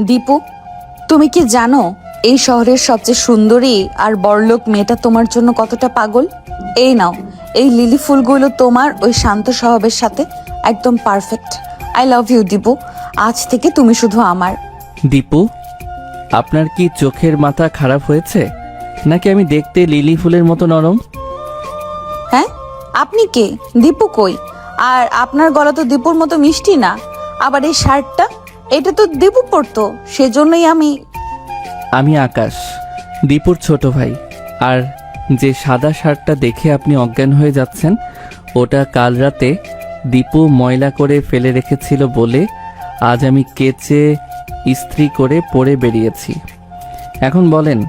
দীপু, তুমি কি জানো এই শহরের সবচেয়ে সুন্দরী আর বড়লোক মেয়েটা তোমার জন্য কতটা পাগল? এই নাও, এই লিলি ফুলগুলো তোমার ওই শান্ত স্বভাবের সাথে একদম perfect. I love you Dipu, আজ থেকে তুমি শুধু আমার। দীপু, আপনার কি চোখের মাথা খারাপ হয়েছে, নাকি আমি দেখতে লিলি ফুলের মতো নরম? হ্যাঁ, আপনি কে? দীপু কই? আর আপনার গলা তো দীপুর মতো মিষ্টি না। আবার এই শার্টটা, এটা তো দীপু পরতো, সেজন্যই আমি আকাশ, দীপুর ছোট ভাই। আর যে সাদা শার্টটা দেখে আপনি অজ্ঞান হয়ে যাচ্ছেন, ওটা কাল রাতে দীপু ময়লা করে ফেলে রেখেছিল বলে আজ আমি কেচে ইস্ত্রি করে পরে বেরিয়েছি। এখন বলেন,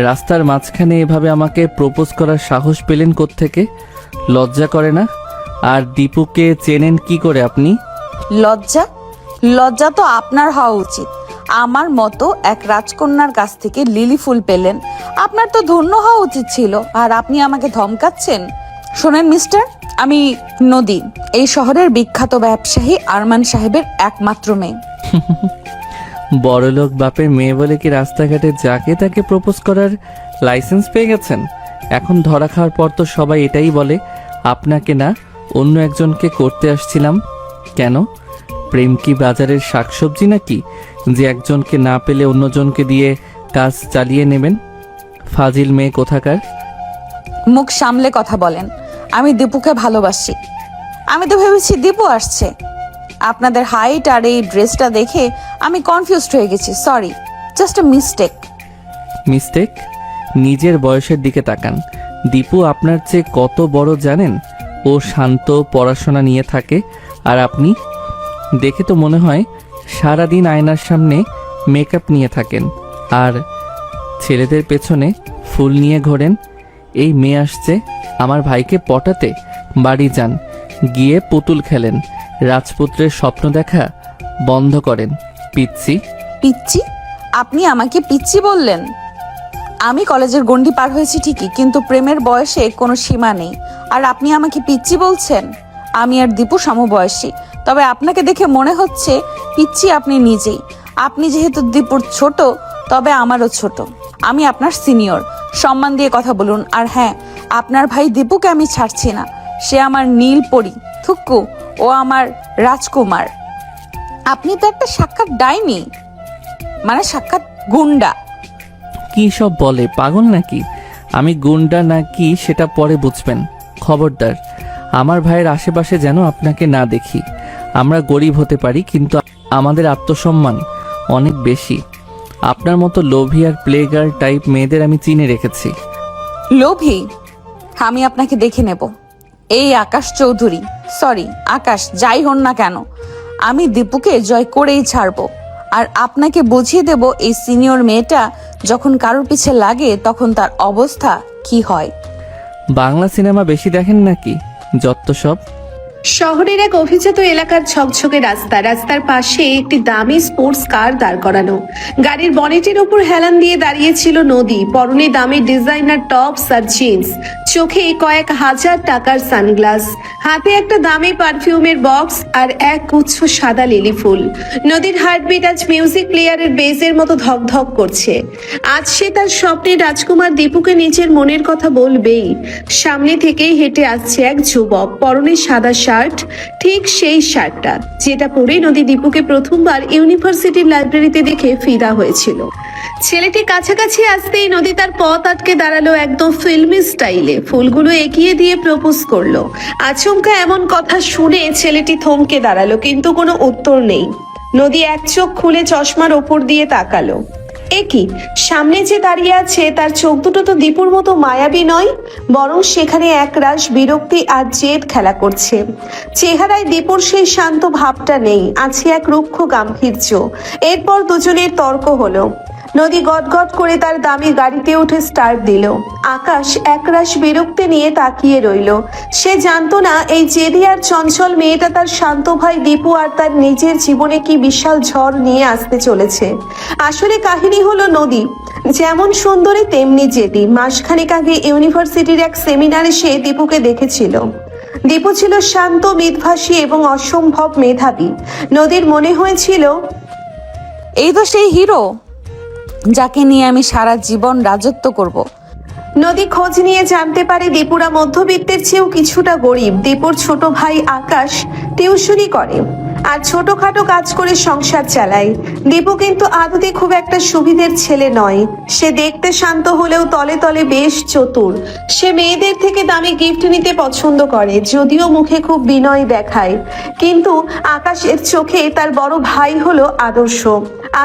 রাস্তার মাঝখানে এভাবে আমাকে প্রপোজ করার সাহস পেলেন কোত্থেকে? লজ্জা করে না? আর দীপুকে চেনেন কি করে আপনি? লজ্জা? লজ্জা তো আপনার হওয়া উচিত। আমার মতো এক রাজকন্যার কাছ থেকে লিলি ফুল পেলেন, আপনার তো ধন্য হওয়া উচিত ছিল। আর আপনি আমাকে ধমকাচ্ছেন? শোনেন মিস্টার, আমি নদী, এই শহরের বিখ্যাত ব্যবসায়ী আরমান সাহেবের একমাত্র মেয়ে। বড়লোক বাপের মেয়ে বলে কি রাস্তাঘাটে যাকে তাকে প্রপোজ করার লাইসেন্স পেয়ে গেছেন? এখন ধরা খাওয়ার পর তো সবাই এটাই বলে, আপনাকে না অন্য একজনকে করতে আসছিলাম। কেন? প্রেম কি বাজারের শাকসবজি নাকি, যে একজনকে না পেলে অন্যজনকে দিয়ে কাজ চালিয়ে নেবেন? ফাজিল মেয়ে কোথাকার। মুখ সামলে কথা বলেন। আমি দীপুকে ভালোবাসি। আমি তো ভেবেছি দীপু আসছে। আপনাদের হাইট আর এই ড্রেসটা দেখে আমি কনফিউজড হয়ে গেছি। Sorry, just a mistake. Mistake? নিজের বয়সের দিকে তাকান। দীপু আপনার চেয়ে কত বড় জানেন? ও শান্ত, পড়াশোনা নিয়ে থাকে, আর আপনি দেখে তো মনে হয় সারাদিন আয়নার সামনে মেকআপ নিয়ে থাকেন আর ছেলেদের পেছনে ফুল নিয়ে ঘোরেন। এই মেয়ে আসছে আমার ভাইকে পটাতে, বাড়ি যান, গিয়ে পুতুল খেলেন, রাজপুত্রের স্বপ্ন দেখা বন্ধ করেন। পিচ্ছি। পিচ্ছি? আপনি আমাকে পিচ্ছি বললেন? আমি কলেজের গণ্ডি পার হয়েছি ঠিকই, কিন্তু প্রেমের বয়সে কোনো সীমা নেই। আর আপনি আমাকে পিচ্ছি বলছেন? আমি আর দীপু সমবয়সী, তবে আপনাকে দেখে মনে হচ্ছে পিচ্ছি আপনি নিজেই। আপনি যেহেতু দীপুর ছোট, তবে আমারও ছোট। আমি আপনার সিনিয়র, সম্মান দিয়ে কথা বলুন। আর হ্যাঁ, আপনার ভাই দীপুকে আমি ছাড়ছি না। সে আমার নীল পরী, থুক্কু, ও আমার রাজকুমার। আপনি তো একটা সাক্ষাৎ ডাইনি, মানে সাক্ষাৎ গুন্ডা। কি সব বলে, পাগল নাকি? আমি গুন্ডা নাকি সেটা পরে বুঝবেন। খবরদার, আমার ভাইয়ের আশেপাশে যেন আপনাকে না দেখি। আমরা গরিব হতে পারি, কিন্তু আমাদের আত্মসম্মান অনেক বেশি। আপনার মতো লোভী আর প্লে গার্ল টাইপ মেয়েদের আমি চিনে রেখেছি। লোভী? আমি আপনাকে দেখে নেব। এই আকাশ চৌধুরী, সরি আকাশ, যাই হন না কেন, আমি দীপুকে জয় করেই ছাড়বো। আর আপনাকে বুঝিয়ে দেব এই সিনিয়র মেয়েটা যখন কারোর পিছে লাগে তখন তার অবস্থা কি হয়। বাংলা সিনেমা বেশি দেখেন নাকি? যত সব। শহরের এক অভিজাত এলাকার ঝকঝকে রাস্তা, রাস্তার পাশে একটি দামি স্পোর্টস কার দাঁড় করানো। গাড়ির বনেটের উপর হেলান দিয়ে দাঁড়িয়েছিল নদী, পরনে দামি ডিজাইনার টপস আর জিন্স, চোখে কয়েক হাজার টাকার সানগ্লাস, হাতে একটা দামি পারফিউমের বক্স আর এক গুচ্ছ সাদা লিলি ফুল। নদীর হার্টবিট আজ মিউজিক প্লেয়ারের বেজের মতো ধকধক করছে। আজ সে তার স্বপ্নের রাজকুমার দীপুকে নিজের মনের কথা বলবেই। সামনে থেকেই হেঁটে আসছে এক যুবক, পরনে সাদা শার্ট, ঠিক সেই শার্টটা যেটা পরে নদী দীপুকে প্রথমবার ইউনিভার্সিটির লাইব্রেরিতে দেখে ফিদা হয়েছিল। ছেলেটি কাছাকাছি আসতেই নদী তার পথ আটকে দাঁড়ালো একদম ফিল্মি স্টাইলে, ফুলগুলো এগিয়ে দিয়ে প্রপোজ করলো। আচমকা এমন কথা শুনে ছেলেটি থমকে দাঁড়ালো, কিন্তু কোনো উত্তর নেই। নদী এক চোখ খুলে চশমার ওপর দিয়ে তাকালো। একই সামনে যে দাঁড়িয়ে আছে তার চোখ দুটো তো দীপুর মতো মায়াবী নয়, বরং সেখানে একরাশ বিরক্তি আর জেদ খেলা করছে। চেহারায় দীপুর সেই শান্ত ভাবটা নেই, আছে এক রুক্ষ গাম্ভীর্য। এরপর দুজনের তর্ক হলো। নদী গদগদ করে তার দামি গাড়িতে উঠে স্টার্ট দিল। আকাশ একরাশ বিরক্তি নিয়ে তাকিয়ে রইল। সে জানতো না এই জেদি আর চঞ্চল মেয়েটা তার শান্ত ভাই দীপু আর তার নিজের জীবনে কি বিশাল ঝড় নিয়ে আসতে চলেছে। আসলে কাহিনী হলো নদী যেমন সুন্দরী তেমনি জেদি। মাসখানেক আগে ইউনিভার্সিটির এক সেমিনারে সে দীপুকে দেখেছিল। দীপু ছিল শান্ত, মিতভাষী এবং অসম্ভব মেধাবী। নদীর মনে হয়েছিল এই তো সেই হিরো যাকে নিয়ে আমি সারা জীবন রাজত্ব করব। নদী খোঁজ নিয়ে জানতে পারে দীপুরা মধ্যবিত্তের চেয়েও কিছুটা গরিব। দীপুর ছোট ভাই আকাশ টিউশনি করে আর ছোটখাটো কাজ করে সংসার চালায়। দীপু কিন্তু আদতে খুব একটা সুবিধের ছেলে নয়। সে দেখতে শান্ত হলেও তলে তলে বেশ চতুর। সে মেয়েদের থেকে দামি গিফট নিতে পছন্দ করে, যদিও মুখে খুব বিনয় দেখায়। কিন্তু আকাশের চোখে তার বড় ভাই হলো আদর্শ।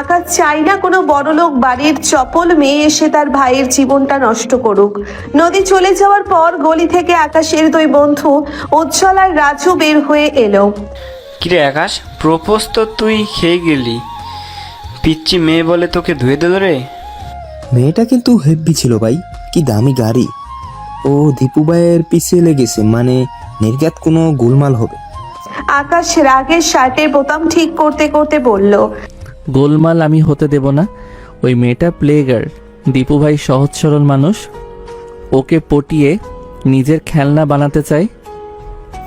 আকাশ চায় না কোনো বড়লোক বাড়ির চপল মেয়ে এসে তার ভাইয়ের জীবনটা নষ্ট করুক। নদী চলে যাওয়ার পর গলি থেকে আকাশের দুই বন্ধু উজ্জ্বল আর রাজু বের হয়ে এলো। কিরে আকাশ, প্রপোজ তো তুই খেয়ে গেলি, পিচ্চি মেয়ে বলে তোকে ধুয়ে দিল রে। মেয়েটা কিন্তু হেব্বি ছিল ভাই, কি দামি গাড়ি। ও দীপু ভাইয়ের পিছে লেগেছে, মানে নির্ঘাত কোনো গোলমাল হবে। আকাশ রাগের শার্টের বোতাম ঠিক করতে করতে বলল, গোলমাল আমি হতে দেব না। ওই মেয়েটা প্লেগার। দীপু ভাই সহজ সরল মানুষ, ওকে পটিয়ে নিজের খেলনা বানাতে চায়।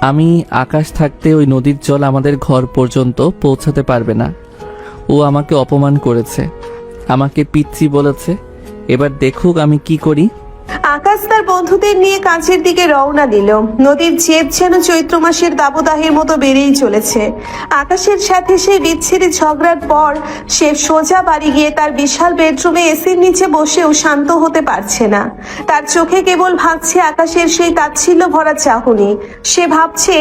আমি আকাশ থাকতে ওই নদীর জল আমাদের ঘর পর্যন্ত পৌঁছাতে পারবে না। ও আমাকে অপমান করেছে, আমাকে পিচ্চি বলেছে। এবার দেখুক আমি কি করি। আকাশ তার বন্ধুদের নিয়ে কাছের দিকে রওনা দিল। নদীর জেদ যেন চৈত্র মাসের দাবদাহের মতো বেড়েই চলেছে। আকাশের সাথে সেই বিচ্ছিরি ঝগড়ার পর সে সোজা বাড়ি গিয়ে তার বিশাল বেডরুমে এসির নিচে বসেও শান্ত হতে পারছে না। তার চোখে কেবল ভাবছে আকাশের সেই তাচ্ছিল্য ভরা চাহনি। সে ভাবছে,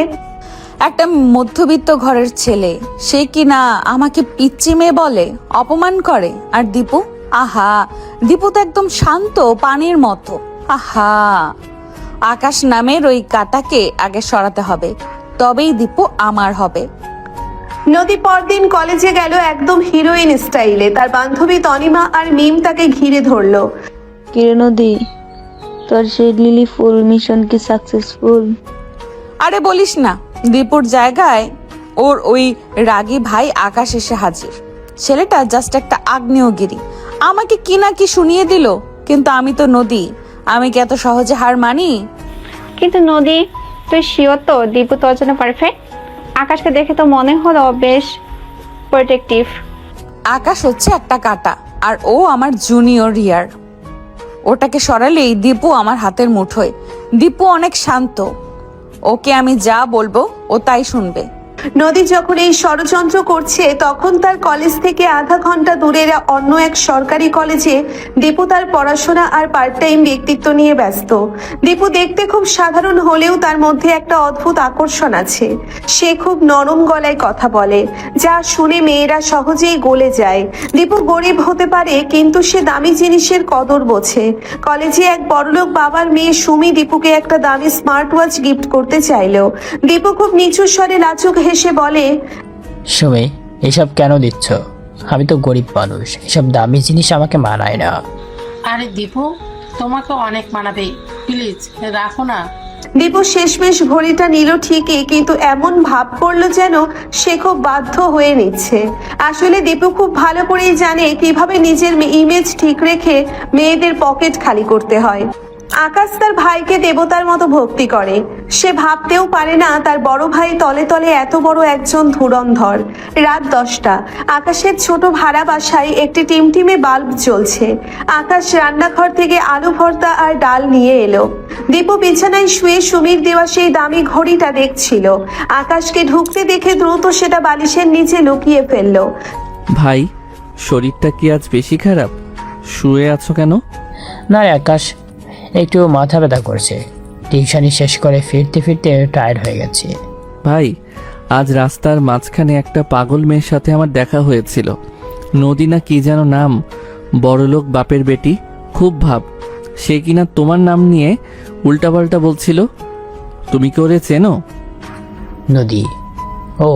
একটা মধ্যবিত্ত ঘরের ছেলে, সে কি না আমাকে পিচ্চি মেয়ে বলে, অপমান করে। আর দীপু, আহা, দীপু তো একদম শান্ত পানির মতো। আহা, আকাশ নামের ওই কাটাকে আগে সরাতে হবে, তবেই দীপু আমার হবে। নদী পরদিন কলেজে গেল একদম হিরোইন স্টাইলে। তার বান্ধবী তনিমা আর মিম তাকে ঘিরে ধরলো। কিরে নদী, তোর সেই লিলি ফুল মিশন কি সাকসেসফুল? আরে বলিস না, দীপুর জায়গায় ওর ওই রাগী ভাই আকাশ এসে হাজির। ছেলেটা জাস্ট একটা আগ্নেয়গিরি, আমাকে কি না কি শুনিয়ে দিল। কিন্তু আমি তো নদী, আমি কি এত সহজে হার মানি? কিন্তু নদী, তুই শিওর তো দীপু তোর জন্য পারফেক্ট? আকাশকে দেখে তো মনে হলো বেশ প্রোটেক্টিভ। আকাশ হচ্ছে একটা কাটা, আর ও আমার জুনিয়র ইয়ার। ওটাকে সরালেই দীপু আমার হাতের মুঠোয়। দীপু অনেক শান্ত, ওকে আমি যা বলবো ও তাই শুনবে। নদী যখন এই ষড়যন্ত্র করছে, তখন তার কলেজ থেকে আধা ঘন্টা দূরের অন্য এক সরকারি কলেজে দীপু তার পড়াশোনা আর পার্ট টাইম ব্যক্তিত্ব নিয়ে ব্যস্ত। দীপু দেখতে খুব সাধারণ হলেও তার মধ্যে একটা অদ্ভুত আকর্ষণ আছে। সে খুব নরম গলায় কথা বলে, যা শুনে মেয়েরা সহজেই গলে যায়। দীপু গরিব হতে পারে, কিন্তু সে দামি জিনিসের কদর বোঝে। কলেজে এক বড়লোক বাবার মেয়ে সুমি দীপুকে একটা দামি স্মার্ট ওয়াচ গিফট করতে চাইলো। দীপু খুব নিচু স্বরে লাজুক হেসে বলে, সুমি, এসব কেন দিচ্ছ? আমি তো গরিব মানুষ, এসব দামি জিনিস আমাকে মানায় না। আরে দীপু, তোমাকে অনেক মানাবে, প্লিজ রাখো না। দীপু শেষমেশ ঘড়িটা নিল ঠিকই, কিন্তু এমন ভাব করলো যেন সে খুব বাধ্য হয়ে নিচ্ছে। আসলে দীপু খুব ভালো করেই জানে কিভাবে নিজের ইমেজ ঠিক রেখে মেয়েদের পকেট খালি করতে হয়। আকাশ তার ভাইকে দেবতার মতো ভক্তি করে। সে ভাবতেও পারে না তার বড় ভাই তলে তলে এত বড় একজন ধুরন্ধর। রাত 10টা। আকাশের ছোট ভাড়া বাসায় একটি টিমটিমে বাল্ব জ্বলছে। আকাশ রান্নাঘর থেকে আলু ভর্তা আর ডাল নিয়ে এলো। দীপু বিছানায় শুয়ে সুমির দেওয়া সেই দামি ঘড়িটা দেখছিল। আকাশকে ঢুকতে দেখে দ্রুত সেটা বালিশের নিচে লুকিয়ে ফেললো। ভাই, শরীরটা কি আজ বেশি খারাপ? শুয়ে আছো কেন? না রে আকাশ, একটু মাথা ব্যথা করছে। টিউশনি শেষ করে ফিরতে ফিরতে টায়ার্ড হয়ে গেছি। ভাই, আজ রাস্তার মাঝখানে একটা পাগল মেয়ের সাথে আমার দেখা হয়েছিল। নদী না কি যেন নাম, বড়লোক বাপের বেটি, খুব ভাব। সে কিনা তোমার নাম নিয়ে উল্টাপাল্টা বলছিল। তুমি কি ওরে চেনো? নদী? ও,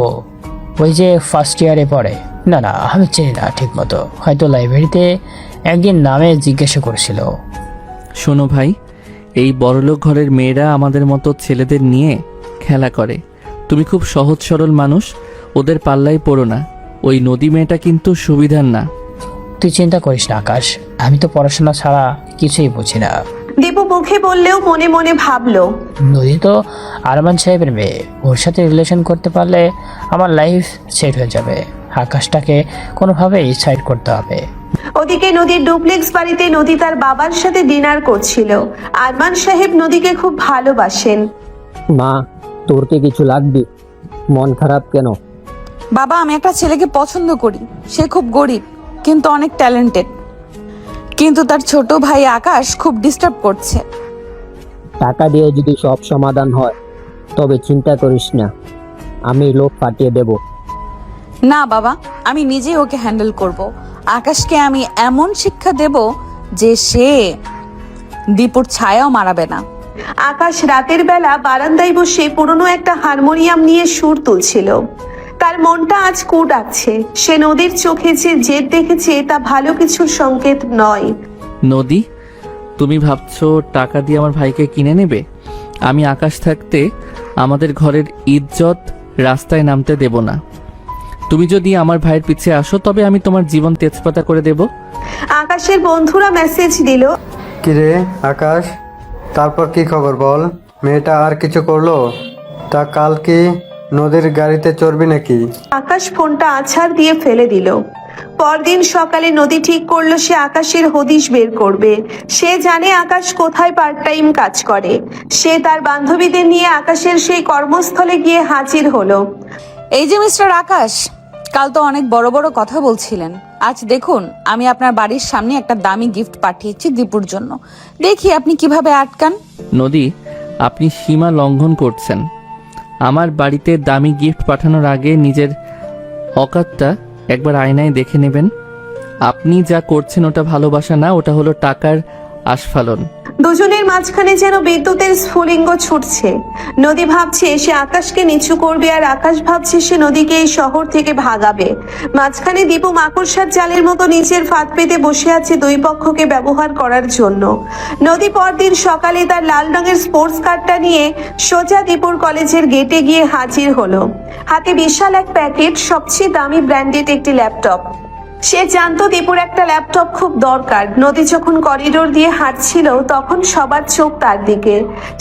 ওই যে ফার্স্ট ইয়ারে পড়ে। না না, আমি চিনি না ঠিক মতো, হয়তো লাইব্রেরিতে একদিন নামে জিজ্ঞাসা করছিল। শোনো ভাই, এই বড়লোক ঘরের মেয়েরা আমাদের মতো ছেলেদের নিয়ে খেলা করে। তুমি খুব সহজ সরল মানুষ, ওদের পাল্লায় পড়ো না। ওই নদী মেয়েটা কিন্তু সুবিধার না। তুই চিন্তা করিস না আকাশ, আমি তো পড়াশোনা ছাড়া কিছুই বুঝি না। দীপু মুখে বললেও মনে মনে ভাবলো, নদী তো আরমান সাহেবের মেয়ে, ওর সাথে রিলেশন করতে পারলে আমার লাইফ সেট হয়ে যাবে। আকাশটাকে কোনোভাবেই সাইড করতে হবে। ওদিকে নদীর ডুপ্লেক্স বাড়িতে নদী তার বাবার সাথে ডিনার করছিল। আরমান সাহেব নদীকে খুব ভালোবাসেন। মা, তোর কি কিছু লাগবে? মন খারাপ কেন? বাবা, আমি একটা ছেলেকে পছন্দ করি। সে খুব গরিব কিন্তু অনেক ট্যালেন্টেড, কিন্তু তার ছোট ভাই আকাশ খুব ডিস্টার্ব করছে। টাকা দিয়ে যদি সব সমাধান হয় তবে চিন্তা করিস না, আমি লোক পাঠিয়ে দেব। না বাবা, আমি নিজেই ওকে হ্যান্ডেল করব। আকাশকে আমি এমন শিক্ষা দেব যে সে দীপুর ছায়াও মারাবে না। আকাশ রাতের বেলা বারান্দায় বসে পুরনো একটা হারমোনিয়াম নিয়ে সুর তুলছিল। তার মনটা আজ কু ডাকছে। সে নদীর চোখে যে জেদ দেখেছে তা ভালো কিছুর সংকেত নয়। নদী, তুমি ভাবছো টাকা দিয়ে আমার ভাইকে কিনে নেবে? আমি আকাশ থাকতে আমাদের ঘরের ইজ্জত রাস্তায় নামতে দেব না। তুমি যদি আমার ভাইয়ের পিছে আসো তবে আমি তোমার জীবন তেজপাতা করে দেব। আকাশের বন্ধুরা মেসেজ দিল, কিরে আকাশ, তারপর কি খবর বল? মেয়েটা আর কিছু করলো? তা কাল কি নদীর গাড়িতে চড়বি নাকি? আকাশ ফোনটা আছাড় দিয়ে ফেলে দিল। পরদিন সকালে নদী ঠিক করলো সে আকাশের হদিশ বের করবে। সে জানে আকাশ কোথায় পার্ট টাইম কাজ করে। সে তার বান্ধবীদের নিয়ে আকাশের সেই কর্মস্থলে গিয়ে হাজির হলো। এই যে মিস্টার আকাশ, কাল তো অনেক বড় বড় কথা বলছিলেন। আজ দেখুন, আমি আপনার বাড়ির সামনে একটা দামি গিফট পাঠিয়েছি দীপুর জন্য। দেখি আপনি কিভাবে আটকান। নদী, আপনি সীমা লঙ্ঘন করছেন। আমার বাড়িতে দামি গিফট পাঠানোর আগে নিজের অকাতটা একবার আয়নায় দেখে নেবেন। আপনি যা করছেন ওটা ভালোবাসা না, ওটা হলো টাকার আস্ফালন। দুজনের মাঝখানে যেন বিদ্যুতের স্ফুলিঙ্গ ছুটছে। নদী ভাবছে সে আকাশকে নিচু করবে আর আকাশ ভাবছে সে নদীকে এই শহর থেকে ভাগাবে। মাঝখানে দীপু মাকড়সার জালের মতো নিচের ফাঁদ পেতে বসে আছে দুই পক্ষকে ব্যবহার করার জন্য। নদী পরদিন সকালে তার লাল রঙের স্পোর্টস কারটা নিয়ে সোজা দীপুর কলেজের গেটে গিয়ে হাজির হলো। হাতে বিশাল এক প্যাকেট, সবচেয়ে দামি ব্র্যান্ডেড একটি ল্যাপটপ। সে জানতো দীপুর একটা ল্যাপটপ খুব দরকার। নদী যখন করিডোর দিয়ে হাঁটছিল তখন সবার চোখ তার দিকে।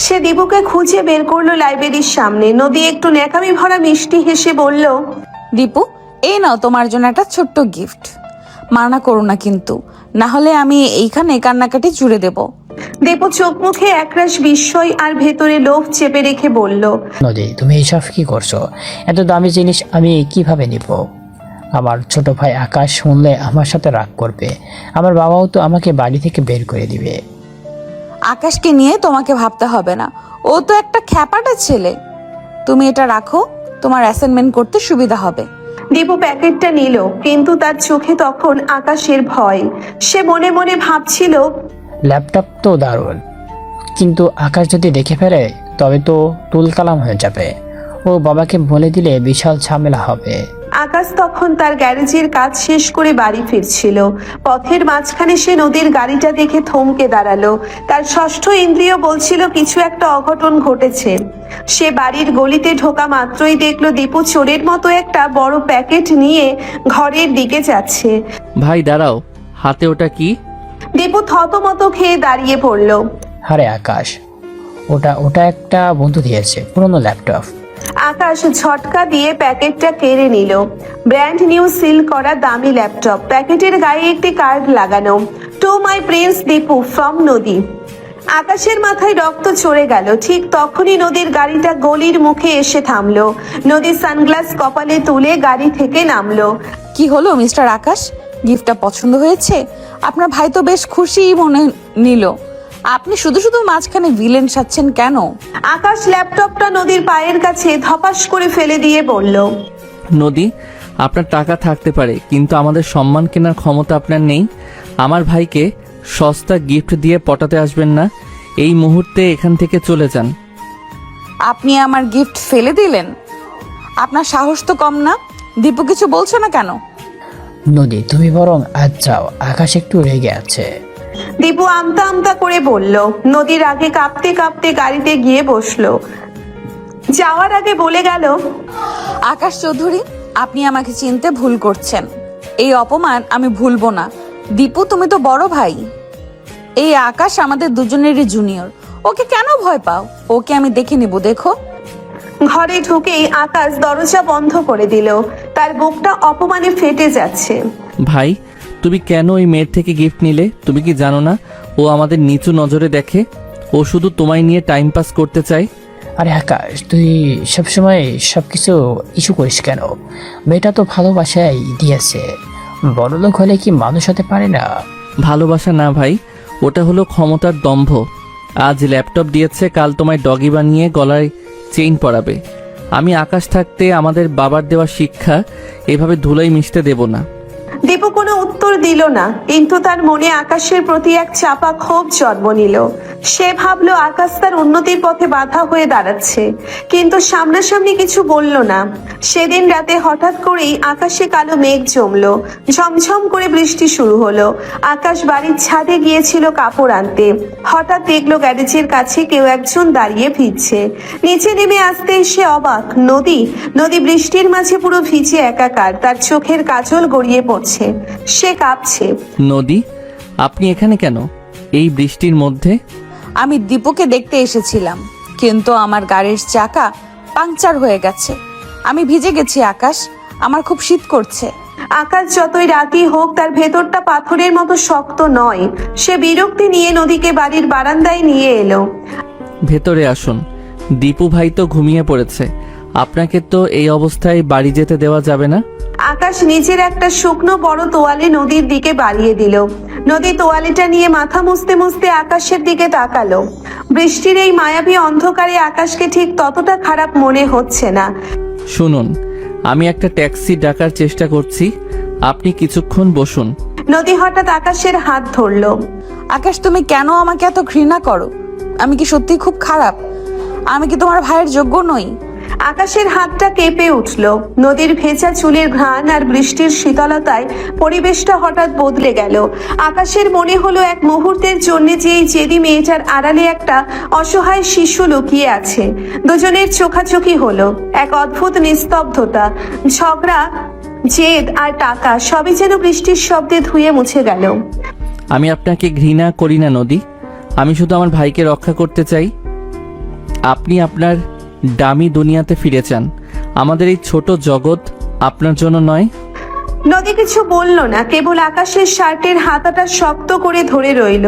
সে দীপুকে খুঁজে বের করলো লাইব্রেরির সামনে। নদী একটু ন্যাকামি ভরা মিষ্টি হেসে বলল, দীপু, এই নাও তোমার জন্য একটা ছোট্ট গিফট। মানা করো না কিন্তু, না হলে আমি এইখানে কান্নাকাটি জুড়ে দেব। দীপু চোখ মুখে একরাশ বিস্ময় আর ভেতরে লোভ চেপে রেখে বলল, নদী, তুমি এইসব কি করছো? এত দামি জিনিস আমি কিভাবে নিব? আমার ছোট ভাই আকাশ শুনলে আমার সাথে রাগ করবে। আমার বাবাও তো আমাকে বাড়ি থেকে বের করে দিবে। আকাশকে নিয়ে তোমাকে ভাবতে হবে না, ও তো একটা খ্যাপাটা ছেলে। তুমি এটা রাখো, তোমার অ্যাসাইনমেন্ট করতে সুবিধা হবে। দীপু প্যাকেটটা নিল, কিন্তু তার চোখে তখন আকাশের ভয়। সে মনে মনে ভাবছিল, ল্যাপটপ তো দারুণ, কিন্তু আকাশ যদি দেখে ফেলে তবে তো তুলকালাম হয়ে যাবে। ও বাবাকে বলে দিলে বিশাল ঝামেলা হবে। আকাশ তখন তার গ্যারেজের কাজ শেষ করে বাড়ি ফিরছিল। পথের মাঝখানে সে নদীর গাড়িটা দেখে থমকে দাঁড়ালো। তার ষষ্ঠ ইন্দ্রিয় বলছিল কিছু একটা অঘটন ঘটেছে। সে বাড়ির গলিতে ঢোকা মাত্রই দেখলো দীপু চোরের মতো একটা বড় প্যাকেট নিয়ে ঘরের দিকে যাচ্ছে। ভাই দাঁড়াও, হাতে ওটা কি? দীপু থতমত খেয়ে দাঁড়িয়ে পড়লো। আরে আকাশ, ওটা একটা বন্ধু দিয়েছে, পুরনো ল্যাপটপ। আকাশ ঝটকা দিয়ে প্যাকেটটা কেড়ে নিল। ব্র্যান্ড নিউ সিল করা দামি ল্যাপটপ। প্যাকেটের গায়ে একটি কার্ড লাগানো, to my Prince Dipu from নদী। আকাশের মাথায় রক্ত চড়ে গেল। ঠিক তখনই নদীর গাড়িটা গলির মুখে এসে থামলো। নদী সানগ্লাস কপালে তুলে গাড়ি থেকে নামলো। কি হলো মিস্টার আকাশ, গিফটটা পছন্দ হয়েছে? আপনার ভাই তো বেশ খুশিই মনে নিল। আপনি শুধু শুধু মাঝখানে ভিলেন সাজছেন কেন? আকাশ ল্যাপটপটা নদীর পায়ের কাছে ধপাস করে ফেলে দিয়ে বলল, নদী, আপনার টাকা থাকতে পারে কিন্তু আমাদের সম্মান কেনার ক্ষমতা আপনার নেই। আমার ভাইকে সস্তা গিফট দিয়ে পটাতে আসবেন না। এই মুহূর্তে এখান থেকে চলে যান। আপনি আমার গিফট ফেলে দিলেন? আপনার সাহস তো কম না। দীপু কিছু বলছো না কেন? নদী, তুমি বরং আজ যাও, আকাশ একটু রেগে আছে। দীপু আমতা আমতা করে বলল। নদীর আগে কাঁপতে কাঁপতে গাড়িতে গিয়ে বসলো। যাওয়ার আগে বলে গেল, আকাশ চৌধুরী, আপনি আমাকে চিনতে ভুল করছেন। এই অপমান আমি ভুলবো না। দীপু, তুমি তো বড় ভাই। এই আকাশ আমাদের দুজনেরই জুনিয়র, ওকে কেন ভয় পাও? ওকে আমি দেখে নিব, দেখো। ঘরে ঢুকেই আকাশ দরজা বন্ধ করে দিল। তার বুকটা অপমানে ফেটে যাচ্ছে। ভাই, তুমি কেন ওই মেয়ের থেকে গিফট নিলে? তুমি কি জানো না ও আমাদের নিচু নজরে দেখে? ও শুধু তোমায় নিয়ে টাইম পাস করতে চায়। আরে আকাশ, তুই সবসময় সবকিছু ইস্যু করিস কেন? মেয়েটা তো ভালোবাসাই দিয়েছে, বড়লোক হলে কি মানুষ হতে পারে না? ভালোবাসা না ভাই, ওটা হলো ক্ষমতার দম্ভ। আজ ল্যাপটপ দিয়েছে, কাল তোমায় ডগি বানিয়ে গলায় চেইন পরাবে। আমি আকাশ থাকতে আমাদের বাবার দেওয়া শিক্ষা এভাবে ধুলোয় মিশতে দেব না। দীপু কোনো উত্তর দিল না, কিন্তু তার মনে আকাশের প্রতি এক চাপা ক্ষোভ জন্ম নিল। সে ভাবলো আকাশ তার উন্নতির পথে বাধা হয়ে দাঁড়াচ্ছে, কিন্তু সামনাসামনি কিছু বলল না। সেদিন রাতে হঠাৎ করেই আকাশে কালো মেঘ জমলো, ঝমঝম করে বৃষ্টি শুরু হলো। আকাশ বাড়ির ছাদে গিয়েছিল কাপড় আনতে। হঠাৎ দেখলো গ্যারেজের কাছে কেউ একজন দাঁড়িয়ে ভিজছে। নিচে নেমে আসতে সে অবাক। নদী বৃষ্টির মাঝে পুরো ভিজে একাকার, তার চোখের কাজল গড়িয়ে পড়ছে। সে কাঁপছে। নদী, আপনি এখানে কেন এই বৃষ্টির মধ্যে? আমি দীপুকে দেখতে এসেছিলাম, কিন্তু আমার গাড়ির চাকা পাংচার হয়ে গেছে। আমি ভিজে গেছি আকাশ, আমার খুব শীত করছে। আকাশ যতই রাগী হোক, তার ভেতরটা পাথরের মতো শক্ত নয়। সে বিরক্তি নিয়ে নদীকে বাড়ির বারান্দায় নিয়ে এলো। ভেতরে আসুন, দীপু ভাই তো ঘুমিয়ে পড়েছে। আপনাকে তো এই অবস্থায় বাড়ি যেতে দেওয়া যাবে না। আকাশ নিজের একটা শুকনো বড় তোয়ালে নদীর দিকে বাড়িয়ে দিল। নদী তোয়ালেটা নিয়ে মাথা মুছতে মুছতে আকাশের দিকে তাকালো। বৃষ্টির এই মায়াবী অন্ধকারে আকাশকে ঠিক ততটা খারাপ মনে হচ্ছে না। শুনুন, আমি একটা ট্যাক্সি ডাকার চেষ্টা করছি, আপনি কিছুক্ষণ বসুন। নদী হঠাৎ আকাশের হাত ধরলো। আকাশ, তুমি কেন আমাকে এত ঘৃণা করো? আমি কি সত্যি খুব খারাপ? আমি কি তোমার ভাইয়ের যোগ্য নই? আকাশের হাতটা কেঁপে উঠল। নদীর ভেজা চুলের ঘ্রাণ আর বৃষ্টির শীতলতায় পরিবেশটা হঠাৎ বদলে গেল। আকাশের মনে হলো এক মুহূর্তের জন্য যে এই জেদি মেয়েটার আড়ালে একটা অসহায় শিশু লুকিয়ে আছে। দুজনের চোখাচোখি হলো। এক অদ্ভুত নিস্তব্ধতা, ঝগড়া, জেদ আর টাকা সবই যেন বৃষ্টির শব্দে ধুয়ে মুছে গেল। আমি আপনাকে ঘৃণা করি না নদী, আমি শুধু আমার ভাইকে রক্ষা করতে চাই। আপনি আপনার দামি দুনিয়াতে ফিরে যান। আমাদের এই ছোট জগৎ আপনার জন্য নয়। নদী কিছু বলল না, কেবল আকাশের শার্টের হাতাটা শক্ত করে ধরে রইল।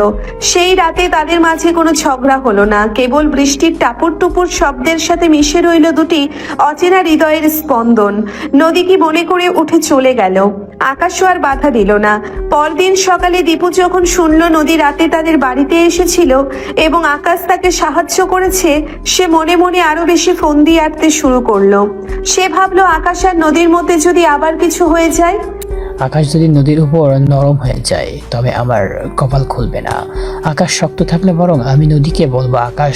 সেই রাতে তাদের মাঝে কোনো ঝগড়া হলো না, কেবল বৃষ্টির টাপুর টুপুর শব্দের সাথে মিশে রইল দুটি অচেনা হৃদয়ের স্পন্দন। নদী কি মনে করে উঠে চলে গেল। আকাশও আর বাধা দিল না। পরদিন সকালে দীপু যখন শুনলো নদী রাতে তাদের বাড়িতে এসেছিল এবং আকাশ তাকে সাহায্য করেছে, সে মনে মনে আরো বেশি ফন্দি আঁটতে শুরু করলো। সে ভাবলো আকাশ আর নদীর মধ্যে যদি আবার কিছু হয়ে যায়। আকাশ যদি নদীর উপর নরম হয়ে যায় তবে আমার কপাল খুলবে না। আকাশ শক্ত থাকলে বরং আমি নদীকে বলবো আকাশ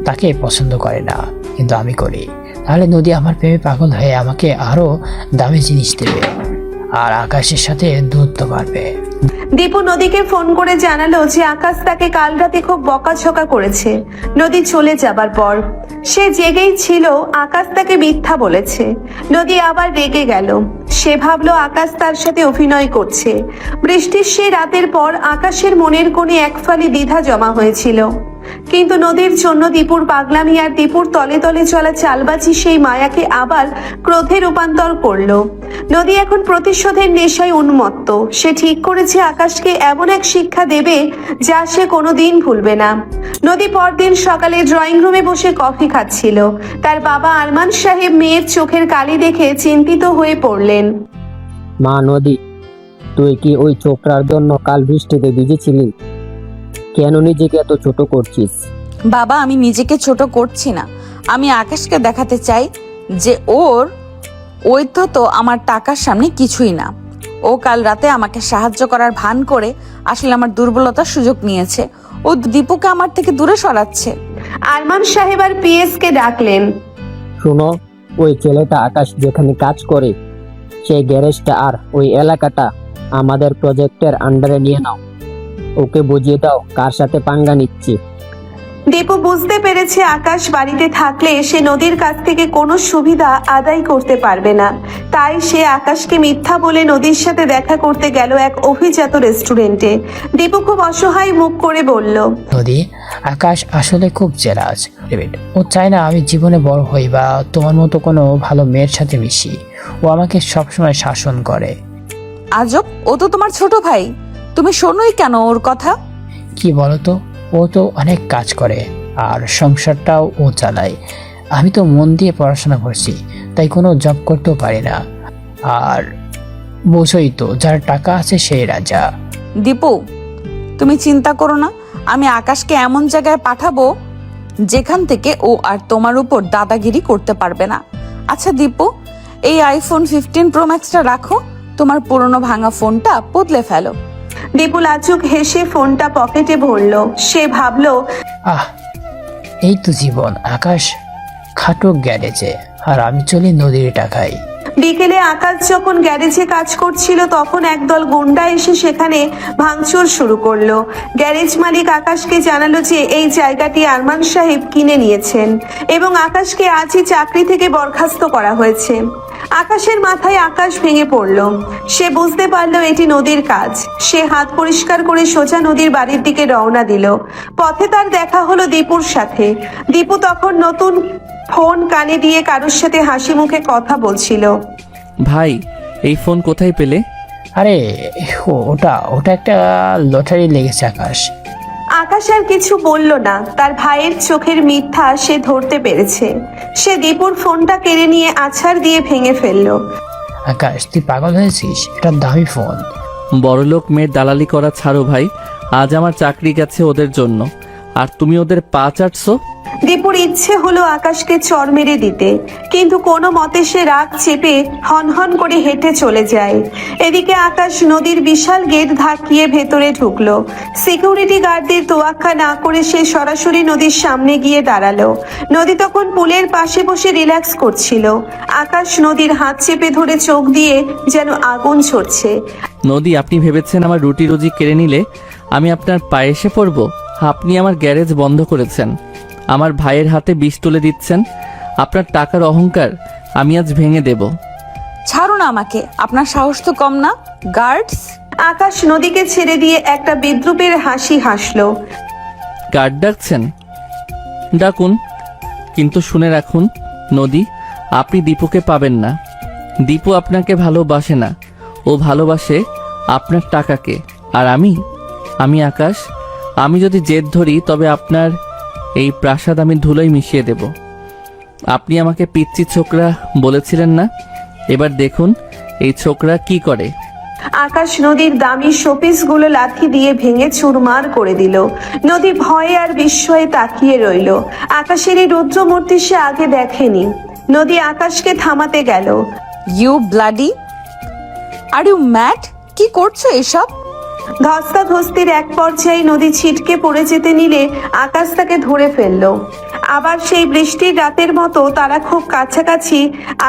তাকে পছন্দ করে না, কিন্তু আমি করি। তাহলে নদী আমার প্রেমে পাগল হয়ে আমাকে আরো দামি জিনিস দেবে, আর আকাশের সাথে দূরত্ব বাড়বে। দীপু নদীকে ফোন করে জানালো যে আকাশ তাকে কাল রাতে খুব বকাঝকা করেছে। নদী চলে যাবার পর সে জেগেই ছিল, আকাশ তাকে মিথ্যা বলেছে। নদী আবার রেগে গেল। সে ভাবলো আকাশ তার সাথে অভিনয় করছে। বৃষ্টির সে রাতের পর আকাশের মনের কোণে এক ফালি দ্বিধা জমা হয়েছিল, কিন্তু নদীর জন্য দীপুর পাগলামি আর দীপুর তলে তলে চলা চালবাজি সেই মায়াকে আবার ক্রোধে রূপান্তর করলো। নদী এখন প্রতিশোধের নেশায় উন্মত্ত। সে ঠিক করেছে আকাশকে এমন এক শিক্ষা দেবে যা সে কোনোদিন ভুলবে না। নদী পরদিন সকালে ড্রয়িং রুমে বসে কফি খাচ্ছিল। তার বাবা আরমান সাহেব মেয়ের চোখের কালি দেখে চিন্তিত হয়ে পড়লেন। মা নদী, তুই কি ওই ছোকরার জন্য কাল বৃষ্টিতে ভিজেছিলি? কেন নিজেকে এত ছোট করছিস? বাবা, আমি নিজেকে ছোট করছি না। আমি আকাশকে দেখাতে চাই যে ওর ঐক্য তো আমার টাকার সামনে কিছুই না। ও কাল রাতে আমাকে সাহায্য করার ভান করে আসলে আমার দুর্বলতার সুযোগ নিয়েছে। ও দীপুকে আমার থেকে দূরে সরাচ্ছে। আরমান সাহেব আর পিএস কে ডাকলেন। শোনো, ওই ছেলেটা আকাশ যেখানে কাজ করে সেই গ্যারেজটা আর ওই এলাকাটা আমাদের প্রজেক্টের আন্ডারে নিয়ে নাও। ওকে বুঝিয়ে দাও কার সাথে পাঙ্গা নিচ্ছি। দীপু বুঝতে পেরেছে আকাশ বাড়িতে থাকলে সে নদীর কাছ থেকে কোনো সুবিধা আদায় করতে পারবে না। তাই সে আকাশকে মিথ্যা বলে নদীর সাথে দেখা করতে গেল এক অভিজাত রেস্টুরেন্টে। দীপু খুব অসহায় মুখ করে বলল, নদী, আকাশ আসলে খুব জেলাস। ও চায় না আমি জীবনে বড় হই বা তোমার মতো কোনো ভালো মেয়ের সাথে মিশি। ও আমাকে সবসময় শাসন করে। আজব, ও তো তোমার ছোট ভাই, তুমি শোনোই কেন ওর কথা? কি বলতো, ও তো অনেক কাজ করে আর সংসারটাও ও চালায়। আমি তো মন দিয়ে পড়াশোনা করছি, তাই কোনো জব করতেও পারি না। আর বোঝোই তো, যার টাকা আছে সেই রাজা। দীপু, তুমি চিন্তা করো না, আমি আকাশকে এমন জায়গায় পাঠাবো যেখান থেকে ও আর তোমার উপর দাদাগিরি করতে পারবে না। আচ্ছা দীপু, এই আইফোন 15 প্রো ম্যাক্সটা রাখো, তোমার পুরনো ভাঙা ফোনটা বদলে ফেলো। দীপু লাজুক হেসে ফোনটা পকেটে ভরলো। সে ভাবলো, আহ, এই তো জীবন। আকাশ খাটো গ্যারেজে আর আমি চলি নদীর টাকায়। বিকেলে আকাশ যখন গ্যারেজে কাজ করছিল তখন একদল গুন্ডা এসে সেখানে ভাঙচুর শুরু করলো। গ্যারেজ মালিক আকাশকে জানালো যে এই জায়গাটি আরমান সাহেব কিনে নিয়েছেন এবং আকাশকে আজই চাকরি থেকে বরখাস্ত করা হয়েছে। আকাশের মাথায় আকাশ ভেঙে পড়ল। সে বুঝতে পারলো এটি নদীর কাজ। সে হাত পরিষ্কার করে সোজা নদীর বাড়ির দিকে রওনা দিল। পথে তার দেখা হলো দীপুর সাথে। দীপু তখন নতুন ফোন কানে দিয়ে কারোর সাথে হাসি মুখে কথা বলছিল। ভাই, এই ফোন কোথায় পেলে? আরে ওটা ওটা একটা লটারি লেগেছে আকাশ। আকাশ আর কিছু বলল না। তার ভাইয়ের চোখের মিথ্যা সে ধরতে পেরেছে। সে দীপুর ফোনটা কেড়ে নিয়ে আছাড় দিয়ে ভেঙে ফেললো। আকাশ, তুই পাগল হয়েছিস? এটা দামি ফোন। বড়লোক মেয়ের দালালি করা ছাড়ো ভাই, আজ আমার চাকরি গেছে ওদের জন্য, আর তুমি ওদের পা চাটছো। দীপুর ইচ্ছে হলো আকাশকে চড় মেরে দিতে, কিন্তু কোনো মতে সে রাগ চেপে হনহন করে হেঁটে চলে যায়। এদিকে আকাশ নদীর বিশাল গেট ধাকিয়ে ভেতরে ঢুকলো। সিকিউরিটি গার্ডদের তোয়াক্কা না করে সে সরাসরি নদীর সামনে গিয়ে দাঁড়ালো। নদী তখন পুলের পাশে বসে রিল্যাক্স করছিল। আকাশ নদীর হাত চেপে ধরে চোখ দিয়ে যেন আগুন ঝরছে। নদী, আপনি ভেবেছেন আমার রুটি রুজি কেড়ে নিলে আমি আপনার পায়ে এসে পড়বো? আপনি আমার গ্যারেজ বন্ধ করেছেন, আমার ভাইয়ের হাতে বিষ তুলে দিচ্ছেন। আপনার টাকার অহংকার আমি আজ ভেঙে দেব। ছাড়ো না আমাকে, আপনার সাহস তো কম না। গার্ডস! আকাশ নদীকে ছেড়ে দিয়ে একটা বিদ্রুপের হাসি হাসলো। গার্ড ডাকছেন? ডাকুন, কিন্তু শুনে রাখুন নদী, আপনি দীপুকে পাবেন না। দীপু আপনাকে ভালোবাসে না, ও ভালোবাসে আপনার টাকাকে। আর আমি আকাশ, আমি যদি জেদ ধরি তবে আপনার এই প্রাসাদ আমি ধুলোয় মিশিয়ে দেব। আপনি আমাকে পিচ্চি ছোকরা বলেছিলেন না? এবার দেখুন এই ছোকরা কি করে। আকাশ নদীর দামি শোপিসগুলো লাথি দিয়ে ভেঙে চুরমার করে দিল। নদী ভয়ে আর বিস্ময়ে তাকিয়ে রইল। আকাশের এই রুদ্রমূর্তি সে আগে দেখেনি। নদী আকাশকে থামাতে গেল। You bloody, are you mad? কি করছো এসব? ধস্তাধস্তির এক পর্যায়ে নদী ছিটকে পড়ে যেতে নিলে আকাশ তাকে ধরে ফেললো। আবার সেই বৃষ্টির রাতের মতো তারা খুব কাছাকাছি।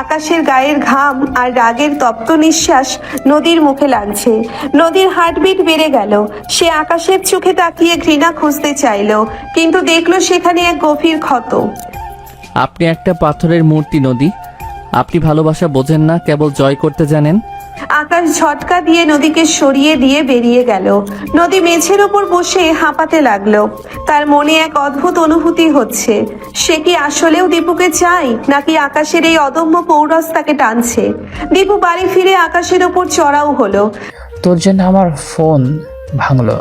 আকাশের গায়ের ঘাম আর রাগের তপ্ত নিঃশ্বাস নদীর মুখে লাগছে। নদীর হার্টবিট বেড়ে গেল। সে আকাশের চোখে তাকিয়ে ঘৃণা খুঁজতে চাইল, কিন্তু দেখলো সেখানে এক গভীর ক্ষত। আপনি একটা পাথরের মূর্তি নদী, আপনি ভালোবাসা বোঝেন না, কেবল জয় করতে জানেন। আকাশ ঝটকা দিয়ে নদীকে সরিয়ে দিয়ে বেরিয়ে গেল। নদী মেঝের ওপর বসে হাঁপাতে লাগলো। তার মনে এক অদ্ভুত অনুভূতি হচ্ছে। সে কি আসলেও দীপুকে চায়, নাকি আকাশের এই অদম্য পৌরস তাকে টানছে? দীপু বাড়ি ফিরে আকাশের ওপর চড়াও হলো। তোর জন্য আমার ফোন ভাঙলো,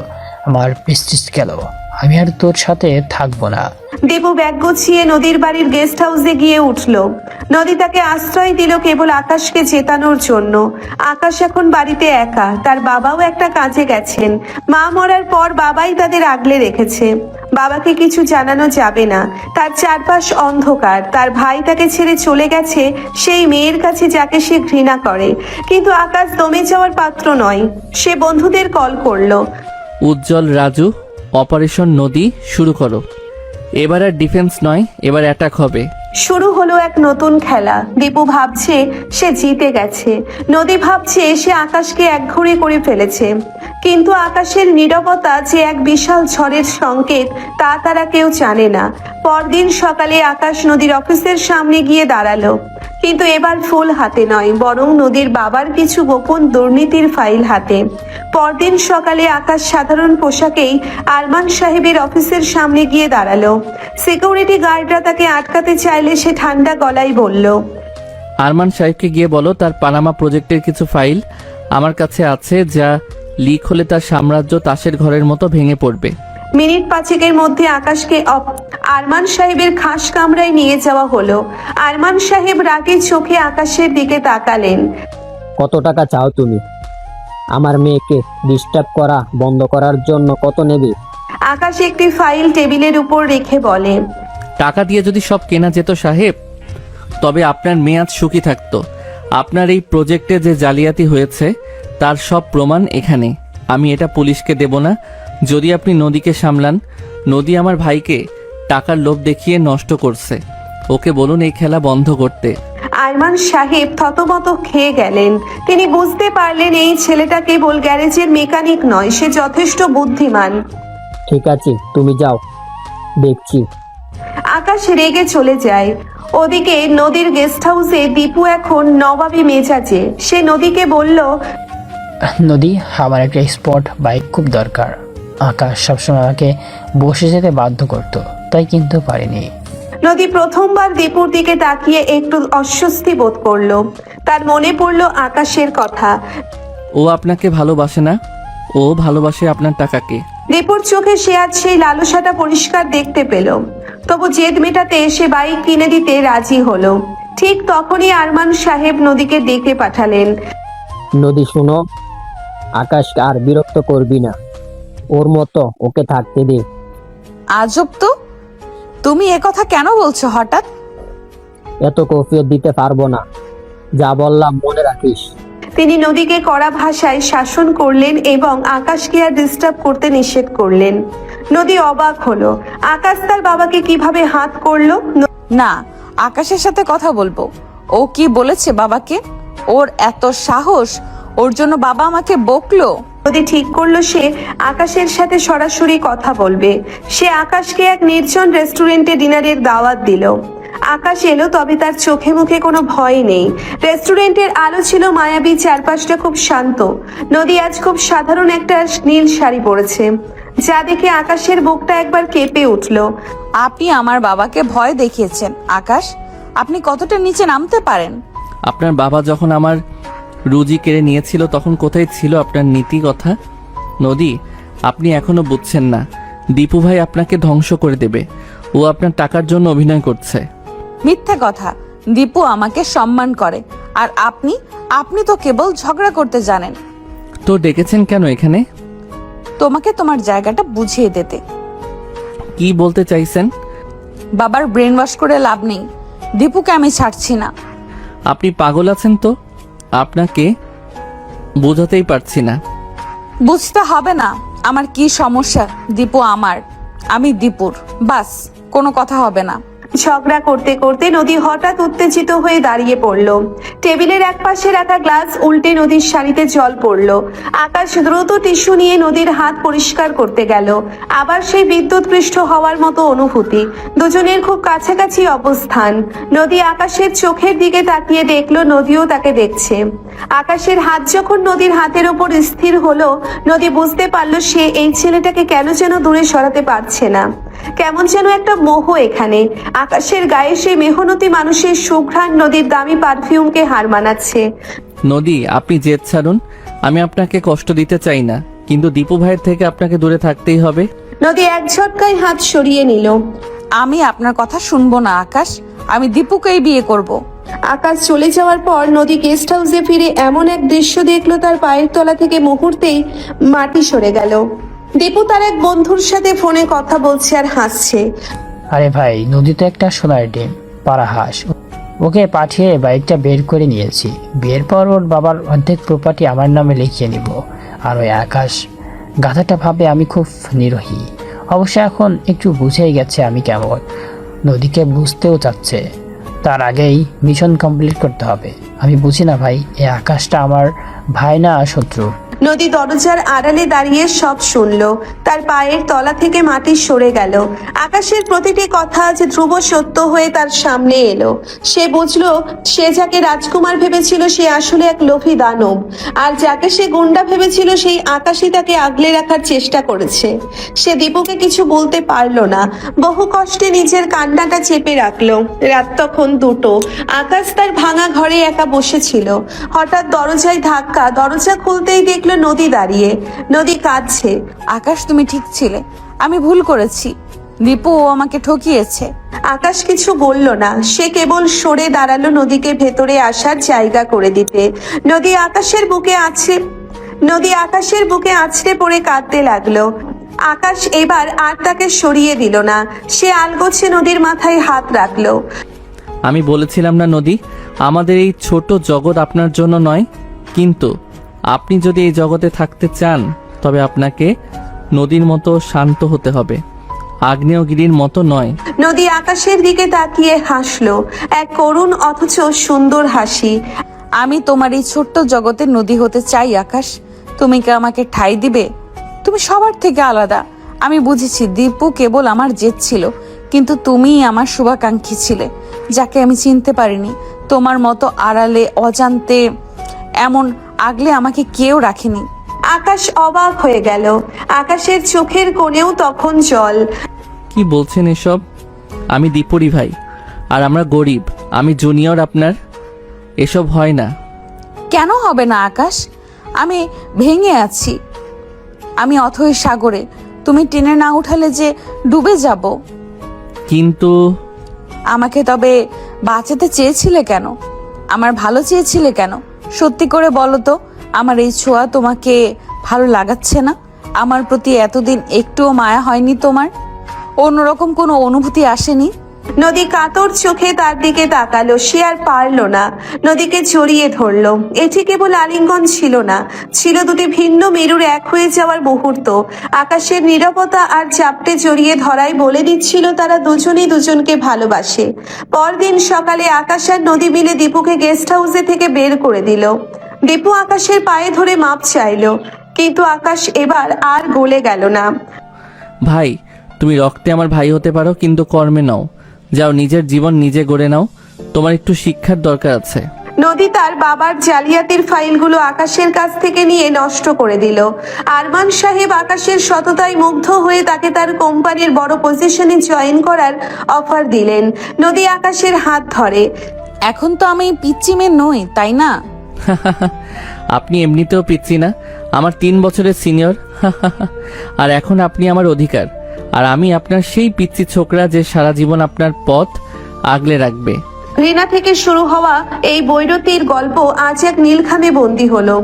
আমার প্রেস্টিজ গেল। আমি আর তোর সাথে থাকবো না। দীপু ব্যাগ গুছিয়ে নদীর বাড়ির গেস্ট হাউসে গিয়ে উঠল। নদী তাকে আশ্রয় দিল কেবল আকাশকে জেতানোর জন্য। আকাশ এখন বাড়িতে একা। তার বাবাও একটা কাজে গেছেন। মা মরার পর বাবাই তাদের আগলে রেখেছে। বাবাকে কিছু জানানো যাবে না। তার চারপাশ অন্ধকার। তার ভাই তাকে ছেড়ে চলে গেছে সেই মেয়ের কাছে যাকে সে ঘৃণা করে। কিন্তু আকাশ দমে যাওয়ার পাত্র নয়। সে বন্ধুদের কল করলো। উজ্জ্বল, রাজু, অপারেশন নদী শুরু করো। এবার আর ডিফেন্স নয়, এবার অ্যাটাক হবে। শুরু হলো এক নতুন খেলা। দীপু ভাবছে সে জিতে গেছে, নদী ভাবছে সে আকাশকে একঘরে করে ফেলেছে। কিন্তু আকাশের নীরবতা যে এক বিশাল ঝড়ের সংকেত তা তারা কেউ জানে না। পরদিন সকালে আকাশ নদীর অফিসের সামনে গিয়ে দাঁড়ালো, কিন্তু এবার ফুল হাতে নয়, বরং নদীর বাবার কিছু গোপন দুর্নীতির ফাইল হাতে। পরদিন সকালে আকাশ সাধারণ পোশাকেই আরমান সাহেবের অফিসের সামনে গিয়ে দাঁড়ালো। সিকিউরিটি গার্ডরা তাকে আটকাতে চাইলে সে ঠান্ডা গলায় বলল, আরমান সাহেবকে গিয়ে বলো তার পানামা প্রজেক্টের কিছু ফাইল আমার কাছে আছে, যা লিক হলে তার সাম্রাজ্য তাসের ঘরের মতো ভেঙে পড়বে। মিনিট পাঁচেকের মধ্যে আকাশকে আরমান সাহেবের খাস কামরায় নিয়ে যাওয়া হলো। আরমান সাহেব রাগে চোখে আকাশের দিকে তাকালেন। কত টাকা চাও তুমি? আমার মেয়েকে ডিস্টার্ব করা বন্ধ করার জন্য কত নেবে? আকাশ একটি ফাইল টেবিলের উপর রেখে বলে, টাকা দিয়ে যদি সব কেনা যেত সাহেব, তবে আপনার মেয়াদ সুখী থাকতো। আপনার এই প্রজেক্টে যে জালিয়াতি হয়েছে তার সব প্রমাণ এখানে। আমি এটা পুলিশকে দেব না যদি আপনি নদীকে সামলান। নদী আমার ভাইকে টাকার লোভ দেখিয়ে নষ্ট করছে, ওকে বলুন এই খেলা বন্ধ করতে। আরমান সাহেব থতমত খেয়ে গেলেন। তিনি বুঝতে পারলেন এই ছেলেটা কেবল গ্যারেজের মেকানিক নয়, সে যথেষ্ট বুদ্ধিমান। ঠিক আছে, তুমি যাও, দেখছি। আকাশ রেগে চলে যায়। ওদিকে নদীর গেস্ট হাউসে দীপু এখন নবাবী মেজাজে। সে নদীকে বলল, নদী, আমার একটা স্পট বাইক খুব দরকার। আকাশ সবসময় আমাকে বসে যেতে বাধ্য করতো, তাই কিনতে পারিনি। নদী প্রথমবার দীপুর দিকে তাকিয়ে একটু অস্বস্তি বোধ করলো। তার মনে পড়লো আকাশের কথা। ও আপনাকে ভালোবাসে না, ও ভালোবাসে আপনার টাকাকে। দীপুর চোখে সে আজ সেই লালসাটা পরিষ্কার দেখতে পেল। তবু জেদ মেটাতে সে বাইক কিনে দিতে রাজি হলো। ঠিক তখনই আরমান সাহেব নদীকে ডেকে পাঠালেন। নদী শোনো, আকাশকে আর বিরক্ত করবি না, ওর মতো ওকে থাকতে দে। আজব তো, তুমি একথা কেন বলছো হঠাৎ? এত কফিয়ত দিতে পারবো না, যা বললাম মনে রাখিস। তিনি নদীকে কড়া ভাষায় শাসন করলেন এবং আকাশকে আর ডিস্টার্ব করতে নিষেধ করলেন। নদী অবাক হলো, আকাশ তার বাবাকে কিভাবে হাত করলো। না, আকাশের সাথে কথা বলবো। ও কি বলেছে বাবাকে? ওর এত সাহস, ওর জন্য বাবা আমাকে বকলো। নদী ঠিক করলো সে আকাশের সাথে সরাসরি কথা বলবে। সে আকাশকে এক নির্জন রেস্টুরেন্টে ডিনারের দাওয়াত দিল। আকাশ এলো, তবে তার চোখে মুখে কোনো ভয় নেই। রেস্টুরেন্টের আলো ছিল মায়াবী, চারপাশটা খুব শান্ত। নদী আজ খুব সাধারণ একটা নীল শাড়ি পরেছে, যা দেখে আকাশের বুকটা একবার কেঁপে উঠল। আপনি আমার বাবাকে ভয় দেখিয়েছেন আকাশ। আপনি কতটা নিচে নামতে পারেন? আপনার বাবা যখন আমার রুজি কেড়ে নিয়েছিল তখন কোথায় ছিল আপনার নীতি কথা? নদী, আপনি এখনো বুঝছেন না, দীপু ভাই আপনাকে ধ্বংস করে দেবে। ও আপনার টাকার জন্য অভিনয় করছে। মিথ্যা কথা। দীপু আমাকে সম্মান করে, আর আপনি তো কেবল ঝগড়া করতে জানেন। তো ডেকেছেন কেন এখানে? তোমাকে তোমার জায়গাটা বুঝিয়ে দিতে। কি বলতে চাইছেন? বাবার ব্রেন ওয়াশ করে লাভ নেই। দীপুকে আমি ছাড়ছি না। আপনি পাগল আছেন তো? আপনাকে বোঝাতেই পারছি না। বুঝতে হবে না আমার কি সমস্যা। দীপু আমার, আমি দীপুর, বাস, কোনো কথা হবে না। ঝগড়া করতে করতে নদী হঠাৎ উত্তেজিত হয়ে দাঁড়িয়ে পড়ল। টেবিলের এক পাশে রাখা গ্লাস উল্টে নদীর শাড়িতে জল পড়ল। আকাশ দ্রুত টিস্যু নিয়ে নদীর হাত পরিষ্কার করতে গেল। আবার সেই বিদ্যুৎপৃষ্ট হওয়ার মতো অনুভূতি। দুজনের খুব কাছাকাছি অবস্থান। নদী আকাশের চোখের দিকে তাকিয়ে দেখলো নদীও তাকে দেখছে। আকাশের হাত যখন নদীর হাতের ওপর স্থির হলো, নদী বুঝতে পারলো সে এই ছেলেটাকে কেন যেন দূরে সরাতে পারছে না। কেমন যেন একটা মোহ এখানে। আকাশের গায়ে সেই মেহনতি মানুষের সুঘ্রাণ নদীর দামি পারফিউমকে হার মানাচ্ছে। নদী, আপনি জেদ ছাড়ুন। আমি আপনাকে কষ্ট দিতে চাই না, কিন্তু দীপু ভাইয়ের থেকে আপনাকে দূরে থাকতেই হবে। নদী এক ঝটকায় হাত সরিয়ে নিল। আমি আপনার কথা শুনবো না আকাশ। আমি দীপুকেই বিয়ে করব। আকাশ চলে যাওয়ার পর নদী গেস্ট হাউসে ফিরে এমন এক দৃশ্য দেখলো, তার পায়ের তলা থেকে মুহূর্তেই মাটি সরে গেল। দীপু তার এক বন্ধুর সাথে ফোনে কথা বলছে আর হাসছে। আরে ভাই, নদী তো একটা সোনার ডিম, পাড়া হাঁস। ওকে পাঠিয়ে বাইকটা বের করে নিয়েছি। বিয়ের পর ওর বাবার অর্ধেক প্রপার্টি আমার নামে লিখিয়ে নিব। আর ওই আকাশ গাধাটা ভাবে আমি খুব নিরোহী। অবশ্য এখন একটু বুঝেই গেছে আমি কেমন। নদীকে বুঝতেও চাচ্ছে। তার আগেই মিশন কমপ্লিট করতে হবে। আমি বুঝি না ভাই, এই আকাশটা আমার ভাই না শত্রু? নদী দরজার আড়ালে দাঁড়িয়ে সব শুনল। তার পায়ের তলা থেকে মাটি সরে গেল। আকাশের প্রতিটি কথা আজ ধ্রুব সত্য হয়ে তার সামনে এলো। সে বুঝলো সে যাকে রাজকুমার ভেবেছিল সে আসলে এক লোভী দানব, আর যাকে সে গুন্ডা ভেবেছিল সেই আকাশই তাকে আগলে রাখার চেষ্টা করেছে। সে দীপুকে কিছু বলতে পারলো না, বহু কষ্টে নিজের কান্নাটা চেপে রাখলো। রাত তখন 2টো। আকাশ তার ভাঙা ঘরে একা বসেছিল। হঠাৎ দরজায় ধাক্কা। দরজা খুলতেই দেখলো নদী দাঁড়িয়ে। নদী কাঁদছে। আকাশ, তুমি ঠিক ছিলে, আমি ভুল করেছি। দীপু ও আমাকে ঠকিয়েছে। আকাশ কিছু বলল না, সে কেবল সরে দাঁড়ালো নদীকে ভেতরে আসার জায়গা করে দিতে। নদী আকাশের বুকে আছড়ে পড়ে কাঁদতে লাগলো। আকাশ এবার আর তাকে সরিয়ে দিল না, সে আলগোছে নদীর মাথায় হাত রাখলো। আমি বলেছিলাম না নদী, আমাদের এই ছোট জগৎ আপনার জন্য নয়, কিন্তু আপনি যদি এই জগতে থাকতে চান তবে আপনাকে নদীর মতো শান্ত হতে হবে, আগ্নেয়গিরির মতো নয়। নদী আকাশের দিকে তাকিয়ে হাসলো, এক করুণ অথচ সুন্দর হাসি। আমি তোমার এই ছোট্ট জগতে নদী হতে চাই আকাশ। তুমি কি আমাকে ঠাঁই দিবে? তুমি সবার থেকে আলাদা। আমি বুঝেছি দীপু কেবল আমার জেদ ছিল, কিন্তু তুমিই আমার শুভাকাঙ্ক্ষী ছিলে, যাকে আমি চিনতে পারিনি। তোমার মতো আড়ালে অজান্তে এমন আগলে আমাকে কেউ রাখেনি। আকাশ অবাক হয়ে গেল। আকাশের চোখের কোণেও তখন জল। কি বলছেন এসব? আমি দীপুরি ভাই, আর আমরা গরিব। আমি জুনিয়র আপনার। এসব হয় না। কেন হবে না আকাশ? আমি ভেঙে আছি, আমি অথই সাগরে। তুমি টেনে না উঠালে যে ডুবে যাব। কিন্তু আমাকে তবে বাঁচাতে চেয়েছিলে কেন? আমার ভালো চেয়েছিলে কেন? সত্যি করে বলো তো, আমার এই ছোঁয়া তোমাকে ভালো লাগাচ্ছে না? আমার প্রতি এতদিন একটুও মায়া হয়নি তোমার? অন্যরকম কোনো অনুভূতি আসেনি? নদী কাতর চোখে তার দিকে তাকালো। সে আর পারল না, নদীকে জড়িয়ে ধরলো। এটি কেবল আলিঙ্গন ছিল না, ছিল দুটি ভিন্ন মেরুর এক হয়ে যাওয়ার মুহূর্ত। আকাশের নীরবতা আর চাপটে জড়িয়ে ধরাই বলে দিচ্ছিল তারা দুজনেই দুজনকে ভালোবাসে। পরদিন সকালে আকাশ আর নদী মিলে দীপুকে গেস্ট হাউসে থেকে বের করে দিল। দীপু আকাশের পায়ে ধরে মাপ চাইলো, কিন্তু আকাশ এবার আর গলে গেল না। ভাই, তুমি রক্তে আমার ভাই হতে পারো, কিন্তু কর্মে নাও। যাও, নিজের জীবন নিজে গড়ে নাও। তোমার একটু শিক্ষার দরকার আছে। নদী তার বাবার জালিয়াতির ফাইলগুলো আকাশের কাছ থেকে নিয়ে নষ্ট করে দিল। আরমান সাহেব আকাশের সততায় মুগ্ধ হয়ে তাকে তার কোম্পানির বড় পজিশনে জয়েন করার অফার দিলেন। নদী আকাশের হাত ধরে। এখন তো আমি পিচ্চি মেয়ে নই, তাই না? আপনি এমনিতেও পিচ্ছি না, আমার 3 বছরের সিনিয়র। আর এখন আপনি আমার অধিকার, আর আমি আপনার সেই পিচ্চি ছোকরা যে সারা জীবন আপনার পথ আগলে রাখবে। ঘৃণা থেকে শুরু হওয়া এই বৈরতির গল্প আজ এক নীলখামে বন্দী হলো।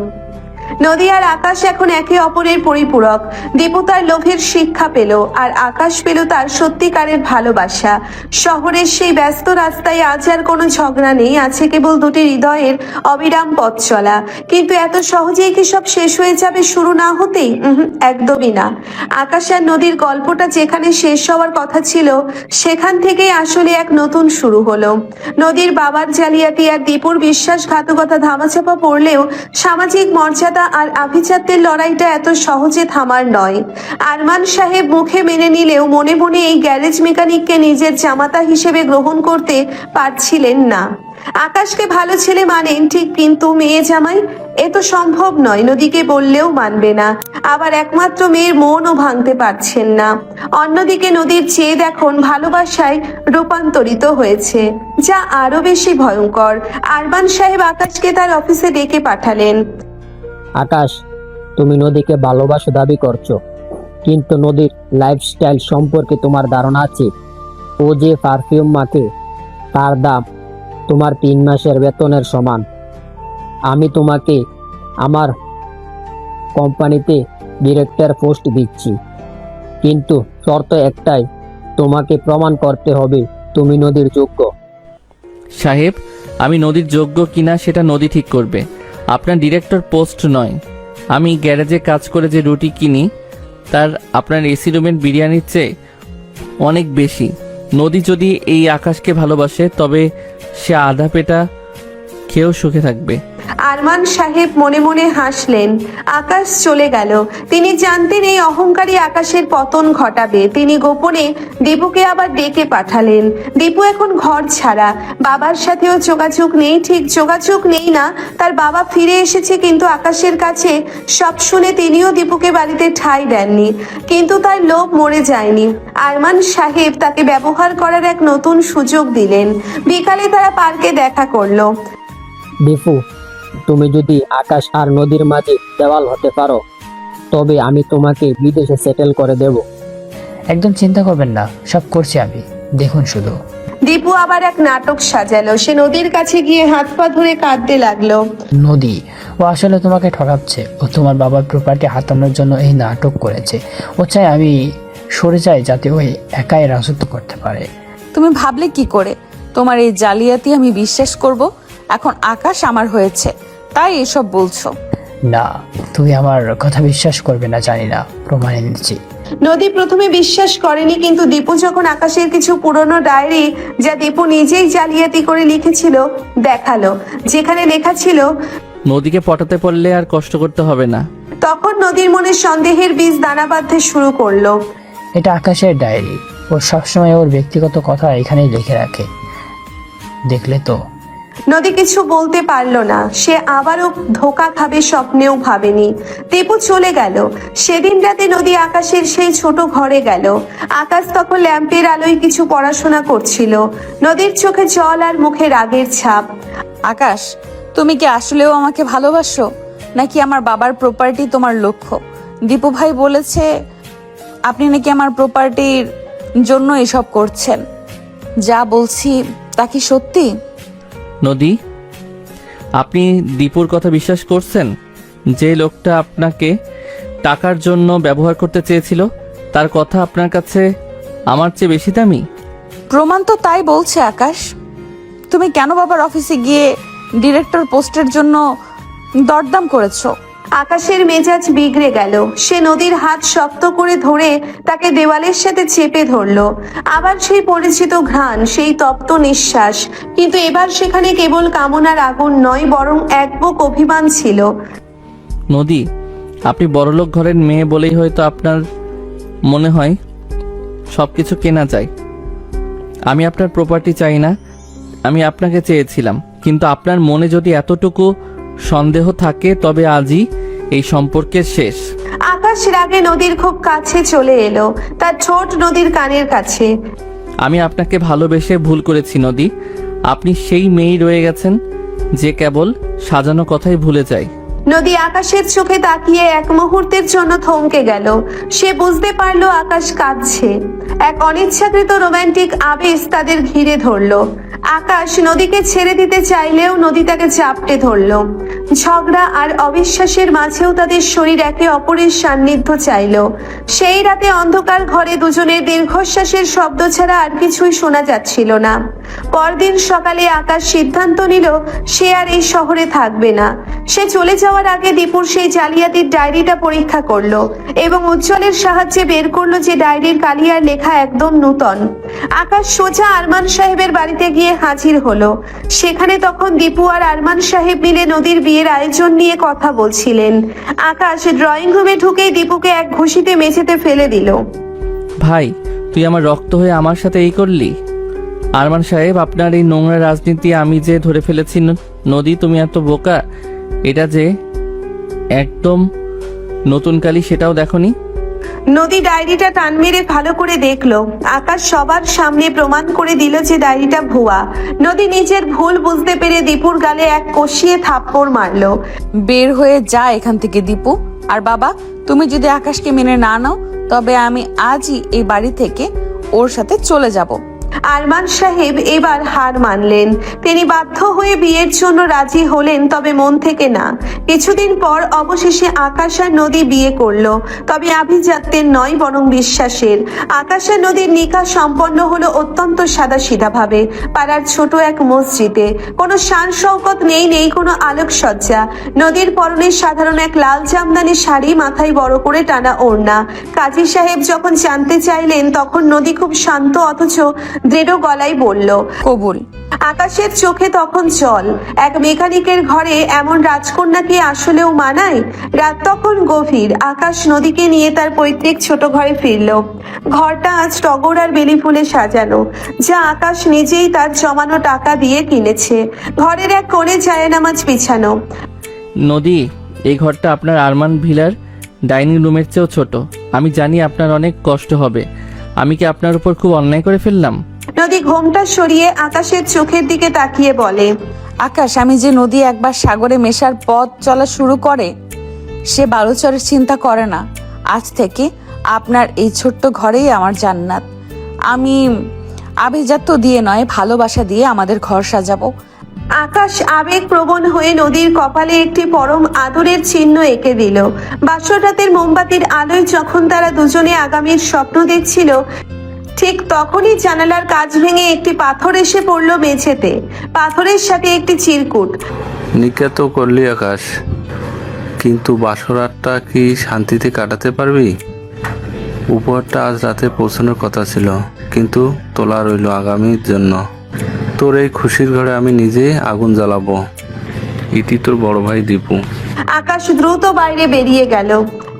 নদী আর আকাশ এখন একে অপরের পরিপূরক। দীপু তার লোভের শিক্ষা পেল, আর আকাশ পেল তার সত্যিকারের ভালোবাসা। শহরের সেই ব্যস্ত রাস্তায় আজ আর কোনো ঝগড়া নেই, আছে কেবল দুটি হৃদয়ের অবিরাম পথ চলা। কিন্তু এত সহজেই কি সব শেষ হয়ে যাবে শুরু না হতেই? একদমই না। আকাশ আর নদীর গল্পটা যেখানে শেষ হওয়ার কথা ছিল, সেখান থেকেই আসলে এক নতুন শুরু হলো। নদীর বাবার জালিয়াতি আর দীপুর বিশ্বাসঘাতকতা ধামাচাপা পড়লেও সামাজিক মর্যাদা আর আভিজাত্যের লড়াইটা এত সহজে থামার নয়। আরমান সাহেব মুখে মেনে নিলেও মনে মনে এই গ্যারেজ মেকানিককে নিজের জামাতা হিসেবে গ্রহণ করতে পারছিলেন না। আকাশকে ভালো ছেলে মানেন ঠিক, কিন্তু মেয়ে জামাই এ তো সম্ভব নয়। নদীকে বললেও মানবে না, আবার একমাত্র মেয়ের মনও ভাঙতে পারছেন না। অন্যদিকে নদীর জেদ এখন ভালোবাসায় রূপান্তরিত হয়েছে, যা আরো বেশি ভয়ঙ্কর। আরমান সাহেব আকাশকে তার অফিসে ডেকে পাঠালেন। আকাশ, তুমি নদীকে ভালোবাসা দাবি করছো, কিন্তু নদীর লাইফস্টাইল সম্পর্কে তোমার ধারণা আছে? ও যে পারফিউম মাখে তার দাম তোমার 3 মাসের বেতনের সমান। আমি তোমাকে আমার কোম্পানিতে ডিরেক্টর পোস্ট দিচ্ছি, কিন্তু শর্ত একটাই, তোমাকে প্রমাণ করতে হবে তুমি নদীর যোগ্য। সাহেব, আমি নদীর যোগ্য কিনা সেটা নদী ঠিক করবে, আপনার ডিরেক্টর পোস্ট নয়। আমি গ্যারেজে কাজ করে যে রুটি কিনি তার আপনার এসি রুমের বিরিয়ানির চেয়ে অনেক বেশি। নদী যদি এই আকাশকে ভালোবাসে তবে সে আধা পেটা খেয়েও সুখে থাকবে। আরমান সাহেব মনে মনে হাসলেন। আকাশ চলে গেল। তিনি জানতেন এই অহংকারী আকাশের পতন ঘটাবে। তিনি গোপনে দীপুকে আবার ডেকে পাঠালেন। দীপু এখন ঘর ছাড়া, বাবার সাথেও যোগাযোগ নেই। ঠিক যোগাযোগ নেই না, তার বাবা ফিরে এসেছে, কিন্তু আকাশের কাছে সব শুনে তিনিও দীপুকে বাড়িতে ঠাঁই দেননি। কিন্তু তার লোভ মরে যায়নি। আরমান সাহেব তাকে ব্যবহার করার এক নতুন সুযোগ দিলেন। বিকালে তারা পার্কে দেখা করলো। দীপু, তুমি যদি আকাশ আর নদীর মাঝে দেওয়াল হতে পারো তবে আমি তোমাকে বিদেশে সেটেল করে দেব। একদম চিন্তা করবেন না, সব করছি আমি, দেখুন শুধু। দীপু আবার এক নাটক সাজালো। সে নদীর কাছে গিয়ে হাত পা ধরে কাঁদতে লাগলো। নদী, ও আসলে তোমাকে ঠকাচ্ছে। ও তোমার বাবার প্রপার্টি হাতানোর জন্য এই নাটক করেছে। ও চাই আমি সরে যাই যাতে ওই একাই রাজত্ব করতে পারে। তুমি ভাবলে কি করে তোমার এই জালিয়াতি আমি বিশ্বাস করব? এখন আকাশ আমার হয়েছে তাই এসব বলছো? না, তুমি আমার কথা বিশ্বাস করবে না জানি না, প্রমাণ এনেছি। নদী প্রথমে বিশ্বাস করেনি, কিন্তু দীপু যখন আকাশের কিছু পুরনো ডায়েরি, যা দীপু নিজেই জালিয়াতি করে লিখেছিল, দেখালো, যেখানে লেখা ছিল নদীকে পটাতে পারলে আর কষ্ট করতে হবে না। তখন নদীর মনে সন্দেহের বীজ দানা বাঁধতে শুরু করলো। এটা আকাশের ডায়েরি। ও সবসময় ওর ব্যক্তিগত কথা এখানেই লিখে রাখে, দেখলে তো। নদী কিছু বলতে পারলো না। সে আবারও ধোকা খাবে স্বপ্নেও ভাবেনি। দীপু চলে গেল। সেদিন রাতে নদী আকাশের সেই ছোট ঘরে গেল। আকাশ তখন ল্যাম্পের আলোয় কিছু পড়াশোনা করছিল। নদীর চোখে জল আর মুখে রাগের ছাপ। আকাশ, তুমি কি আসলেও আমাকে ভালোবাসো, নাকি আমার বাবার প্রপার্টি তোমার লক্ষ্য? দীপু ভাই বলেছে আপনি নাকি আমার প্রপার্টির জন্য এসব করছেন। যা বলছি তা কি সত্যি? নদী, আপনি দীপুর কথা বিশ্বাস করছেন? যে লোকটা আপনাকে টাকার জন্য ব্যবহার করতে চেয়েছিল, তার কথা আপনার কাছে আমার চেয়ে বেশি দামি? প্রমাণ তো তাই বলছে আকাশ। তুমি কেন বাবার অফিসে গিয়ে ডিরেক্টর পোস্টের জন্য দরদাম করেছো? আকাশের মেজাজ বিগড়ে গেল। সে নদীর হাত শক্ত করে ধরে তাকে দেওয়ালের সাথে চেপে ধরলো। আবার সেই পরিচিত ঘ্রাণ, সেই তপ্ত নিঃশ্বাস, কিন্তু এবার সেখানে কেবল কামনার আগুন নয়, বরং এক বুক অভিমান ছিল। নদী, আপনি বড়লোক ঘরের মেয়ে বলেই হয়তো আপনার মনে হয় সব কিছু কেনা যায়। আমি আপনার প্রপার্টি চাই না, আমি আপনাকে চেয়েছিলাম। কিন্তু আপনার মনে যদি এতটুকু সন্দেহ থাকে তবে আজই এই সম্পর্কের শেষ। আকাশ রাগে নদীর খুব কাছে চলে এলো, তার ঠোঁট নদীর কানের কাছে। আমি আপনাকে ভালোবেসে ভুল করেছি নদী। আপনি সেই মেয়েই রয়ে গেছেন যে কেবল সাজানো কথাই ভুলে যায়। নদী আকাশের চোখে তাকিয়ে এক মুহূর্তের জন্য থমকে গেল। সে বুঝতে পারলো আকাশ কাঁদছে। এক অনিচ্ছাকৃত রোমান্টিক আবেশ তাদের ঘিরে ধরলো। আকাশ নদীকে ছেড়ে দিতে চাইলেও নদী তাকে চাপটে ধরলো। ঝগড়া আর অবিশ্বাসের মাঝেও তাদের শরীর একে অপরের সান্নিধ্য চাইলো। সেই রাতে অন্ধকার ঘরে দুজনের দীর্ঘশ্বাসের শব্দ ছাড়া আর কিছুই শোনা যাচ্ছিল না। পরদিন সকালে আকাশ সিদ্ধান্ত নিল সে আর এই শহরে থাকবে না। সে চলে যাওয়ার আগে দীপুর সেই জালিয়াতির ডায়েরিটা পরীক্ষা করলো এবং উজ্জ্বলের সাহায্যে বের করলো যে ডায়েরির কালিয়ার লেখা একদম নূতন। আকাশ সোজা আরমান সাহেবের বাড়িতে গিয়ে হাজির হলো। সেখানে তখন দীপু আর আরমান সাহেব মিলে নদীর বিয়ের আয়োজন নিয়ে কথা বলছিলেন। আকাশ ড্রয়িং রুমে ঢুকেই দীপুকে এক ঘুষিতে মেঝেতে ফেলে দিল। ভাই, তুই আমার রক্ত হয়ে আমার সাথে এই করলি? আরমান সাহেব, আপনার এই নোংরা রাজনীতি আমি যে ধরে ফেলেছি। নদী, তুমি এত বোকা। এটা যে একদম নতুন কালি সেটাও দেখনি। নদী ডায়েরিটা টান মেরে ভালো করে দেখলো। আকাশ সবার সামনে প্রমাণ করে দিল যে ডায়েরিটা ভুয়া। নদী নিজের ভুল বুঝতে পেরে দীপুর গালে এক কষিয়ে থাপ্পড় মারলো। বের হয়ে যা এখান থেকে দীপু। আর বাবা, তুমি যদি আকাশকে মেনে না নাও তবে আমি আজই এই বাড়ি থেকে ওর সাথে চলে যাব। আরমান সাহেব এবার হার মানলেন। তিনি বাধ্য হয়ে বিয়ের জন্য রাজি হলেন, তবে মন থেকে না। কিছুদিন পর অবশেষে আকাশ আর নদী বিয়ে করলো, তবে আভিজাত্যের নয় বরং বিশ্বাসের। আকাশ আর নদীর নিকাহ সম্পন্ন হলো অত্যন্ত সাদাসিধা ভাবে, পাড়ার ছোট এক মসজিদে। কোনো শান শওকত নেই, নেই কোনো আলোকসজ্জা। নদীর পরনে সাধারণ এক লাল জামদানি শাড়ি, মাথায় বড় করে টানা ওড়না। কাজী সাহেব যখন জানতে চাইলেন তখন নদী খুব শান্ত অথচ দৃঢ় গলায় বলল। কবুল। আকাশের চোখে তখন জল। এক মেকানিকের ঘরে এমন রাজকন্যা কি আসলেও মানায়? রাত তখন গভীর। আকাশ নদীকে নিয়ে তার পৈতৃক ছোট ঘরে ফিরল। ঘরটা আজ টগর আর বেলি ফুলে সাজানো, যা আকাশ নিজেই তার জমানো টাকা দিয়ে কিনেছে। ঘরের এক কোণে জায়নামাজ বিছানো। নদী, এই ঘরটা আপনার আরমান ভিলার ডাইনিং রুমের চেয়েও ছোট। আমি জানি আপনার অনেক কষ্ট হবে। আমি কি আপনার উপর খুব অন্যায় করে ফেললাম? নদী ঘোমটা সরিয়ে আকাশের চোখের দিকে তাকিয়ে বলে। আকাশ, আমি যে নদী একবার সাগরে মেশার পথ চলা শুরু করে সে বালুচরের চিন্তা করে না। আজ থেকে আপনার এই ছোট্ট ঘরেই আমার জান্নাত। আমি আভিজাত্য দিয়ে নয়, ভালোবাসা দিয়ে আমাদের ঘর সাজাবো। আকাশ আবেগপ্রবণ হয়ে নদীর কপালে একটি পরম আদরের চিহ্ন এঁকে দিল। বাসর রাতের মোমবাতির আলোয় যখন তারা দুজনে আগামীর স্বপ্ন দেখছিল, ঠিক তখনই জানালার কাঁচ ভেঙে একটি পাথর এসে পড়ল মেঝেতে। পাথরের সাথে একটি চিরকুট। নিকা তো করলি আকাশ, কিন্তু বাসরাতটা কি শান্তিতে কাটাতে পারবি? উপহারটা আজ রাতে পৌঁছানোর কথা ছিল, কিন্তু তোলা রইল আগামীর জন্য। তোর এই খুশির ঘরে আমি নিজে আগুন জ্বালাবো। ইতি তোর বড় ভাই দীপু। আকাশ দ্রুত বাইরে বেরিয়ে গেল,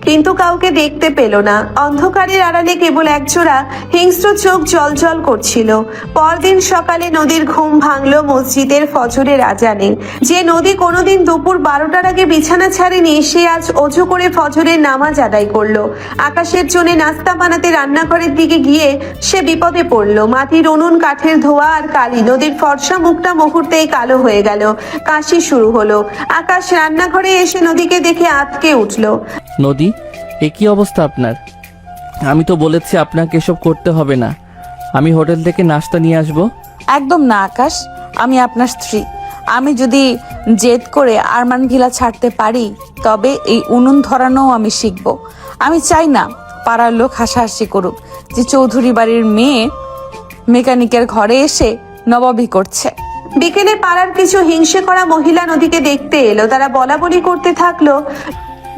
কিন্তু কাউকে দেখতে পেল না। অন্ধকারের আড়ালে কেবল একজোড়া হিংস্র চোখ জলজল করছিল। পরদিন সকালে নদীর ঘুম ভাঙলো মসজিদের ফজরের আজানে। যে নদী কোনোদিন দুপুর 12টার আগে বিছানা ছাড়েনি, সে আজ অজু করে ফজরের নামাজ আদায় করলো। আকাশের জন্য নাস্তা বানাতে রান্নাঘরের দিকে গিয়ে সে বিপদে পড়লো। মাটির উনুন, কাঠের ধোয়া আর কালি। নদীর ফর্সা মুখটা মুহূর্তেই কালো হয়ে গেল। কাশি শুরু হলো। আকাশ রান্নাঘরে এসে নদীকে দেখে আঁতকে উঠল। নদী, এ কি অবস্থা আপনার? আমি তো বলেছি আপনাকে এসব করতে হবে না। আমি হোটেল থেকে নাস্তা নিয়ে আসবো। একদম না আকাশ, আমি আপনার স্ত্রী। আমি যদি জেদ করে আরমান ভিলা ছাড়তে পারি, তবে এই উনুন ধরানো আমি শিখব। আমি চাই না পাড়ার লোক হাসাহাসি করুক যে চৌধুরী বাড়ির মেয়ে মেকানিকের ঘরে এসে নবাবী করছে। বিকেলে পাড়ার কিছু হিংসে করা মহিলা নদীকে দেখতে এলো। তারা বলা বলি করতে থাকলো।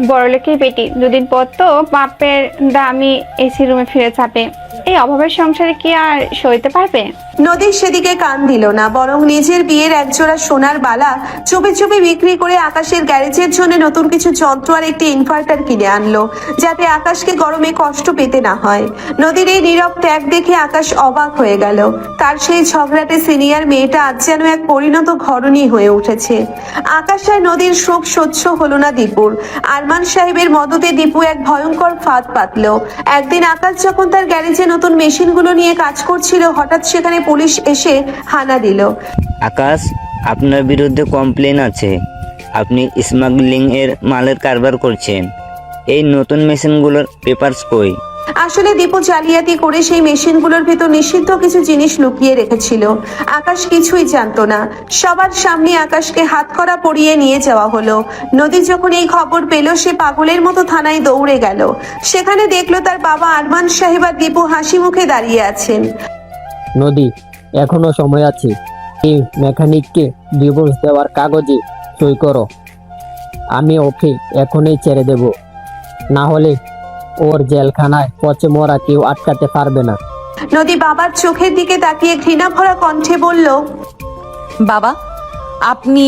বড়লোকের বেটি, দুদিন পর তো বাপের দামি এসি রুমে ফিরে যাবে। এই অভাবের সংসারে কি আর সইতে পারবে? নদী সেদিকে কান দিল না, বরং নিজের বিয়ের একজোড়া সোনার বালা চুপি চুপি বিক্রি করে আকাশের গ্যারেজের জন্য নতুন কিছু যন্ত্র আর একটি ইনভার্টার কিনে আনলো, যাতে আকাশকে গরমে কষ্ট পেতে না হয়। নদীর এই নীরব ত্যাগ দেখে আকাশ অবাক হয়ে গেল। তার সেই ঝগড়াটে সিনিয়র মেয়েটা আজ যেন এক পরিণত ঘরণী হয়ে উঠেছে। আকাশ আর নদীর শোক সহ্য হলো না দীপুর। আরমান সাহেবের মদতে দীপু এক ভয়ঙ্কর ফাঁদ পাতলো। একদিন আকাশ যখন তার গ্যারেজে নতুন মেশিনগুলো নিয়ে কাজ করছিল, হঠাৎ সেখানে পুলিশ এসে হানা দিল। আকাশ, আপনার বিরুদ্ধে কমপ্লেন আছে। আপনি স্মাগলিং এর মালের কারবার করছেন। এই নতুন মেশিনগুলোর পেপারস কই? আসলে দীপু জালিয়াতি করে সেই মেশিনগুলোর ভেতর নিষিদ্ধ কিছু জিনিস লুকিয়ে রেখেছিল। আকাশ কিছুই জানতো না। সবার সামনে আকাশকে হাতকড়া পরিয়ে নিয়ে যাওয়া হলো। নদী যখন এই খবর পেল, সে পাগলের মতো থানায় দৌড়ে গেল। সেখানে দেখলো তার বাবা আরমান সাহেব আর দীপু হাসি মুখে দাঁড়িয়ে আছেন। নদী, এখনো সময় আছে। এই মেকানিককে ডিভোর্স দেওয়ার কাগজে সই করো। আমি ওকে এখনই ছেড়ে দেব, না হলে ওর জেলখানায় পচে মরা কেউ আটকাতে পারবে না। নদী বাবার চোখের দিকে তাকিয়ে ঘৃণা ভরা কণ্ঠে বলল, বাবা, আপনি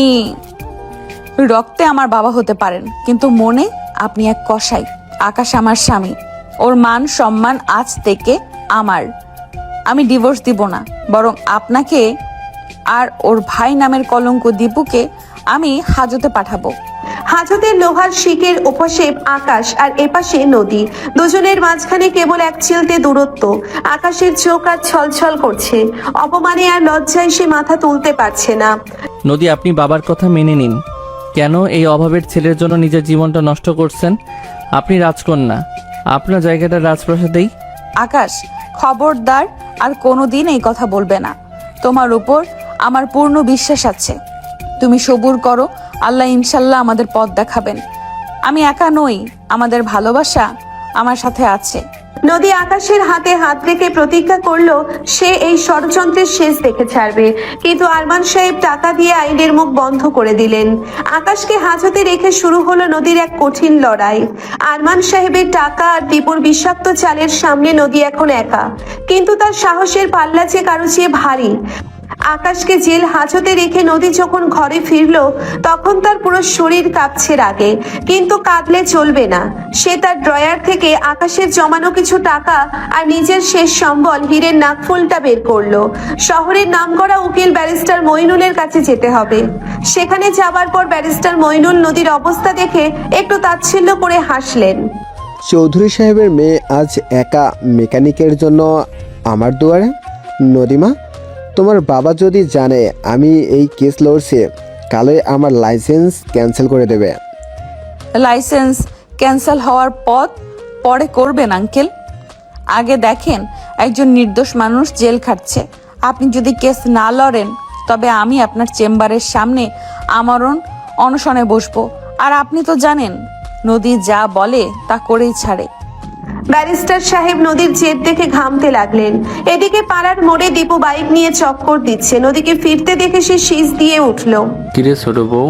রক্তে আমার বাবা হতে পারেন, কিন্তু মনে আপনি এক কসাই। আকাশ আমার স্বামী, ওর মান সম্মান আজ থেকে আমার। আমি ডিভোর্স দিব না, বরং আপনাকে আর ওর ভাই নামের কলঙ্ক দীপুকে আমি হাজতে পাঠাবো। হাজতের লোহার শিকের ওপাশে আকাশ আর এপাশে নদী। দুজনের মাঝখানে কেবল এক চিলতে দূরত্ব। আকাশের চোখ আর ছলছল করছে। অপমানে আর লজ্জায় সে মাথা তুলতে পারছে না। নদী, আপনি বাবার কথা মেনে নিন। কেন এই অভাবের ছেলের জন্য নিজের জীবনটা নষ্ট করছেন? আপনি রাজকন্যা, আপনার জায়গাটা রাজপ্রাসাদেই। আকাশ, খবরদার আর কোনোদিন এই কথা বলবে না। তোমার উপর আমার পূর্ণ বিশ্বাস আছে। তুমি সবুর করো, আল্লাহ ইনশাল্লাহ আমাদের পথ দেখাবেন। আমি একা নই, আমাদের ভালোবাসা আমার সাথে আছে। নদী আকাশের হাতে হাত রেখে প্রতিজ্ঞা করলো সে এই ষড়যন্ত্রের শেষ দেখে ছাড়বে, কিন্তু আরমান সাহেব টাকা দিয়ে আইনের মুখ বন্ধ করে দিলেন। আকাশকে হাজতে রেখে শুরু হলো নদীর এক কঠিন লড়াই। আরমান সাহেবের টাকা আর দীপুর বিষাক্ত চালের সামনে নদী এখন একা, কিন্তু তার সাহসের পাল্লা যে কারো চেয়ে ভারী। আকাশকে জেল হাজতে রেখে নদী যখন ঘরে ফিরলো তখন তার পুরো শরীর কাঁপছে রাগে, কিন্তু কাঁদলে চলবে না। সে তার ড্রয়ার থেকে আকাশের জমানো কিছু টাকা আর নিজের শেষ সম্বল হীরের নাকফুলটা বের করলো। শহরের নামকরা উকিল ব্যারিস্টার মইনুলের কাছে যেতে হবে। সেখানে যাবার পর ব্যারিস্টার মইনুল নদীর অবস্থা দেখে একটু তাচ্ছিল্য করে হাসলেন। চৌধুরী সাহেবের মেয়ে আজ একা মেকানিকের জন্য আমার দুয়ারে। নদীমা, তোমার বাবা যদি জানে আমি এই কেস লড়ছি, কালে আমার লাইসেন্স ক্যান্সেল করে দেবে। লাইসেন্স ক্যান্সেল হওয়ার পরে করবেন আঙ্কেল। আগে দেখেন একজন নির্দোষ মানুষ জেল খাটছে। আপনি যদি কেস না লড়েন তবে আমি আপনার চেম্বারের সামনে আমরণ অনশনে বসবো। আর আপনি তো জানেন নদী যা বলে তা করেই ছাড়ে। ব্যারিস্টার সাহেব নদীর জেদ দেখে ঘামতে লাগলেন। এদিকে পাড়ার মোড়ে দীপু বাইক নিয়ে চক্কর দিচ্ছে। নদীকে ফিরতে দেখে সে শীষ দিয়ে উঠল। কিরে ছোট বউ,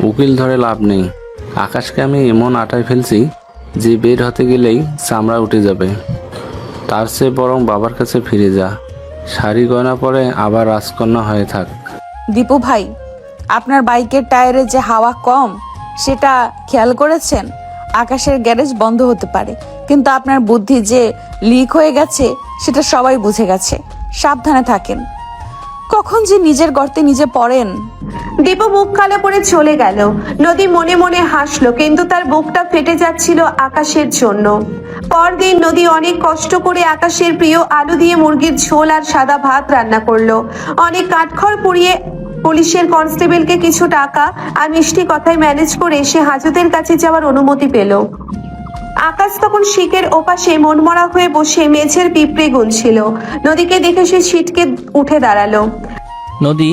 উকিল ধরে লাভ নেই। আকাশকে আমি এমন আটায় ফেলছি যে বের হতে গেলেই চামড়া উঠে যাবে। তার চেয়ে বরং বাবার কাছে ফিরে যা, শাড়ি গয়না পরে আবার রাজকন্যা হয়ে থাক। দীপু ভাই, আপনার বাইকের টায়ারে যে হাওয়া কম সেটা খেয়াল করেছেন? আকাশের গ্যারেজ বন্ধ হতে পারে, কিন্তু আপনার বুদ্ধি যে লিক হয়ে গেছে সেটা সবাই বুঝে গেছে। সাবধানে থাকেন, কখন যে নিজের গর্তে নিজে পড়েন। দীপু মুখ কালো করে চলে গেল। নদী মনে মনে হাসলো, কিন্তু তার বুকটা ফেটে যাচ্ছিল আকাশের জন্য। পরদিন নদী অনেক কষ্ট করে আকাশের প্রিয় আলু দিয়ে মুরগির ঝোল আর সাদা ভাত রান্না করলো। অনেক কাঠখড় পুড়িয়ে পুলিশের কনস্টেবলকে কিছু টাকা আর মিষ্টি কথায় ম্যানেজ করে সে হাজতের কাছে যাওয়ার অনুমতি পেল। আকাশ তখন শিকের ওপাশে মনমরা হয়ে বসে মেঝের পিঁপড়ে গুনছিল। নদীকে দেখে সে ছিটকে উঠে দাঁড়ালো। নদী,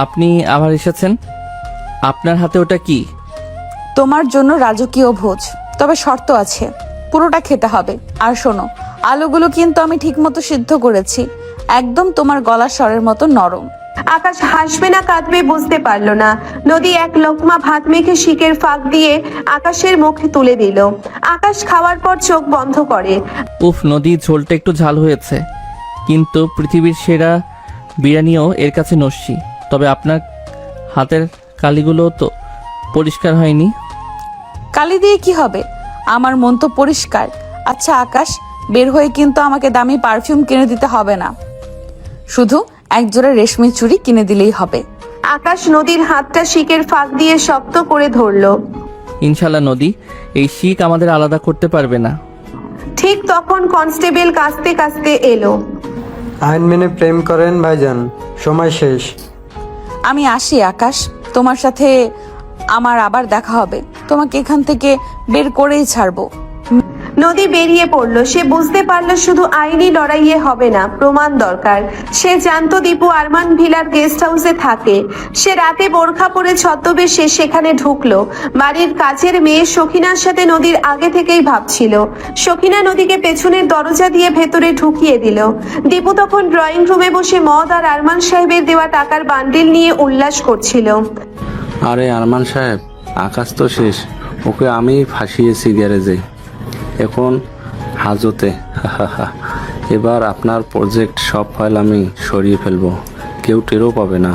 আপনি আবার এসেছেন? আপনার হাতে ওটা কি? তোমার জন্য রাজকীয় ভোজ, তবে শর্ত আছে, পুরোটা খেতে হবে। আর শোনো, আলুগুলো কিন্তু আমি ঠিকমতো সিদ্ধ করেছি, একদম তোমার গলার স্বরের মতো নরম। আকাশ হাসবে না কাঁদবে বুঝতে পারলো না। নদী এক লোকমা ভাত মেখে শিকের ফাঁক দিয়ে আকাশের মুখে তুলে দিল। আকাশ খাওয়ার পর চোখ বন্ধ করে। উফ, নদী, ঝোলটা একটু ঝাল হয়েছে, কিন্তু পৃথিবীর সেরা বিরিয়ানিও এর কাছে নস্যি। তবে আপনার হাতের কালিগুলো তো পরিষ্কার হয়নি। কালি দিয়ে কি হবে? আমার মন তো পরিষ্কার। আচ্ছা আকাশ, বের হয়ে কিন্তু আমাকে দামি পারফিউম কিনে দিতে হবে না, শুধু একজোড়া রেশমি চুড়ি কিনে দিলেই হবে। আকাশ নদীর হাতটা শিকের ফাঁক দিয়ে শক্ত করে ধরলো। ইনশাল্লাহ নদী, এই শিক আমাদের আলাদা করতে পারবে না। ঠিক তখন কনস্টেবল কাঁচতে কাঁচতে এলো। আইন মেনে প্রেম করেন ভাইজান, সময় শেষ। আমি আসি আকাশ, তোমার সাথে আমার আবার দেখা হবে। তোমাকে এখান থেকে বের করেই ছাড়বো। নদী বেরিয়ে পড়লো। সে বুঝতে পারলো শুধু আইনি লড়াইয়ে হবে না, প্রমাণ দরকার। সে জানতো দীপু আরমান ভিলার গেস্ট হাউসে থাকে। সে রাতে বোরখা পরে ছদ্মবেশে সেখানে ঢুকলো। বাড়ির কাজের মেয়ে সখিনার সাথে নদীর আগে থেকেই ভাবছিল। সখিনা নদীকে পেছনের দরজা দিয়ে ভেতরে ঢুকিয়ে দিল। দীপু তখন ড্রয়িং রুমে বসে মদ আর আরমান সাহেবের দেওয়া টাকার বান্ডিল নিয়ে উল্লাস করছিল। আরে আরমান সাহেব, আকাশ তো শেষ, ওকে আমি ফাঁসিয়েছি গ্যারেজে, এখন হাজতে। এবার আপনার প্রজেক্ট সব ফাইল আমি সরিয়ে ফেলবো, কেউ টেরও পাবে না।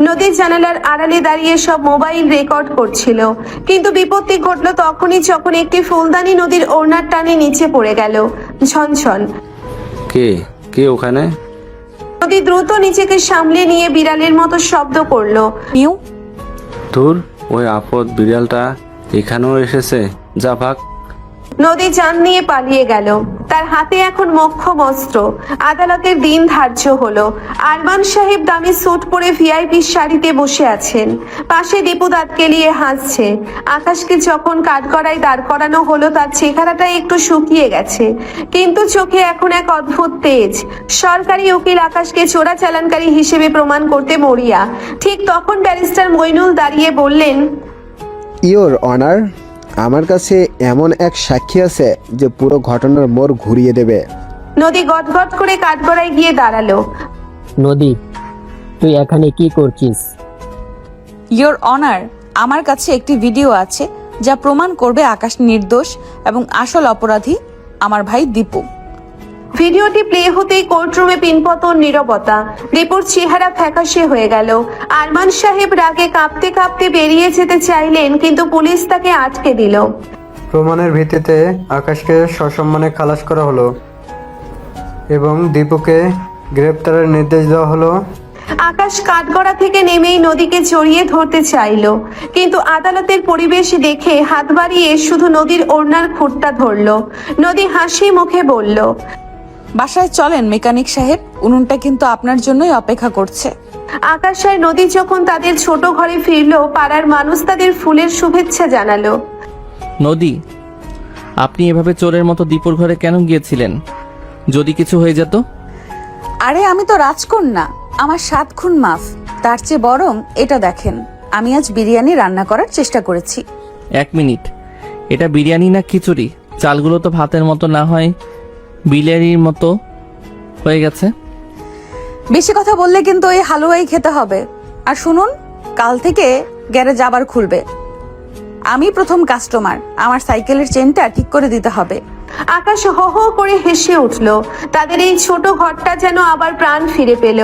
নদীর জানালার আড়ালে দাঁড়িয়ে সব মোবাইল রেকর্ড করছিল, কিন্তু বিপত্তি ঘটলো তখনই যখন একটি ফুলদানি নদীর ওড়নার টানে নিচে পড়ে গেল। ঝনঝন। কে কে ওখানে? নদী দ্রুত নিজেকে সামলে নিয়ে বিড়ালের মতো শব্দ করলো। নিউ ধুর, ওই আপদ বিড়ালটা এখানেও এসেছে, যা ভাগ। নদী জান নিয়ে পালিয়ে গেল। তার হাতে এখন মোক্ষম অস্ত্র। আদালতের দিন ধার্য হলো। আরমান সাহেব দামি স্যুট পরে ভিআইপি শাড়িতে বসে আছেন। পাশে দীপু দাঁত কেলিয়ে হাসছে। আকাশকে যখন কাঠগড়ায় দাঁড় করানো হলো তার চেহারাটা একটু শুকিয়ে গেছে, কিন্তু চোখে এখন এক অদ্ভুত তেজ। সরকারি উকিল আকাশকে চোরাচালানকারী হিসেবে প্রমাণ করতে মরিয়া। ঠিক তখন ব্যারিস্টার মইনুল দাঁড়িয়ে বললেন, ইওর অনার, আমার কাছে এমন এক সাক্ষী আছে যে পুরো ঘটনার মোড় ঘুরিয়ে দেবে। নদী গটগট করে কাঠগড়ায় গিয়ে দাঁড়ালো। নদী, তুই এখানে কি করছিস? ইয়োর অনার, আমার কাছে একটি ভিডিও আছে যা প্রমাণ করবে আকাশ নির্দোষ এবং আসল অপরাধী আমার ভাই দীপু। ভিডিওটি প্লে হতেই কোর্টরুমে পিনপতন নীরবতা। দীপুর চেহারা ফ্যাকাশে হয়ে গেল। আরমান সাহেব রাগে কাঁপতে কাঁপতে বেরিয়ে যেতে চাইলেন, কিন্তু পুলিশ তাকে আটকে দিল। প্রমাণের ভিত্তিতে আকাশকে সসম্মানে খালাস করা হলো এবং দীপুকে গ্রেপ্তারের নির্দেশ দেওয়া হলো। আকাশ কাঠগড়া থেকে নেমেই নদীকে জড়িয়ে ধরতে চাইল, কিন্তু আদালতের পরিবেশ দেখে হাত বাড়িয়ে শুধু নদীর ওড়নার খুঁটটা ধরলো। নদী হাসি মুখে বলল, বাসায় চলেন মেকানিক সাহেব, উনুনটা কিন্তু আপনার জন্যই অপেক্ষা করছে। আকাশ আর নদী যখন তাদের ছোট ঘরে ফিরলো, পাড়ার মানুষ তাদের ফুলের শুভেচ্ছা জানালো। নদী, আপনি এভাবে চোরের মতো দীপুর ঘরে কেন গিয়েছিলেন? যদি কিছু হয়ে যেত? আরে আমি তো রাজকন্যা, আমার 7 খুন মাফ। তার চেয়ে বরং এটা দেখেন, আমি আজ বিরিয়ানি রান্না করার চেষ্টা করেছি। 1 মিনিট, এটা বিরিয়ানি না খিচুড়ি? চালগুলো তো ভাতের মতো না হয় বিরিয়ানির মতো হয়ে গেছে। বেশি কথা বললে কিন্তু এই হালুয়াই খেতে হবে। আর শুনুন, কাল থেকে গ্যারেজ আবার খুলবে। আমি প্রথম কাস্টমার, আমার সাইকেলের চেনটা ঠিক করে দিতে হবে। আকাশ হো হো করে হেসে উঠল। তাদের এই ছোট ঘরটা যেন আবার প্রাণ ফিরে পেল।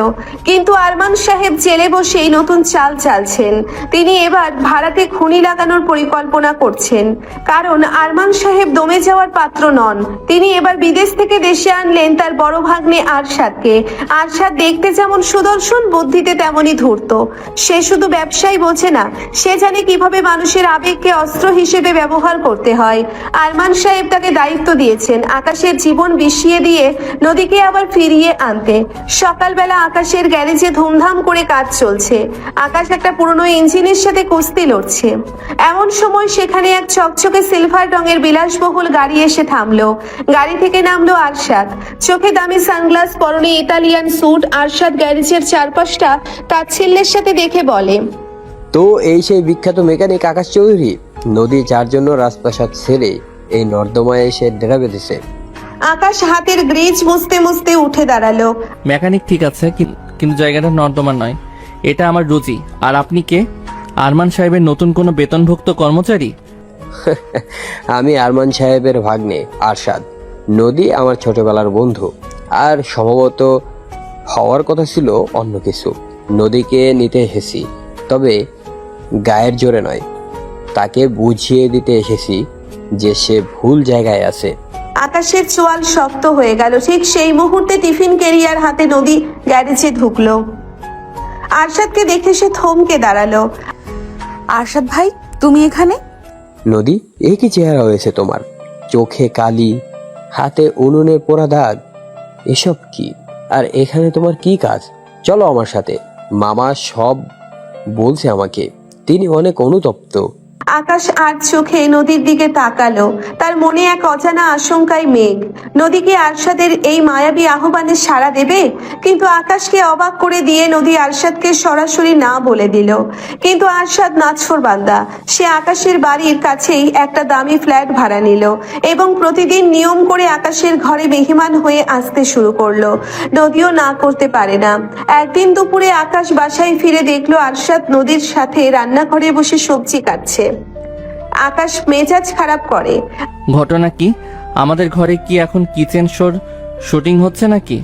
কিন্তু আরমান সাহেব জেলে বসেই নতুন চাল চালছেন। তিনি এবার ভাড়াতে খুনি লাগানোর পরিকল্পনা করছেন, কারণ আরমান সাহেব দমে যাওয়ার পাত্র নন। তিনি এবার বিদেশ থেকে দেশে আনলেন তার বড় ভাগ্নে আরশাদকে। আরশাদ দেখতে যেমন সুদর্শন, বুদ্ধিতে তেমনই ধূর্ত। সে শুধু ব্যবসায় বোঝে না, সে জানে কিভাবে মানুষের আবেগকে অস্ত্র হিসেবে ব্যবহার করতে হয়। আরমান সাহেব তাকে দায়িত্ব দিয়েছেন আকাশের জীবন বিষিয়ে দিয়ে নদীকে আবার ফিরিয়ে আনতে। সকালবেলা আকাশের গ্যারেজে ধুমধাম করে কাজ চলছে। আকাশ একটা পুরনো ইঞ্জিনের সাথে কুস্তি লড়ছে। এমন সময় সেখানে এক চকচকে সিলভার রঙের বিলাসবহুল গাড়ি এসে থামলো। গাড়ি থেকে নামলো আরশাদ। চোখে দামি সানগ্লাস, পরনে ইতালিয়ান স্যুট। আরশাদ গ্যারেজের চারপাশটা তাচ্ছিল্যের সাথে দেখে বলে, তো এই সেই বিখ্যাত মেকানিক আকাশ চৌধুরী, নদী যার জন্য রাজপ্রাসাদ ছেড়ে এই নর্দমায় এসে ডেরা বেঁধেছে। আকাশ হাতের গ্রিজ মুছতে মুছতে উঠে দাঁড়ালো। মেকানিক ঠিক আছে, কিন্তু জায়গাটা নর্দমা নয়। এটা আমার রুচি। আর আপনি কে? আরমান সাহেবের নতুন কোনো বেতনভুক্ত কর্মচারী? আমি আরমান সাহেবের ভাগ্নে আরশাদ। নদী আমার ছোটবেলার বন্ধু, আর সম্ভবত হওয়ার কথা ছিল অন্য কিছু। নদীকে নিতে এসেছি, তবে গায়ের জোরে নয়। তাকে বুঝিয়ে দিতে এসেছি যে সে ভুল জায়গায় আছে। আকাশের চোয়াল শক্ত হয়ে গেল। ঠিক সেই মুহূর্তে টিফিন ক্যারিয়ার হাতে নদী গ্যারেজে ঢুকলো। আরশাদকে দেখে সে থমকে দাঁড়ালো। আরশাদ ভাই, তুমি এখানে? নদী, এ কি চেহারা হয়েছে তোমার? চোখে কালি, হাতে উনুনের পোড়া দাগ, এসব কি? আর এখানে তোমার কি কাজ? চলো আমার সাথে। মামা সব বলছে আমাকে। তিনি অনেক অনুতপ্ত। আকাশ আর চোখে নদীর দিকে তাকালো। তার মনে এক অজানা আশঙ্কায় মেঘ। নদীকে আরশাদের এই মায়াবী আহ্বানে সাড়া দেবে? কিন্তু আকাশকে অবাক করে দিয়ে নদী আরশাদকে সরাসরি না বলে দিল। কিন্তু আরশাদ নাছোড়বান্দা। সে আকাশের বাড়ির কাছেই একটা দামি ফ্ল্যাট ভাড়া নিল এবং প্রতিদিন নিয়ম করে আকাশের ঘরে মেহমান হয়ে আসতে শুরু করলো। নদীও না করতে পারে না। একদিন দুপুরে আকাশ বাসায় ফিরে দেখলো আরশাদ নদীর সাথে রান্নাঘরে বসে সবজি কাটছে। আকাশ মেজাজ খারাপ করে। ঘটনা কি? আমাদের ঘরে কি এখন কিচেন শোর শুটিং হচ্ছে নাকি?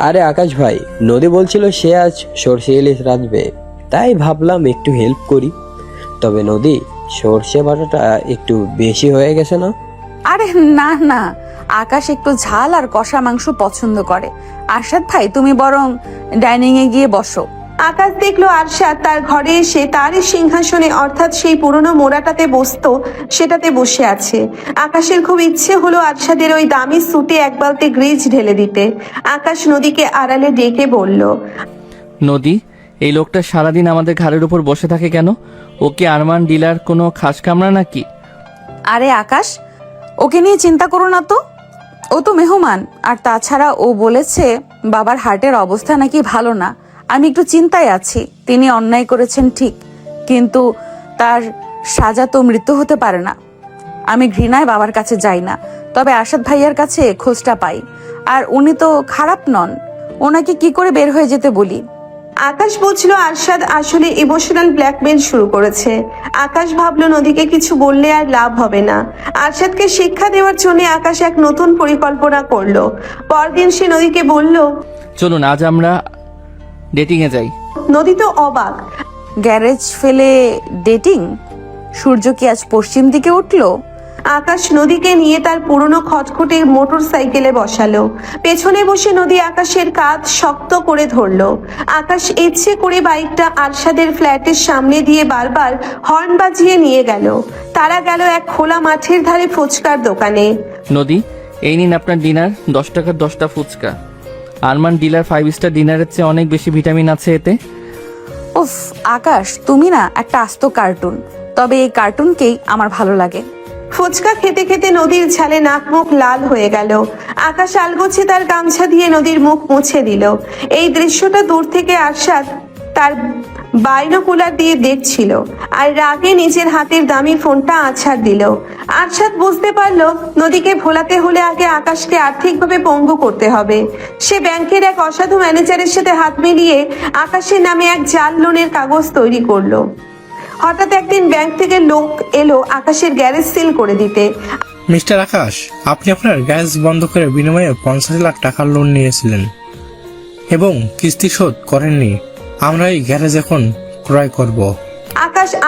আরে আকাশ ভাই, নদী বলছিল সে আজ সর্ষে ইলিশ রাঁধবে, তাই ভাবলাম একটু হেল্প করি। তবে নদী, সর্ষে বাটাটা একটু বেশি হয়ে গেছে না? আরে না না, আকাশ একটু ঝাল আর কষা মাংস পছন্দ করে। আরশাদ ভাই, তুমি বরং ডাইনিং এ গিয়ে বসো। আকাশ দেখলো আরশাদ তার ঘরে এসে তারই সিংহাসনে, অর্থাৎ সেই পুরনো মোড়াটাতে বসতো, সেটাতে বসে আছে। আকাশের খুব ইচ্ছে হলো আরশাদের ওই দামি স্যুটে এক বালতি গ্রিজ ঢেলে দিতে। আকাশ নদীকে আড়ালে ডেকে বলল, নদী, এই লোকটা সারাদিন আমাদের ঘাড়ের উপর বসে থাকে কেন? ও কি আরমান ডিলার কোনো খাস কামরা নাকি? আরে আকাশ, ওকে নিয়ে চিন্তা করো না তো, ও তো মেহমান। আর তাছাড়া ও বলেছে বাবার হার্টের অবস্থা নাকি ভালো না। আমি একটু চিন্তায় আছি। তিনি অন্যায় করেছেন ঠিক, কিন্তু তার সাজা তো মৃত্যু হতে পারে না। আমি ঘৃণায় বাবার কাছে যাই না, তবে আরশাদ ভাইয়ার কাছে খোঁজটা পাই। আর উনি তো খারাপ নন, ওনাকে কি করে বের হয়ে যেতে বলি। আকাশ বুঝলো আরশাদ আসলে ইমোশনাল ব্ল্যাকমেল শুরু করেছে। আকাশ ভাবলো নদীকে কিছু বললে আর লাভ হবে না। আরশাদকে শিক্ষা দেওয়ার জন্য আকাশ এক নতুন পরিকল্পনা করলো। পরদিন সে নদীকে বলল, চলুন আজ আমরা ডেটিংয়ে যাই। নদী তো অবাক। গ্যারেজ ফেলে ডেটিং? সূর্য কি আজ পশ্চিম দিকে উঠলো? আকাশ নদীকে নিয়ে তার পুরনো খটখটে মোটর সাইকেলে বসালো। পেছনে বসে নদী আকাশের কাঁধ শক্ত করে ধরলো। আকাশ ইচ্ছে করে বাইকটা আরশাদের ফ্ল্যাটের সামনে দিয়ে বারবার হর্ন বাজিয়ে নিয়ে গেল। তারা গেল এক খোলা মাঠের ধারে ফুচকার দোকানে। নদী, এই নিন আপনার ডিনার, 10 টাকার 10টা ফুচকা। আরমান ডিলার 5 স্টার ডিনারের চেয়ে অনেক বেশি ভিটামিন আছে এতে। উফ আকাশ, তুমি না একটা আস্ত কার্টুন। তবে এই কার্টুনকেই আমার ভালো লাগে। ফুচকা খেতে খেতে নদীর ঝালে নাক মুখ লাল হয়ে গেল। আকাশ আলগোছে তার গামছা দিয়ে নদীর মুখ মুছে দিল। এই দৃশ্যটা দূর থেকে আরশাদ তার বাইনোকুলার দিয়ে দেখছিল আর রাগে নিজের হাতের দামি ফোনটা আছাড় দিল। আরশাদ বুঝতে পারলো নদীকে ভোলাতে হলে আগে আকাশকে আর্থিকভাবে পঙ্গু করতে হবে। সে ব্যাংকের এক অসাধু ম্যানেজারের সাথে হাত মিলিয়ে আকাশের নামে এক জাল লোনের কাগজ তৈরি করলো। হঠাৎ একদিন ব্যাংক থেকে লোক এলো আকাশের গ্যারেজ সিল করে দিতে। মিস্টার আকাশ, আপনি আপনার গ্যাস বন্ধ করে বিনিময়ে 50 লাখ টাকার লোন নিয়েছিলেন এবং কিস্তি শোধ করেননি। আমরা এই গ্যারেজ এখন ক্রয় করব।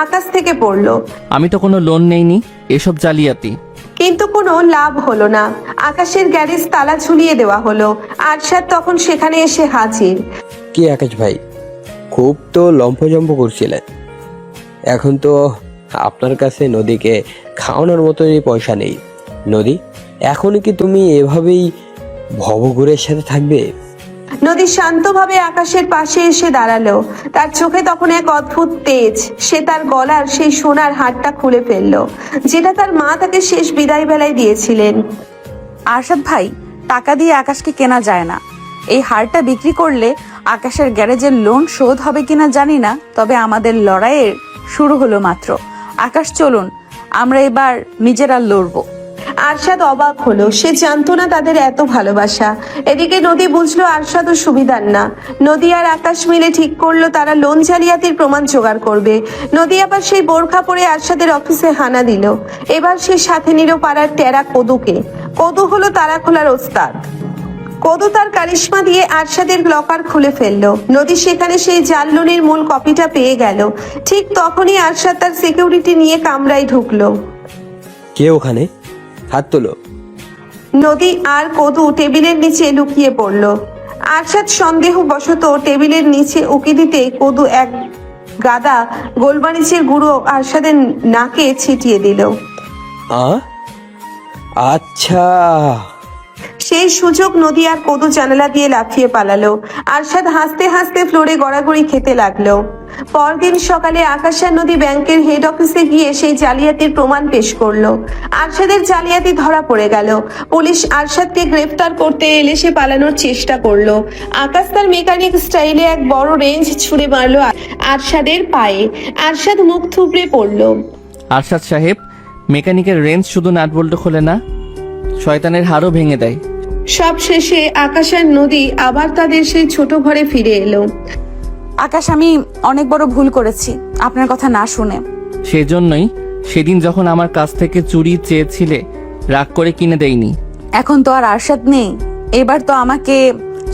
আকাশ থেকে পড়লো। আমি তো কোনো লোন নেইনি, এসব জালিয়াতি। কিন্তু কোনো লাভ হলো না। আকাশের গ্যারেজ তালা ঝুলিয়ে দেওয়া হলো। আরশাদ তখন সেখানে এসে হাজির। কি আকাশ ভাই, খুব তো লম্ফজম্প করছিলেন, এখন তো আপনার কাছে নদীকে খাওয়ানোর মতোই পয়সা নেই। নদী, এখনই কি তুমি এভাবেই ভবঘুরের সাথে থাকবে? নদী শান্তভাবে আকাশের পাশে এসে দাঁড়ালো। তার চোখে তখন এক অদ্ভুত তেজ। সে তার গলার সেই সোনার হারটা খুলে ফেললো, যেটা তার মা তাকে শেষ বিদায় বেলায় দিয়েছিলেন। আরশাদ ভাই, টাকা দিয়ে আকাশকে কেনা যায় না। এই হারটা বিক্রি করলে আকাশের গ্যারেজের লোন শোধ হবে কিনা জানি না, তবে আমাদের লড়াইয়ের শুরু হলো মাত্র। আকাশ চলুন, আমরা এবার নিজেরা লড়বো। আরশাদ অবাক হলো। সে জানতো না তাদের এত ভালোবাসা। এদিকে নদী বুঝলো আরশাদও সুবিধার না। নদী আর আকাশ মিলে ঠিক করলো তারা লোন জালিয়াতির প্রমাণ জোগাড় করবে। নদী আবার সেই বোরখা পরে আরশাদের অফিসে হানা দিল। এবার সে সাথে নিল পাড়ার টেরা কদুকে। কদু হলো তালা খোলার ওস্তাদ। কদু তার কারিশমা দিয়ে আরশাদের লকার খুলে ফেললো। নদী সেখানে সেই জাল লোনের মূল কপিটা পেয়ে গেল। ঠিক তখনই আরশাদ তার সিকিউরিটি নিয়ে কামরায় ঢুকলো। কে ওখানে? হাত তোলো। নদী আর কদু টেবিলের নিচে লুকিয়ে পড়লো। আরশাদ সন্দেহবশত টেবিলের নিচে উকি দিতে কদু এক গাদা গোলমরিচের গুঁড়ো আরশাদের নাকে ছিটিয়ে দিল। আচ্ছা। সেই সুযোগ নদী আর কদু জানালা দিয়ে লাফিয়ে পালালো। আরশাদ হাসতে হাসতে ফ্লোরে গড়াগড়ি খেতে লাগলো। পরদিন সকালে আকাশ আর নদী ব্যাংকের হেড অফিসে গিয়ে সেই জালিয়াতির প্রমাণ পেশ করলো। আরশাদের জালিয়াতি ধরা পড়ে গেল। পুলিশ আরশাদকে গ্রেফতার করতে এলে সে পালানোর চেষ্টা করলো। আকাশ তার মেকানিক স্টাইলে এক বড় রেঞ্জ ছুঁড়ে মারলো আরশাদের পায়ে। আরশাদ মুখ থুবড়ে পড়লো। আরশাদ সাহেব, মেকানিকের রেঞ্জ শুধু নাট বল্টু খোলে না, শয়তানের হাড়ও ভেঙে দেয়। সব শেষে আকাশ আর নদী আবার তাদের সেই ছোট ঘরে ফিরে এলো। আকাশ, আমি অনেক বড় ভুল করেছি আপনার কথা না শুনে। সেজন্যই সেদিন যখন আমার কাছ থেকে চুড়ি চেয়েছিলে রাগ করে কিনে দেইনি। এখন তো আর আরশাদ নেই, এবার তো আমাকে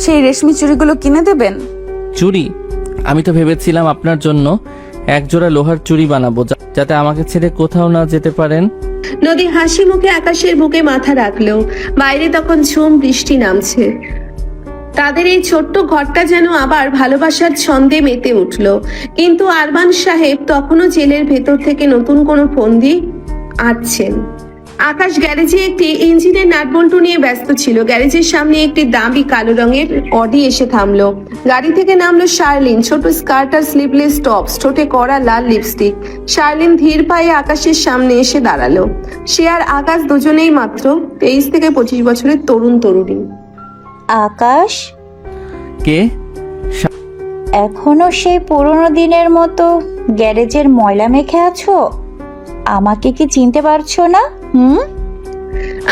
সেই রেশমি চুড়িগুলো কিনে দেবেন। চুড়ি? আমি তো ভেবেছিলাম আপনার জন্য এক জোড়া লোহার চুড়ি বানাবো, যাতে আমাকে ছেড়ে কোথাও না যেতে পারেন। নদী হাসি মুখে আকাশের বুকে মাথা রাখলো। বাইরে তখন ঝুম বৃষ্টি নামছে। তাদের এই ছোট্ট ঘরটা যেন আবার ভালোবাসার ছন্দে মেতে উঠলো। কিন্তু আরমান সাহেব তখনও জেলের ভেতর থেকে নতুন কোনো ফন্দি আঁটছেন। আকাশ গ্যারেজে একটি ইঞ্জিনের নাটবল্টু নিয়ে ব্যস্ত ছিল। গ্যারেজের সামনে একটি দামি কালো রঙের অডি এসে থামলো। গাড়ি থেকে নামলো শার্লিন, ছোট স্কার্ট আর স্লিভলেস টপস, ঠোঁটে কড়া লাল লিপস্টিক। শার্লিন ধীর পায়ে আকাশের সামনে এসে দাঁড়ালো। সে আর আকাশ দুজনেই মাত্র 23 থেকে 25 বছরের তরুণ তরুণী। আকাশ, কে? এখনো সেই পুরোনো দিনের মতো গ্যারেজের ময়লা মেখে আছো? আমাকে কি চিনতে পারছো না?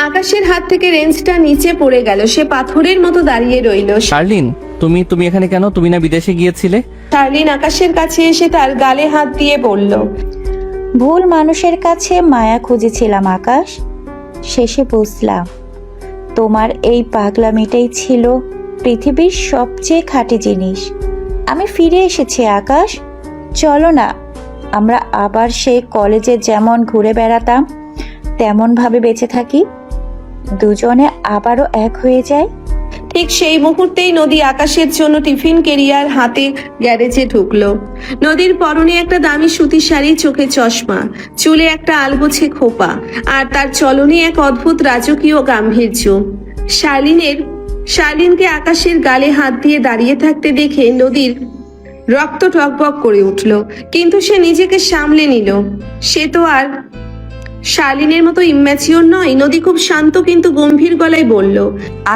আকাশের হাত থেকে রেঞ্জটা নিচে পড়ে গেল। সে পাথরের মতো দাঁড়িয়ে রইল। শার্লিন, তুমি এখানে কেন? তুমি না বিদেশে গিয়েছিলে? শার্লিন আকাশের কাছে এসে তার গালে হাত দিয়ে বলল, ভুল মানুষের কাছে মায়া খুঁজেছিলাম আকাশ, শেষে বুঝলাম তোমার এই পাগলামিটাই ছিল পৃথিবীর সবচেয়ে খাঁটি জিনিস। আমি ফিরে এসেছি আকাশ, চলো না আমরা আবার সেই কলেজে যেমন ঘুরে বেড়াতাম তেমন ভাবে বেঁচে থাকি, দুজনে আবারও এক হয়ে যায়। ঠিক সেই মুহূর্তেই নদী আকাশের জন্য টিফিন কেরিয়ার হাতে গ্যারেজে ঢুকলো। নদীর পরনে একটা দামি সুতির শাড়ি, চোখে চশমা, চুলে একটা আলগোছে খোপা, আর তার চলনে এক অদ্ভুত রাজকীয় গাম্ভীর্য। শার্লিনকে আকাশের গালে হাত দিয়ে দাঁড়িয়ে থাকতে দেখে নদীর রক্ত টকবক করে উঠল, কিন্তু সে নিজেকে সামলে নিল। সে তো আর শার্লিনের মতো ইম্যাচিওর নয়। নদী খুব শান্ত কিন্তু গম্ভীর গলায় বলল,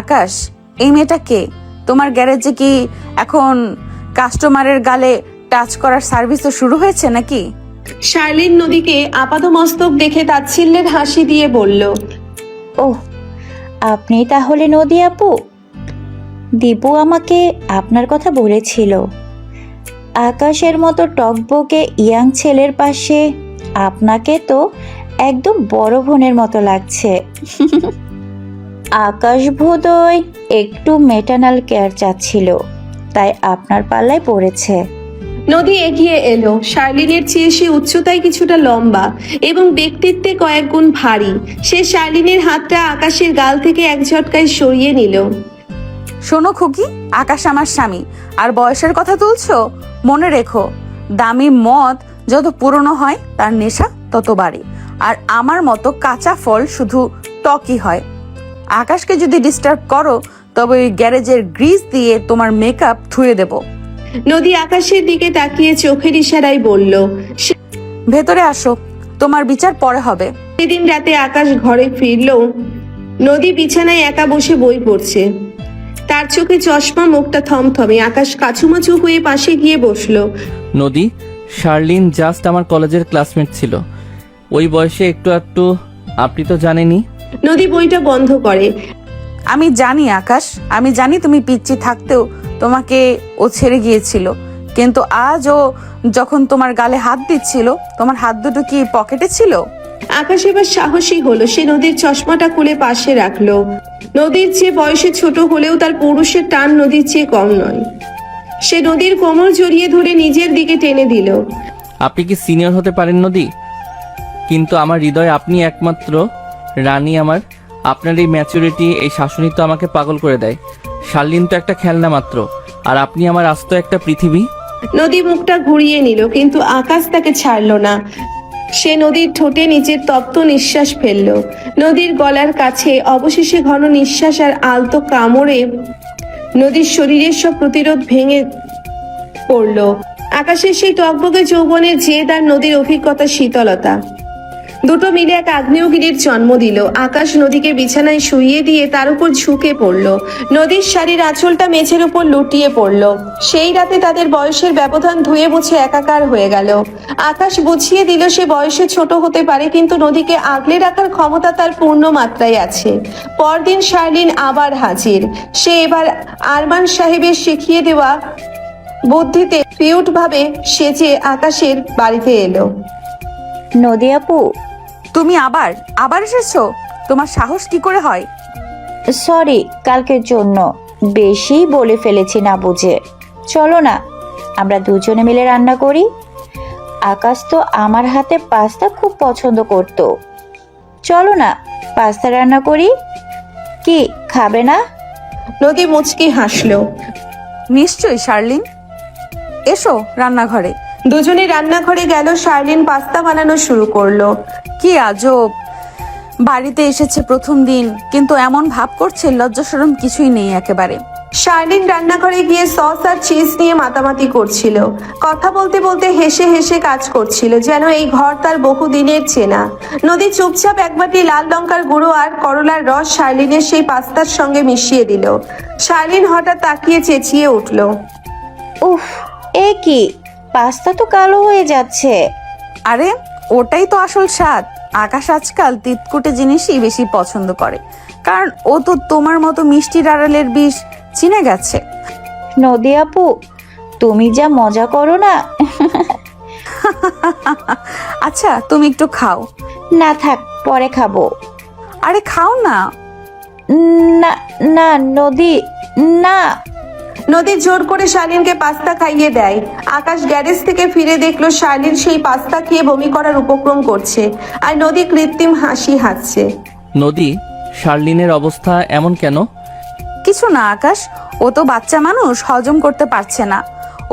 আকাশ, এই মেয়েটা কে? তোমার গ্যারেজে কি এখন কাস্টমারের গালে টাচ করার সার্ভিসও শুরু হয়েছে নাকি? শার্লিন নদীকে আপাদমস্তক দেখে তাচ্ছিল্যের হাসি দিয়ে বলল, ওহ, আপনি তাহলে নদী আপু? দীপু আমাকে আপনার কথা বলেছিল। আকাশের মতো টকবকে ইয়াং ছেলের পাশে আপনাকে তো একদম বড় বোনের মতো লাগছে। আকাশ বোধহয় একটু মেটার্নাল কেয়ার চাচ্ছিল, তাই আপনার পাল্লায় পড়েছে। নদী এগিয়ে এলো। শার্লিনের চেয়ে সে উচ্চতায় কিছুটা লম্বা এবং ব্যক্তিত্বে কয়েক গুণ ভারী। সে শার্লিনের হাতটা আকাশের গাল থেকে এক ঝটকায় সরিয়ে নিল। শোনো খুকি, আকাশ আমার স্বামী, আর বয়সের কথা তুলছো? মনে রেখো, দামি মদ যত পুরনো হয় তার নেশা তত বাড়ে, আর আমার মতো কাঁচা ফল শুধু টকই হয়। আকাশকে যদি ডিস্টার্ব করো তবে ওই গ্যারেজের গ্রিস দিয়ে তোমার মেকআপ ধুয়ে দেব। নদী আকাশের দিকে তাকিয়ে চোখের ইশারায় বলল, ভেতরে আসো, তোমার বিচার পরে হবে। সেদিন রাতে আকাশ ঘরে ফিরল। নদী বিছানায় একা বসে বই পড়ছে। তার চোখে চশমা, মুখটা থমথমে। আকাশ কাছুমাছু হয়ে পাশে গিয়ে বসলো। নদী, শার্লিন জাস্ট আমার কলেজের ক্লাসমেট ছিল। ওই বয়সে একটু একটু আপনি তো জানেনই। নদী বইটা বন্ধ করে। আমি জানি আকাশ, আমি জানি তুমি পিচ্চি থাকতেও তোমাকে ও ছেড়ে গিয়েছিল, কিন্তু আজ ও যখন তোমার গালে হাত দিচ্ছিল, তোমার হাত দুটো কি পকেটে ছিল? আকাশ এবার সাহসী হলো। সে নদীর চশমাটা খুলে পাশে রাখলো। নদীর চেয়ে বয়সে ছোট হলেও তার পৌরুষের টান নদীর চেয়ে কম নয়। সে নদীর কোমর জড়িয়ে ধরে নিজের দিকে টেনে দিল। আপনি কি সিনিয়র হতে পারেন নদী, কিন্তু আমার হৃদয়ে আপনি একমাত্র রানী। আপনার এই ম্যাচুরিটি, এই শাসনই তো আমাকে পাগল করে দেয়। শার্লিন তো একটা খেলনা মাত্র, আর আপনি আমার আস্ত একটা পৃথিবী। নদী মুখটা ঘুরিয়ে নিল, কিন্তু আকাশ তাকে ছাড়লো না। সে নদীর ঠোঁটে নিচের তপ্ত নিঃশ্বাস ফেললো। নদীর গলার কাছে অবশেষে ঘন নিঃশ্বাস আর আলতো কামড়ে নদীর শরীরের সব প্রতিরোধ ভেঙে পড়লো। আকাশের সেই টকবকে যৌবনের জেদ আর নদীর অভিজ্ঞতা শীতলতা দুটো মিলে এক আগ্নেয়গিরির জন্ম দিল। আকাশ নদীকে বিছানায় শুইয়ে দিয়ে তার উপর ঝুঁকে পড়ল। নদীর শাড়ির আঁচলটা মেঝের উপর লুটিয়ে পড়ল। সেই রাতে তাদের বয়সের ব্যবধান ধুয়ে মুছে একাকার হয়ে গেল। আকাশ বুঝিয়ে দিল সে বয়সে ছোট হতে পারে, কিন্তু নদীকে আগলে রাখার ক্ষমতা তার পূর্ণ মাত্রায় আছে। পরদিন শার্লিন আবার হাজির। সে এবার আরমান সাহেবের শিখিয়ে দেওয়া বুদ্ধিতে কিউট ভাবে সেজে আকাশের বাড়িতে এলো। নদী আপু, তুমি আবার এসেছো? তোমার সাহস কি করে হয়? সরি, কালকের জন্য বেশি বলে ফেলেছি না বুঝে। চলো না আমরা দুজনে মিলে রান্না করি। আকাশ তো আমার হাতে পাস্তা খুব পছন্দ করতো। চলো না পাস্তা রান্না করি। কি খাবে না? নদী মুচকি হাসলো। নিশ্চয়ই শার্লিন, এসো রান্নাঘরে। দুজনে রান্নাঘরে গেল। শার্লিন পাস্তা বানানো শুরু করলো। কি আজব, বাড়িতে এসেছে প্রথম দিন কিন্তু এমন ভাব করছে লজ্জা শরম কিছুই নেই একেবারে। শার্লিন রান্নাঘরে গিয়ে সস আর চিজ নিয়ে মাতামাতি করছিল। কথা বলতে বলতে হেসে হেসে কাজ করছিল, যেন এই ঘর তার বহুদিনের চেনা। নদী চুপচাপ এক বাটি লাল লঙ্কার গুঁড়ো আর করলার রস শার্লিনের সেই পাস্তার সঙ্গে মিশিয়ে দিল। শার্লিন হঠাৎ তাকিয়ে চেঁচিয়ে উঠল, উফ, এ কি, পাস্তা তো কালো হয়ে যাচ্ছে। আরে ওটাই তো আসল স্বাদ। আকাশ আজকাল তিতকুটে জিনিসই বেশি পছন্দ করে, কারণ ও তো তোমার মতো মিষ্টি আড়ালের বিষ চিনে গেছে। নদী আপু, তুমি যা মজা করো না। আচ্ছা তুমি একটু খাও। না থাক, পরে খাবো। আরে খাও না। না না নদী, না। নদী জোর করে শার্লিনকে পাস্তা খাইয়ে দেয়। আকাশ গ্যারেজ থেকে ফিরে দেখলো শার্লিন সেই পাস্তা খেয়ে বমি করার উপক্রম করছে, আর নদী কৃত্রিম হাসি হাসছে। নদী, শার্লিনের অবস্থা এমন কেন? কিছু না আকাশ, ও তো বাচ্চা মানুষ, হজম করতে পারছে না।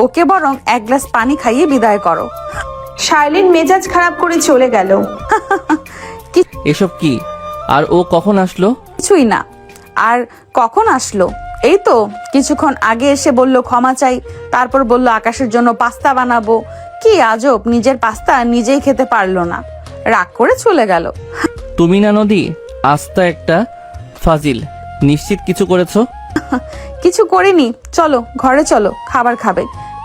ওকে বরং এক গ্লাস পানি খাইয়ে বিদায় করো। শার্লিন মেজাজ খারাপ করে চলে গেল। এসব কি? আর ও কখন আসলো? কিছুই না। আর কখন আসলো? এই তো কিছুক্ষণ আগে এসে বলল ক্ষমা চাই, তারপর বলল আকাশের জন্য পাস্তা বানাবো। কি আজব, নিজের পাস্তা নিজেই খেতে পারলো না, রাগ করে চলে গেল। তুমি না নদী, আস্তা একটা ফাজিল। নিশ্চিত কিছু করেছো? কিছু করিনি, চলো ঘরে চলো, খাবার খাবে।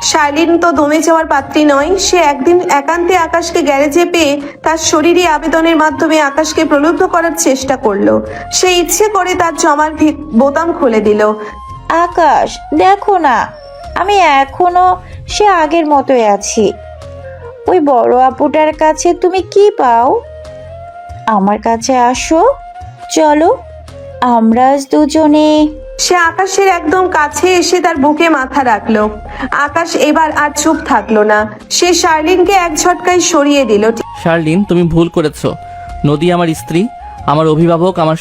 শার্লিন তো দমে যাওয়ার পাত্রী নয়। সে একদিন একান্তে আকাশকে গ্যারেজে পেয়ে তার শরীরী আবেদনের মাধ্যমে আকাশকে প্রলুব্ধ করার চেষ্টা করলো। সে ইচ্ছে করে তার জামার বোতাম খুলে দিল। আকাশ দেখো না, আমি এখনো সে আগের মতোই আছি। ওই বড় আপুটার কাছে তুমি কি পাও? আমার কাছে আসো, চলো আমরা আজ দুজনে। সে আকাশের একদম কাছে এসে তার বুকে মাথা রাখলো। আকাশ এবার আর চুপ থাকলো না, সে শার্লিনকে এক ঝটকায় সরিয়ে দিল। শার্লিন, তুমি ভুল করেছো। নদী আমার স্ত্রী, আমার অভিভাবক, আমার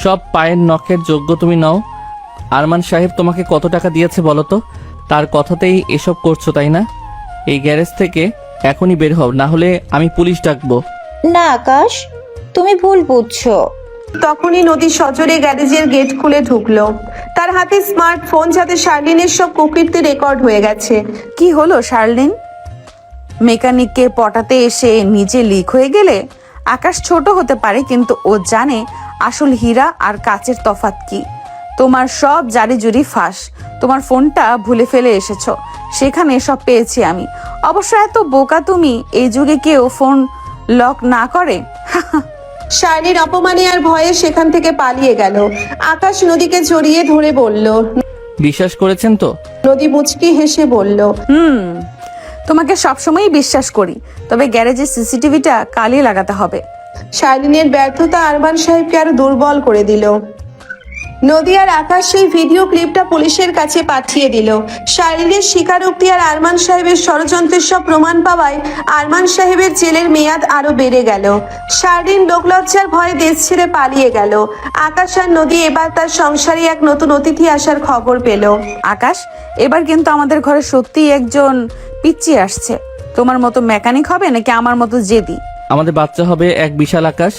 সব পায়ের নখের যোগ্য তুমি নও। আরমান সাহেব তোমাকে কত টাকা দিয়েছে বলো তো? তার কথাতেই এসব করছো তাই না? এই গ্যারেজ থেকে এখনই বের হও, না হলে আমি পুলিশ ডাকবো। না আকাশ, তুমি ভুল বুঝছো। তখনই নদী সজোরে গ্যারেজের গেট খুলে ঢুকলো। তার হাতে স্মার্টফোন, যাতে শার্লিনের সব কুকীর্তি রেকর্ড হয়ে গেছে। কি হলো শার্লিন? মেকানিককে পটাতে এসে নিজে লিক হয়ে গেলে? আকাশ ছোট হতে পারে, কিন্তু ও জানে আসল হীরা আর কাচের তফাৎ কি। তোমার সব জারিজুরি ফাঁস। তোমার ফোনটা ভুলে ফেলে এসেছো, সেখানে সব পেয়েছি আমি। অবশ্য এত বোকা তুমি, এই যুগে কেউ ফোন লক না করে। শার্লিন অপমানে আর ভয়ে সেখান থেকে পালিয়ে গেল। আকাশ নদীকে জড়িয়ে ধরে বলল। বিশ্বাস করেছেন তো? নদী মুচকি হেসে বলল, তোমাকে সবসময়ই বিশ্বাস করি, তবে গ্যারেজের সিসিটিভিটা কালই লাগাতে হবে। শার্লিনের ব্যর্থতা আরমান সাহেবকে আরো দুর্বল করে দিল। নদী আর আকাশ সেই ভিডিও ক্লিপটা পুলিশের কাছে পাঠিয়ে দিল। শার্লিনের স্বীকারোক্তি আর আরমান সাহেবের ষড়যন্ত্রের সব প্রমাণ পাওয়ায় আরমান সাহেবের জেলের মেয়াদ আরো বেড়ে গেল। শার্লিন লোকলজ্জার ভয়ে দেশ ছেড়ে পালিয়ে গেল। আকাশ আর নদী এবার তার সংসারে এক নতুন অতিথি আসার খবর পেল। আকাশ, এবার কিন্তু আমাদের ঘরে সত্যিই একজন পিচ্চি আসছে। তোমার মতো মেকানিক হবে নাকি আমার মতো জেদি? আমাদের বাচ্চা হবে এক বিশাল আকাশ,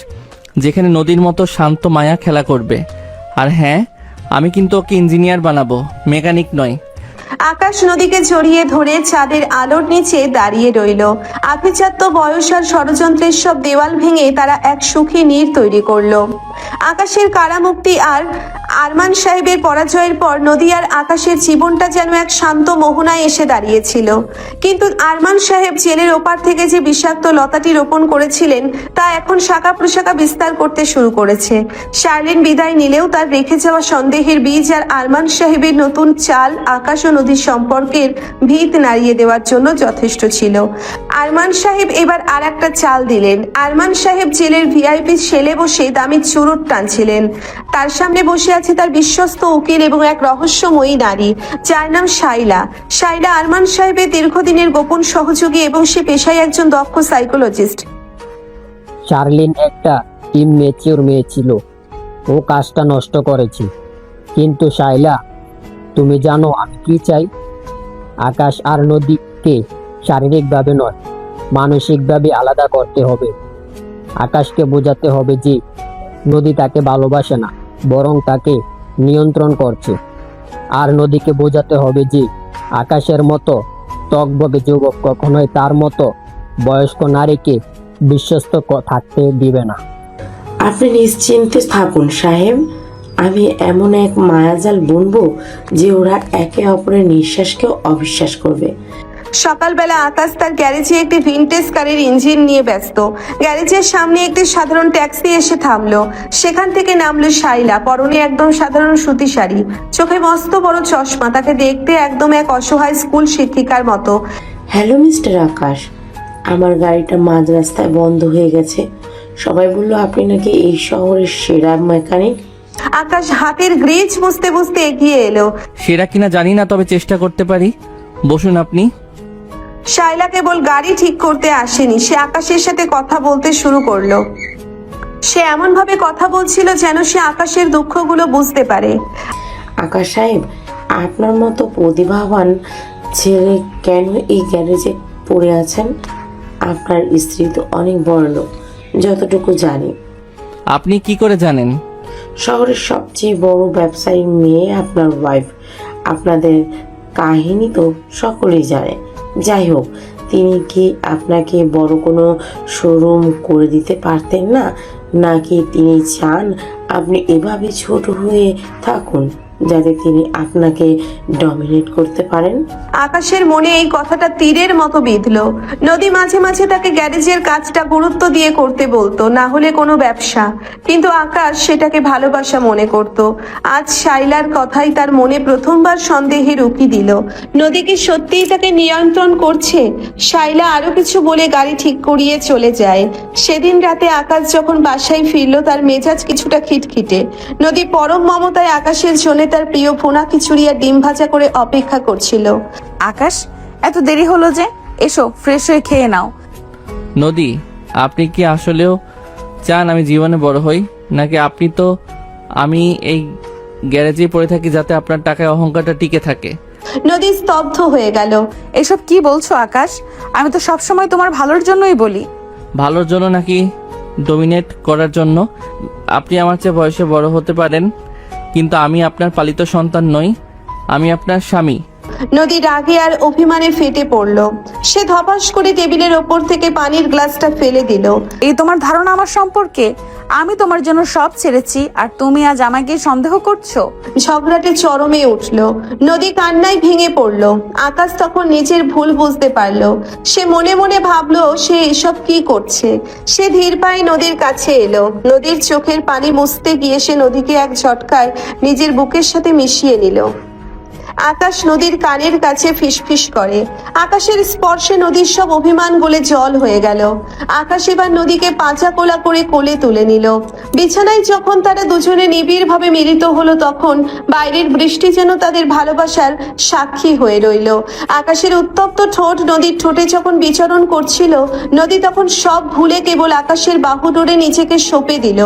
যেখানে নদীর মতো শান্ত মায়া খেলা করবে। আর হ্যাঁ, আমি কিন্তু ওকে ইঞ্জিনিয়ার বানাবো, মেকানিক নয়। আকাশ নদীকে জড়িয়ে ধরে চাঁদের আলোর নিচে দাঁড়িয়ে রইল। আভিজাত্য, বয়স আর ষড়যন্ত্রের সব দেওয়াল ভেঙে তারা এক সুখী নীড় তৈরি করলো। আকাশের কারামুক্তি আর আরমান সাহেবের পরাজয়ের পর নদী আর আকাশের জীবনটা যেন এক শান্ত মোহনায় এসে দাঁড়িয়েছিল। কিন্তু আরমান সাহেব জেলের ওপার থেকে যে বিষাক্ত লতাটি রোপণ করেছিলেন, তা এখন শাখা প্রশাখা বিস্তার করতে শুরু করেছে। শার্লিন বিদায় নিলেও তার রেখে যাওয়া সন্দেহের বীজ আর আরমান সাহেবের নতুন চাল আকাশ ও নদীর সম্পর্কের ভিত নাড়িয়ে দেওয়ার জন্য যথেষ্ট ছিল। আরমান সাহেব এবার আর একটা চাল দিলেন। আরমান সাহেব জেলের ভিআইপি সেলে বসে দামি চুরুট টানছিলেন। তার সামনে বসে আছে তার বিশ্বস্ত উকিল এবং এক রহস্যময়ী নারী, যার নাম শাইলা। শাইলা আরমান সাহেবের দীর্ঘদিনের গোপন সহযোগী এবং সে পেশায় একজন দক্ষ সাইকোলজিস্ট। শার্লিন একটা ইমম্যাচিওর মেয়ে ছিল, ও কাজটা নষ্ট করেছে। কিন্তু শাইলা, তুমি জানো আমি কি চাই? আকাশ আর নদীকে শারীরিকভাবে নয়, মানসিকভাবে আলাদা করতে হবে। আকাশকে বোঝাতে হবে যে নদী তাকে ভালোবাসে না, বরং তাকে নিয়ন্ত্রণ করছে। আর নদীকে বোঝাতে হবে যে আকাশের মতো টকবগে যুবক কখনোই তার মতো বয়স্ক নারীকে বিশ্বস্ত থাকতে দিবে না। আপনি নিশ্চিন্তে থাকুন সাহেব, আমি এমন এক মায়াজাল বুনবো যে ওরা একে অপরের নিঃশ্বাসকেও অবিশ্বাস করবে। সকালবেলা আকাশ তার গ্যারেজে একটি ভিনটেজ কারের ইঞ্জিন নিয়ে ব্যস্ত। গ্যারেজের সামনে একটি সাধারণ ট্যাক্সি এসে থামলো। সেখান থেকে নামলো শাইলা, পরনে একদম সাধারণ সুতি শাড়ি, চোখে মস্ত বড় চশমা, তাকে দেখতে একদম এক অসহায় স্কুল শিক্ষিকার মতো। হ্যালো মিস্টার আকাশ, আমার গাড়িটা মাঝ রাস্তায় বন্ধ হয়ে গেছে। সবাই বললো আপনি নাকি এই শহরের সেরা মেকানিক। আকাশ হাতের গ্রিজ মুছতে মুছতে এগিয়ে এলো। সেরা কিনা জানি না, তবে চেষ্টা করতে পারি। বসুন আপনি। শাইলা কেবল গাড়ি ঠিক করতে আসেনি, সে আকাশের সাথে কথা বলতে শুরু করলো। সে এমন ভাবে কথা বলছিল যেন সে আকাশের দুঃখগুলো বুঝতে পারে। আকাশ সাহেব, আপনার মতো প্রতিভাবান ছেলে কেন এই গ্যারেজে পড়ে আছেন? আপনার স্ত্রী তো অনেক বড় লোক, যতটুকু জানি। আপনি কি করে জানেন? শহরের সবচেয়ে বড় ব্যবসায়ী মেয়ে আপনার ওয়াইফ। আপনাদের কাহিনী তো সকলেই জানে। যাই হোক, তিনি কি আপনাকে বড় কোনো শোরুম করে দিতে পারতেন না, নাকি তিনি চান আপনি এভাবে ছোট হয়ে থাকুন যাতে তিনি আপনাকে ডমিনেট করতে পারেন? আকাশের মনে এই কথাটা তীরের মতো বিঁধলো। নদী মাঝে মাঝে তাকে গ্যারেজের কাজটা গুরুত্ব দিয়ে করতে বলতো, না হলে কোনো ব্যবসা, কিন্তু আকাশ সেটাকে ভালোবাসা মনে করত। আজ শাইলার কথাই তার মনে প্রথমবার সন্দেহের উকি দিল। নদী কি সত্যিই তাকে নিয়ন্ত্রণ করছে? শাইলা আরো কিছু বলে গাড়ি ঠিক করিয়ে চলে যায়। সেদিন রাতে আকাশ যখন বাসায় ফিরল, তার মেজাজ কিছুটা খিটখিটে। নদী পরম মমতায় আকাশের জন্য তার প্রিয় ভুনা খিচুড়ি আর ডিম ভাজা করে অপেক্ষা করছিল। আকাশ, এত দেরি হলো যে? এসো, ফ্রেশ হয়ে খেয়ে নাও। নদী, আপনি কি আসলেও চান আমি জীবনে বড় হই, নাকি আপনি তো আমি এই গ্যারেজেই পড়ে থাকি যাতে আপনার টাকায় অহংকারটা টিকে থাকে? নদী স্তব্ধ হয়ে গেল। এসব কি বলছো আকাশ? আমি তো সবসময় তোমার ভালোর জন্যই বলি। ভালোর জন্য নাকি ডমিনেট করার জন্য? আপনি আমার চেয়ে বয়সে বড় হতে পারেন, কিন্তু আমি আপনার পালিত সন্তান নই, আমি আপনার স্বামী। নদী রাগে আর অভিমানে ফেটে পড়ল। সে ধপাস করে টেবিলের ওপর থেকে পানির গ্লাসটা ফেলে দিল। এই তোমার ধারণা আমার সম্পর্কে? আমি তোমার জন্য সব ছেড়েছি, আর তুমি আজ আমাকে সন্দেহ করছো? ঝগড়াটে চরমে উঠল। নদী কান্নায় ভেঙে পড়ল। আকাশ তখন নিজের ভুল বুঝতে পারলো। সে মনে মনে ভাবলো সে এসব কি করছে। সে ধীর পায়ে নদীর কাছে এলো। নদীর চোখের পানি মুছতে গিয়ে সে নদীকে এক ঝটকায় নিজের বুকের সাথে মিশিয়ে নিল। আকাশ নদীর কানের কাছে ফিসফিস করে। আকাশের স্পর্শে নদীর সব অভিমান গলে জল হয়ে গেল। আকাশ এবার নদীকে পাঁচা কোলা করে কোলে তুলে নিল। বিছানায় যখন তারা দুজনে নিবিড় ভাবে মিলিত হলো, তখন বাইরের বৃষ্টি যেন তাদের ভালোবাসার সাক্ষী হয়ে রইল। আকাশের উত্তপ্ত ঠোঁট নদীর ঠোঁটে যখন বিচরণ করছিল, নদী তখন সব ভুলে কেবল আকাশের বাহু ধরে নিজেকে সঁপে দিল।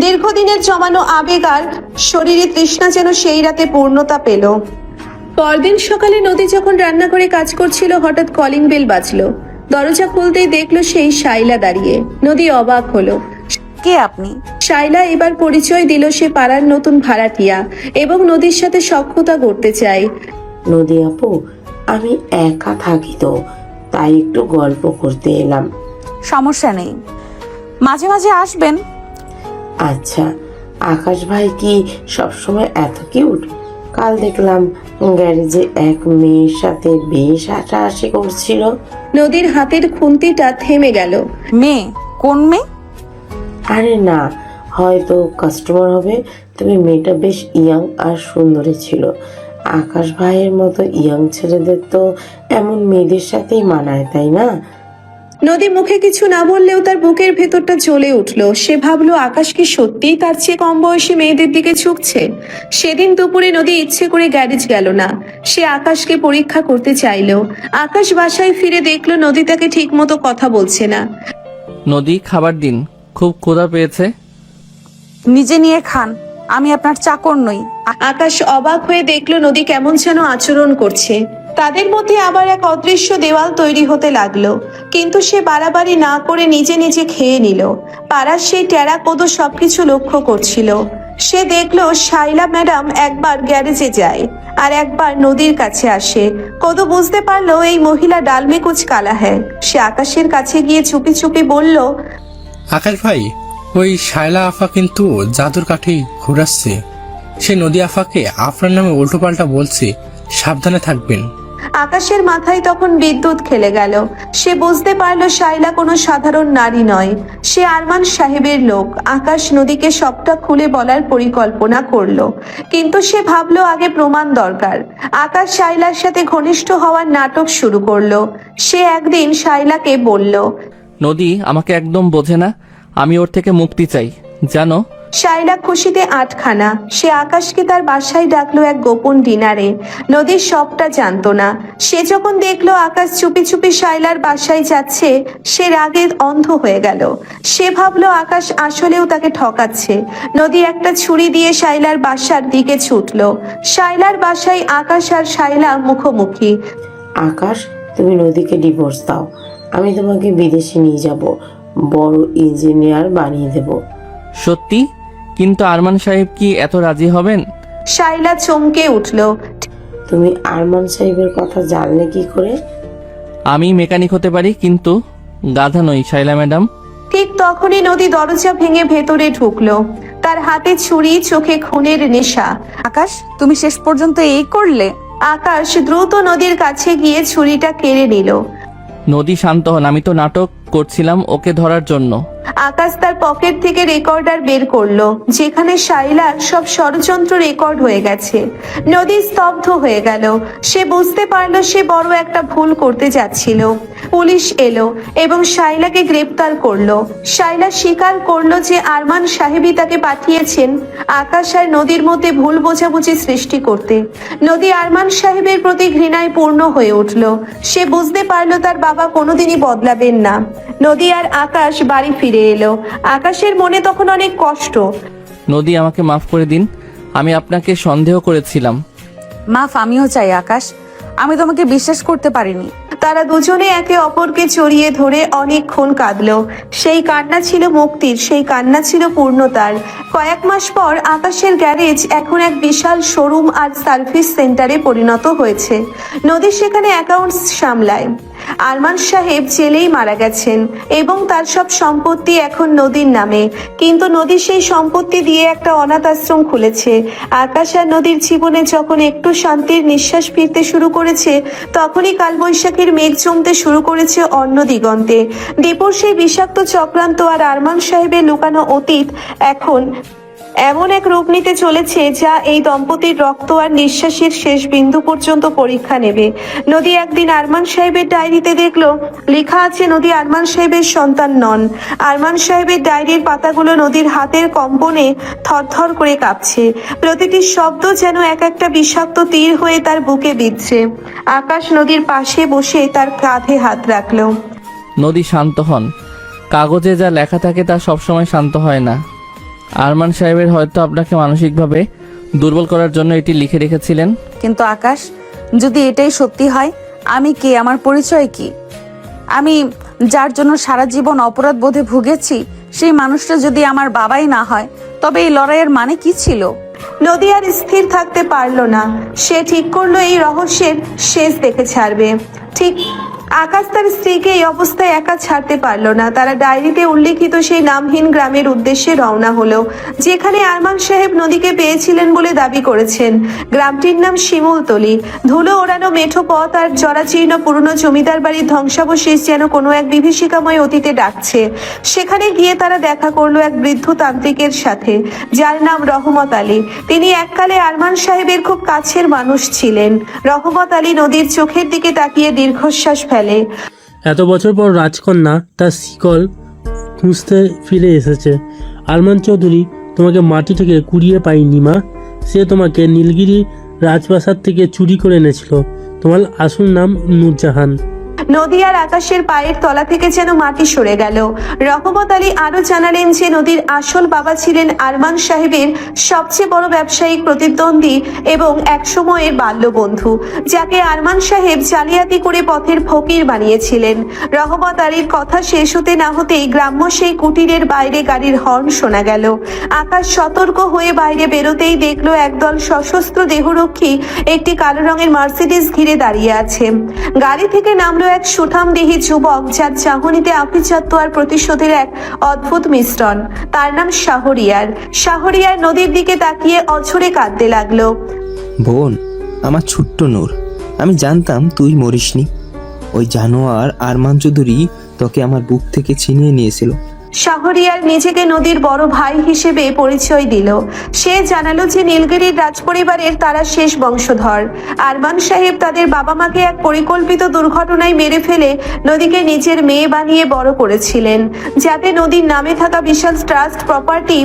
দীর্ঘদিনের জমানো আবেগ আর শরীরে তৃষ্ণা যেন সেই রাতে পূর্ণতা পেল। পরদিন সকালে নদী যখন রান্না করে কাজ করছিল, হঠাৎ কলিং বেল বাজলো। দরজা খুলতেই দেখলো সেই শাইলা দাঁড়িয়ে। নদী অবাক হলো। কে আপনি? শাইলা এবার পরিচয় দিল সে পাড়ার নতুন ভাড়াটিয়া এবং নদীর সাথে সখ্যতা করতে চায়। নদী আপু, আমি একা থাকি তো, তাই একটু গল্প করতে এলাম। সমস্যা নেই, মাঝে মাঝে আসবেন। আচ্ছা, আকাশ ভাই কি সবসময় এত কিউট? কাল দেখলাম গ্যারেজে এক মেয়ের সাথে বেশ হাসাহাসি করছিল। নদীর হাতের খুন্তিটা থেমে গেল। মেয়ে? কোন মেয়ে? আরে না, হয়তো কাস্টমার হবে, তবে মেয়েটা বেশ ইয়াং আর সুন্দরী ছিল। আকাশ ভাইয়ের মতো ইয়াং ছেলেদের তো এমন মেয়েদের সাথেই মানায়, তাই না? নদী মুখে কিছু না বললেও তার বুকের ভেতরটা জ্বলে উঠল। সে ভাবলো আকাশ কি সত্যিই তার চেয়ে কম বয়সী মেয়েদের দিকে ঝুঁকছে। সেদিন দুপুরে নদী ইচ্ছে করে গ্যারেজ গেল না। সে আকাশকে পরীক্ষা করতে চাইল। আকাশ বাসায় ফিরে দেখলো নদী তাকে ঠিক মতো কথা বলছে না। নদী, খাবার দিন, খুব ক্ষুধা পেয়েছে। নিজে নিয়ে খান, আমি আপনার চাকর নই। আকাশ অবাক হয়ে দেখলো নদী কেমন যেন আচরণ করছে। তাদের মধ্যে আবার এক অদৃশ্য দেওয়াল তৈরি হতে লাগলো, কিন্তু সে বাড়াবাড়ি না করে নিজে নিজে খেয়ে নিল। পাড়ার সেই টেরা কোদো সবকিছু লক্ষ্য করছিল। সে দেখলো শাইলা ম্যাডাম একবার গ্যারেজে যায় আর একবার নদীর কাছে আসে। কোদো বুঝতে পারলো এই মহিলা ডালমে কুচ কালা হ্যায়। সে আকাশের কাছে গিয়ে চুপি চুপি বলল, আকাশ ভাই, ওই শায়লা আফা কিন্তু জাদুর কাঠি ঘুরাচ্ছে। সে নদী আফাকে আপনার নামে উল্টোপাল্টা বলছে, সাবধানে থাকবেন। আকাশের মাথায় তখন বিদ্যুৎ খেলে গেল। সে বুঝতে পারল শাইলা কোনো সাধারণ নারী নয়, সে আরমান সাহেবের লোক। আকাশ নদীকে সবটা খুলে বলার পরিকল্পনা করলো, কিন্তু সে ভাবলো আগে প্রমাণ দরকার। আকাশ শাইলার সাথে ঘনিষ্ঠ হওয়ার নাটক শুরু করলো। সে একদিন শাইলাকে বলল, নদী আমাকে একদম বোঝে না, আমি ওর থেকে মুক্তি চাই জানো। শাইলা খুশিতে আটখানা। সে আকাশকে তার বাসায় ডাকলো এক গোপন ডিনারে। নদীর সবটা জানতো না। সে যখন দেখলো আকাশ চুপি চুপি শাইলার বাসায় যাচ্ছে, সে রাগে অন্ধ হয়ে গেল। সে ভাবলো আকাশ আসলেও তাকে ঠকাচ্ছে। নদী একটা ছুরি দিয়ে শাইলার বাসার দিকে ছুটলো। শাইলার বাসায় আকাশ আর শাইলা মুখোমুখি। আকাশ, তুমি নদীকে ডিভোর্স দাও, আমি তোমাকে বিদেশে নিয়ে যাব, বড় ইঞ্জিনিয়ার বানিয়ে দেব। সত্যি? কিন্তু আরমান সাহেব কি এত রাজি হবেন? শাইলা চমকে উঠল। তুমি আরমান সাহেবের কথা জানলে কি করে? আমি মেকানিক হতে পারি, কিন্তু গাধা নই শাইলা ম্যাডাম। ঠিক তখনই নদী দরজা ভেঙে ভেতরে ঢুকলো। তার হাতে ছুরি, চোখে খুনের নেশা। আকাশ, তুমি শেষ পর্যন্ত এই করলে? আকাশ দ্রুত নদীর কাছে গিয়ে ছুরিটা কেড়ে নিল। নদী শান্ত হন, আমি তো নাটক করছিলাম ওকে ধরার জন্য। আকাশ তার পকেট থেকে রেকর্ডার বের করলো, যেখানে শাইলার সব ষড়যন্ত্র রেকর্ড হয়ে গেছে। নদী স্তব্ধ হয়ে গেল। সে বুঝতে পারলো সে বড় একটা ভুল করতে যাচ্ছিল। পুলিশ এলো এবং শাইলাকে গ্রেপ্তার করলো। শাইলা স্বীকার করলো যে আরমান সাহেবই তাকে পাঠিয়েছেন আকাশ আর নদীর মধ্যে ভুল বোঝাবুঝি সৃষ্টি করতে। নদী আরমান সাহেবের প্রতি ঘৃণায় পূর্ণ হয়ে উঠল। সে বুঝতে পারলো তার বাবা কোনোদিনই বদলাবেন না। নদী আর আকাশ বাড়ি ফিরে এলো। আকাশের মনে তখন অনেক কষ্ট। নদী, আমাকে মাফ করে দিন, আমি আপনাকে সন্দেহ করেছিলাম। মাফ আমিও চাই আকাশ, আমি তোমাকে বিশ্বাস করতে পারিনি। তারা দুজনে একে অপরকে জড়িয়ে ধরে অনেকক্ষণ কাঁদলো। সেই কান্না ছিল মুক্তির, সেই কান্না ছিল পূর্ণতার। কয়েক মাস পর আকাশের গ্যারেজ এখন এক বিশাল শোরুম আর সার্ভিস সেন্টারে পরিণত হয়েছে। নদী সেখানে অ্যাকাউন্টস সামলায়। আরমান সাহেব জেলেই মারা গেছেন এবং তার সব সম্পত্তি এখন নদীর নামে। কিন্তু নদী সেই সম্পত্তি দিয়ে একটা অনাথ আশ্রম খুলেছে। আকাশ আর নদীর জীবনে যখন একটু শান্তির নিঃশ্বাস ফিরতে শুরু করেছে, তখনই কালবৈশাখীর মেঘ জমতে শুরু করেছে অন্য দিগন্তে। দীপুর সেই বিষাক্ত চক্রান্ত আর আরমান সাহেবের লুকানো অতীত এখন এমন এক রূপ নিতে চলেছে যা এই দম্পতির রক্ত আর নিঃশ্বাসের শেষ বিন্দু পর্যন্ত পরীক্ষা নেবে। নদী একদিন আরমান সাহেবের ডায়েরিতে দেখলো লেখা আছে নদী আরমান সাহেবের সন্তান নন। আরমান সাহেবের ডায়েরির পাতাগুলো নদীর হাতের কম্পনে থরথর করে কাঁপছে। প্রতিটি শব্দ যেন এক একটা বিষাক্ত তীর হয়ে তার বুকে বিঁধছে। আকাশ নদীর পাশে বসে তার কাঁধে হাত রাখলো। নদী, শান্ত হন। কাগজে যা লেখা থাকে তা সবসময় শান্ত হয় না। আরমান সাহেবের হয়তো আপনাকে মানসিকভাবে দুর্বল করার জন্য এটি লিখে রেখেছিলেন। কিন্তু আকাশ, যদি এটাই সত্যি হয়, আমি কে, আমার পরিচয় কি? আমি যার জন্য সারা জীবন অপরাধ বোধে ভুগেছি, সেই মানুষটা যদি আমার বাবাই না হয়, তবে এই লড়াইয়ের মানে কি ছিল? নদী আর স্থির থাকতে পারলো না। সে ঠিক করলো এই রহস্যের শেষ দেখে ছাড়বে। ঠিক আকাশ তার স্ত্রীকে এই অবস্থায় একা ছাড়তে পারলো না। তারা ডায়েরিতে উল্লেখিত সেই নামহীন গ্রামের উদ্দেশ্যে রওনা হলো, যেখানে আরমান সাহেব নদীকে পেয়েছিলেন বলে দাবি করেছেন। গ্রামটির নাম শিমুলতলি। ধুলো ওড়ানো মেঠো পথ আর জরাচীর্ণ পুরনো জমিদার বাড়ির ধ্বংসাবশেষ যেন কোনো এক বিভীষিকাময় অতীতে ডাকছে। সেখানে গিয়ে তারা দেখা করলো এক বৃদ্ধ তান্ত্রিকের সাথে, যার নাম রহমত আলী। তিনি এককালে আরমান সাহেবের খুব কাছের মানুষ ছিলেন। রহমত আলী নদীর চোখের দিকে তাকিয়ে দীর্ঘশ্বাস ফেলে। এত বছর পর রাজকন্যা তার শিকল খুঁজতে ফিরে এসেছে। আরমান চৌধুরী তোমাকে মাটি থেকে কুড়িয়ে পায়নি মা, সে তোমাকে নীলগিরি রাজপ্রাসাদ থেকে চুরি করে এনেছিল। তোমার আসল নাম নূরজাহান। নদী আর আকাশের পায়ের তলা থেকে যেন মাটি সরে গেল। রহমত আলী আরো জানালেন যে নদীর আসল বাবা ছিলেন আরমান সাহেবের সবচেয়ে বড় ব্যবসায়িক প্রতিদ্বন্দ্বী এবং একসময়ের বাল্যবন্ধু, যাকে আরমান সাহেব জালিয়াতি করে পথের ফকির বানিয়েছিলেন। রহমত আলীর কথা শেষ হতে না হতেই গ্রাম্য সেই কুটিরের বাইরে গাড়ির হর্ন শোনা গেল। আকাশ সতর্ক হয়ে বাইরে বেরোতেই দেখলো একদল সশস্ত্র দেহরক্ষী একটি কালো রঙের মার্সিডিজ ঘিরে দাঁড়িয়ে আছে। গাড়ি থেকে নামলো এক সুঠামদেহী যুবক, যার চাহনিতে আভিজাত্য আর প্রতিশোধের এক অদ্ভুত মিশ্রণ। তার নাম শাহরিয়ার। শাহরিয়ার নদীর দিকে তাকিয়ে অঝরে কাঁদতে লাগলো। বোন, আমার ছোট্ট নূর, আমি জানতাম তুই মরিসনি। ওই জানোয়ার আরমান চৌধুরী তোকে আমার বুক থেকে ছিনিয়ে নিয়েছিল। শাহরিয়ার নিজেকে নদীর বড় ভাই হিসেবে পরিচয় দিল। সে জানালো যে নীলগিরির রাজপরিবারের তারা শেষ বংশধর। আরমান সাহেব তাদের বাবা মাকে এক পরিকল্পিত দুর্ঘটনায় মেরে ফেলে নদীকে নিজের মেয়ে বানিয়ে বড় করেছিলেন, যাতে নদীর নামে থাকা বিশাল ট্রাস্ট প্রপার্টি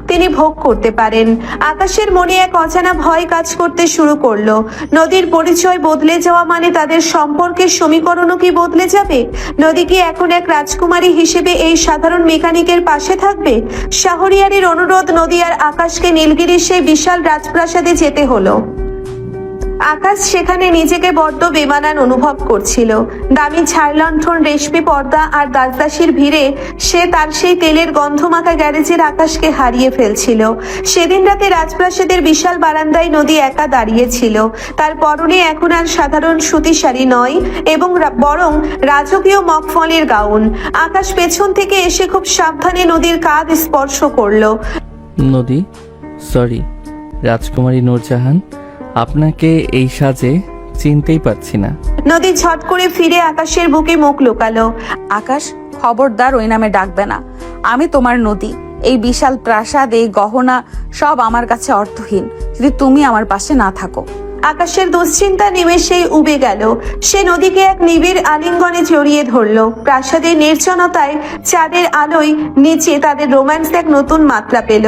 তিনি ভোগ করতে পারেন। আকাশের মনে এক অজানা ভয় কাজ করতে শুরু করলো। নদীর পরিচয় বদলে যাওয়া মানে তাদের সম্পর্কের সমীকরণও কি বদলে যাবে? নদী কি এখন এক রাজকুমারী হিসেবে এই সাধারণ মেকানিকের পাশে থাকবে? শাহরিয়ারের অনুরোধ, নদী আর আকাশকে নীলগিরির সেই বিশাল রাজপ্রাসাদে যেতে হলো। আকাশ সেখানে নিজেকে বড্ড বেমানান অনুভব করছিল। দামি ছাড়লণ্ঠন, রেশমি পর্দা আর দাসদাসীর ভিড়ে সে তার সেই তেলের গন্ধমাখা গ্যারেজের আকাশকে হারিয়ে ফেলছিল। সেদিন রাতে রাজপ্রাসাদের বিশাল বারান্দায় নদী একা দাঁড়িয়েছিল। তার পরনে এখন আর সাধারণ সুতি শাড়ি নয়, এবং বরং রাজকীয় মখমলের গাউন। আকাশ পেছন থেকে এসে খুব সাবধানে নদীর কাঁধ স্পর্শ করলো। নদী, সরি। রাজকুমারী নূরজাহান, আপনাকে এই সাজে চিনতেই পারছি না। নদী ঝট করে ফিরে আকাশের বুকে মুখ লুকালো। আকাশ, খবরদার ওই নামে ডাকবে না। আমি তোমার নদী। এই বিশাল প্রাসাদ, এই গহনা সব আমার কাছে অর্থহীন যদি তুমি আমার পাশে না থাকো। আকাশের দুশ্চিন্তা নিমেষেই উবে গেল। সে নদীকে এক নিবিড় আলিঙ্গনে জড়িয়ে ধরল। প্রাসাদের নির্জনতায় চাঁদের আলোয় নিচে তাদের রোম্যান্স এক নতুন মাত্রা পেল।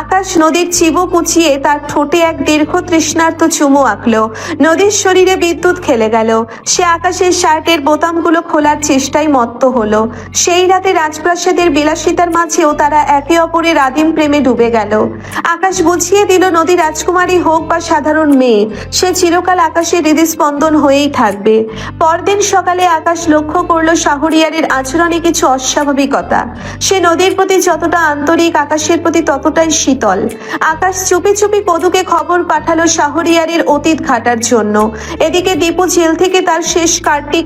আকাশ নদীর চিবু কুচিয়ে তার ঠোঁটে এক দীর্ঘ তৃষ্ণার্ত চুমু আঁকলো। নদীর শরীরে বিদ্যুৎ খেলে গেল। সে আকাশের শার্টের বোতামগুলো খোলার চেষ্টায় মত্ত হলো। সেই রাতে রাজপ্রাসাদের বিলাসিতার মাঝেও তারা একে অপরের আদিম প্রেমে ডুবে গেল। আকাশ বুঝিয়ে দিল, নদী রাজকুমারী হোক বা সাধারণ মেয়ে, সে চিরকাল আকাশের হৃদস্পন্দন হয়েই থাকবে। পরদিন সকালে আকাশ লক্ষ্য করলো শাহরিয়ারের আচরণে কিছু অস্বাভাবিকতা। সে নদীর প্রতি যতটা আন্তরিক, আকাশের প্রতি ততটাই শীতল। আকাশ চুপি চুপি কদুকে খবর পাঠালো শাহরিয়ারের অতীত ঘাটার জন্য। এদিকে দীপু জেল থেকে তার শেষ কার্ডটি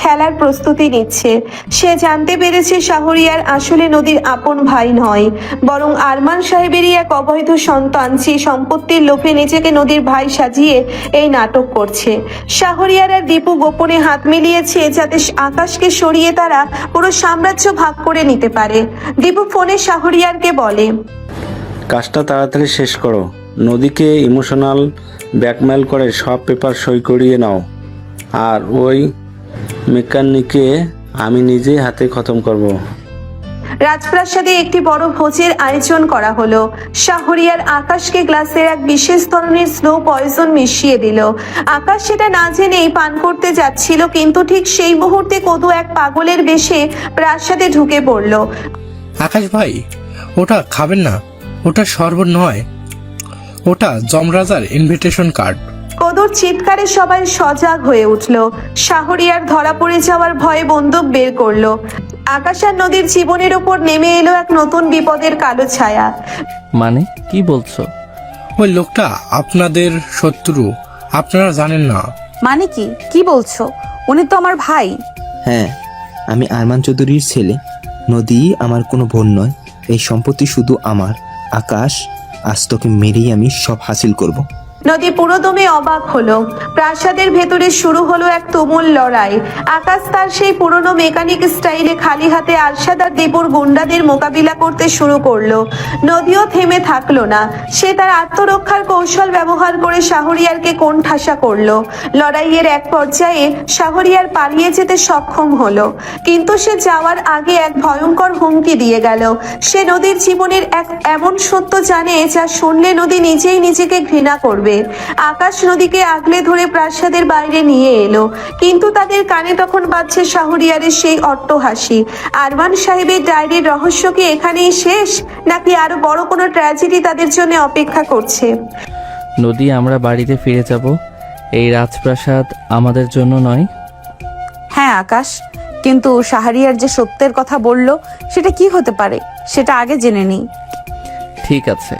খেলার প্রস্তুতি নিচ্ছে। সে জানতে পেরেছে শাহরিয়ার আসলে নদীর আপন ভাই নয়, বরং আরমান সাহেবেরই এক অবৈধ সন্তান, যে সম্পত্তির লোভে নিজেকে নদীর ভাই সাজিয়ে এই নাটক করছে। শাহরিয়ার আর দীপু গোপনে হাত মিলিয়েছে যাতে আকাশকে সরিয়ে তারা পুরো সাম্রাজ্য ভাগ করে নিতে পারে। দীপু ফোনে শাহরিয়ারকে বলে, কাজটা তাড়াতাড়ি শেষ করো। নদীকে ইমোশনাল ব্ল্যাকমেল করে সব পেপার সই করিয়ে নাও, আর ওই মেকানিককে আমি নিজেই হাতে খতম করব। রাজপ্রাসাদে একটি বড় ভোজের আয়োজন করা হলো। শাহরিয়ার আকাশকে গ্লাসের এক বিশেষ ধরনের স্লো পয়জন মিশিয়ে দিল। আকাশ সেটা না জেনেই পান করতে যাচ্ছিল, কিন্তু ঠিক সেই মুহূর্তে কদু এক পাগলের বেশে প্রাসাদে ঢুকে পড়ল। আকাশ ভাই, ওটা খাবেন না, ওটা শরবত নয়, ওটা যমরাজার ইনভিটেশন কার্ড। কদুর চিৎকারে সবাই সজাগ হয়ে উঠল। শাহরিয়ার ধরা পড়ে যাওয়ার ভয়ে বন্দুক বের করলো। আকাশ আর নদীর জীবনের উপর নেমে এলো এক নতুন বিপদের কালো ছায়া। মানে কি বলছো? ওই লোকটা আপনাদের শত্রু, আপনারা জানেন না। মানে কি বলছো? উনি তো আমার ভাই। হ্যাঁ, আমি আরমান চৌধুরীর ছেলে। নদী আমার কোনো বোন নয়। এই সম্পত্তি শুধু আমার। আকাশ, আজ তোকে মেরেই আমি সব হাসিল করব। নদী পুরোদমে অবাক হলো। প্রাসাদের ভেতরে শুরু হলো এক তুমুল লড়াই। আকাশ তার সেই পুরনো মেকানিক স্টাইলে খালি হাতে আরশাদ আর দীপুর গুন্ডাদের মোকাবিলা করতে শুরু করলো। নদীও থেমে থাকলো না। সে তার আত্মরক্ষার কৌশল ব্যবহার করে শাহরিয়ারকে কোণঠাসা করলো। লড়াইয়ের এক পর্যায়ে শাহরিয়ার পালিয়ে যেতে সক্ষম হলো, কিন্তু সে যাওয়ার আগে এক ভয়ঙ্কর হুমকি দিয়ে গেল। সে নদীর জীবনের এক এমন সত্য জানে যা শুনলে নদী নিজেই নিজেকে ঘৃণা করবে। আকাশ নদীকে আগলে ধরে প্রাসাদের বাইরে নিয়ে এলো, কিন্তু তাদের কানে তখন বাজছে শাহরিয়ারের সেই অট্টহাসি। আরমান সাহেবের ডায়েরির রহস্য কি এখানেই শেষ, নাকি আরো বড় কোনো ট্র্যাজেডি তাদের জন্য অপেক্ষা করছে? নদী, আমরা বাড়িতে ফিরে যাব। এই রাজপ্রাসাদ আমাদের জন্য নয়। হ্যাঁ আকাশ, কিন্তু শাহরিয়ার যে সত্যের কথা বলল সেটা কি হতে পারে সেটা আগে জেনে নিই। ঠিক আছে।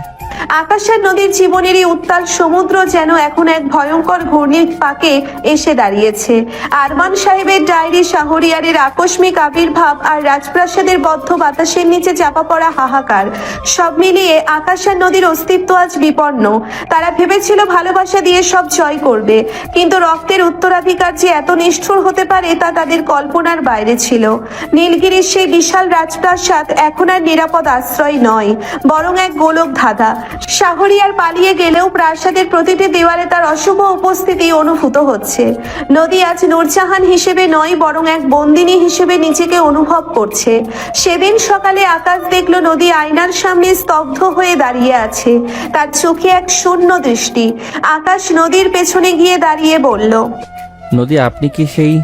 আকাশ আর নদীর জীবনেরই উত্তাল সমুদ্র যেন এখন এক ভয়ঙ্কর ঘূর্ণির পাকে এসে দাঁড়িয়েছে। আরমান সাহেবের ডায়েরি, শাহরিয়ারের আকস্মিক আবির্ভাব আর রাজপ্রাসাদের বদ্ধ বাতাসের নিচে চাপা পড়া হাহাকার, সব মিলিয়ে আকাশ আর নদীর অস্তিত্ব আজ বিপন্ন। তারা ভেবেছিল ভালোবাসা দিয়ে সব জয় করবে, কিন্তু রক্তের উত্তরাধিকার যে এত নিষ্ঠুর হতে পারে তা তাদের কল্পনার বাইরে ছিল। নীলগিরির সেই বিশাল রাজপ্রাসাদ এখন আর নিরাপদ আশ্রয় নয়, বরং এক গোলক ধাঁধা। শাহরিয়ার পালিয়ে গেলেও প্রাসাদের প্রতিটি দেওয়ালে তার অশুভ উপস্থিতি অনুভূত হচ্ছে। নদী আজ নূরজাহান হিসেবে নয়, বরং এক বন্দিনী হিসেবে নিজেকে অনুভব করছে। সেদিন সকালে আকাশ দেখল নদী আয়নার সামনে স্তব্ধ হয়ে দাঁড়িয়ে আছে, তার চোখে এক শূন্য দৃষ্টি। আকাশ নদীর পেছনে গিয়ে দাঁড়িয়ে বলল, নদী, আপনি কি সেই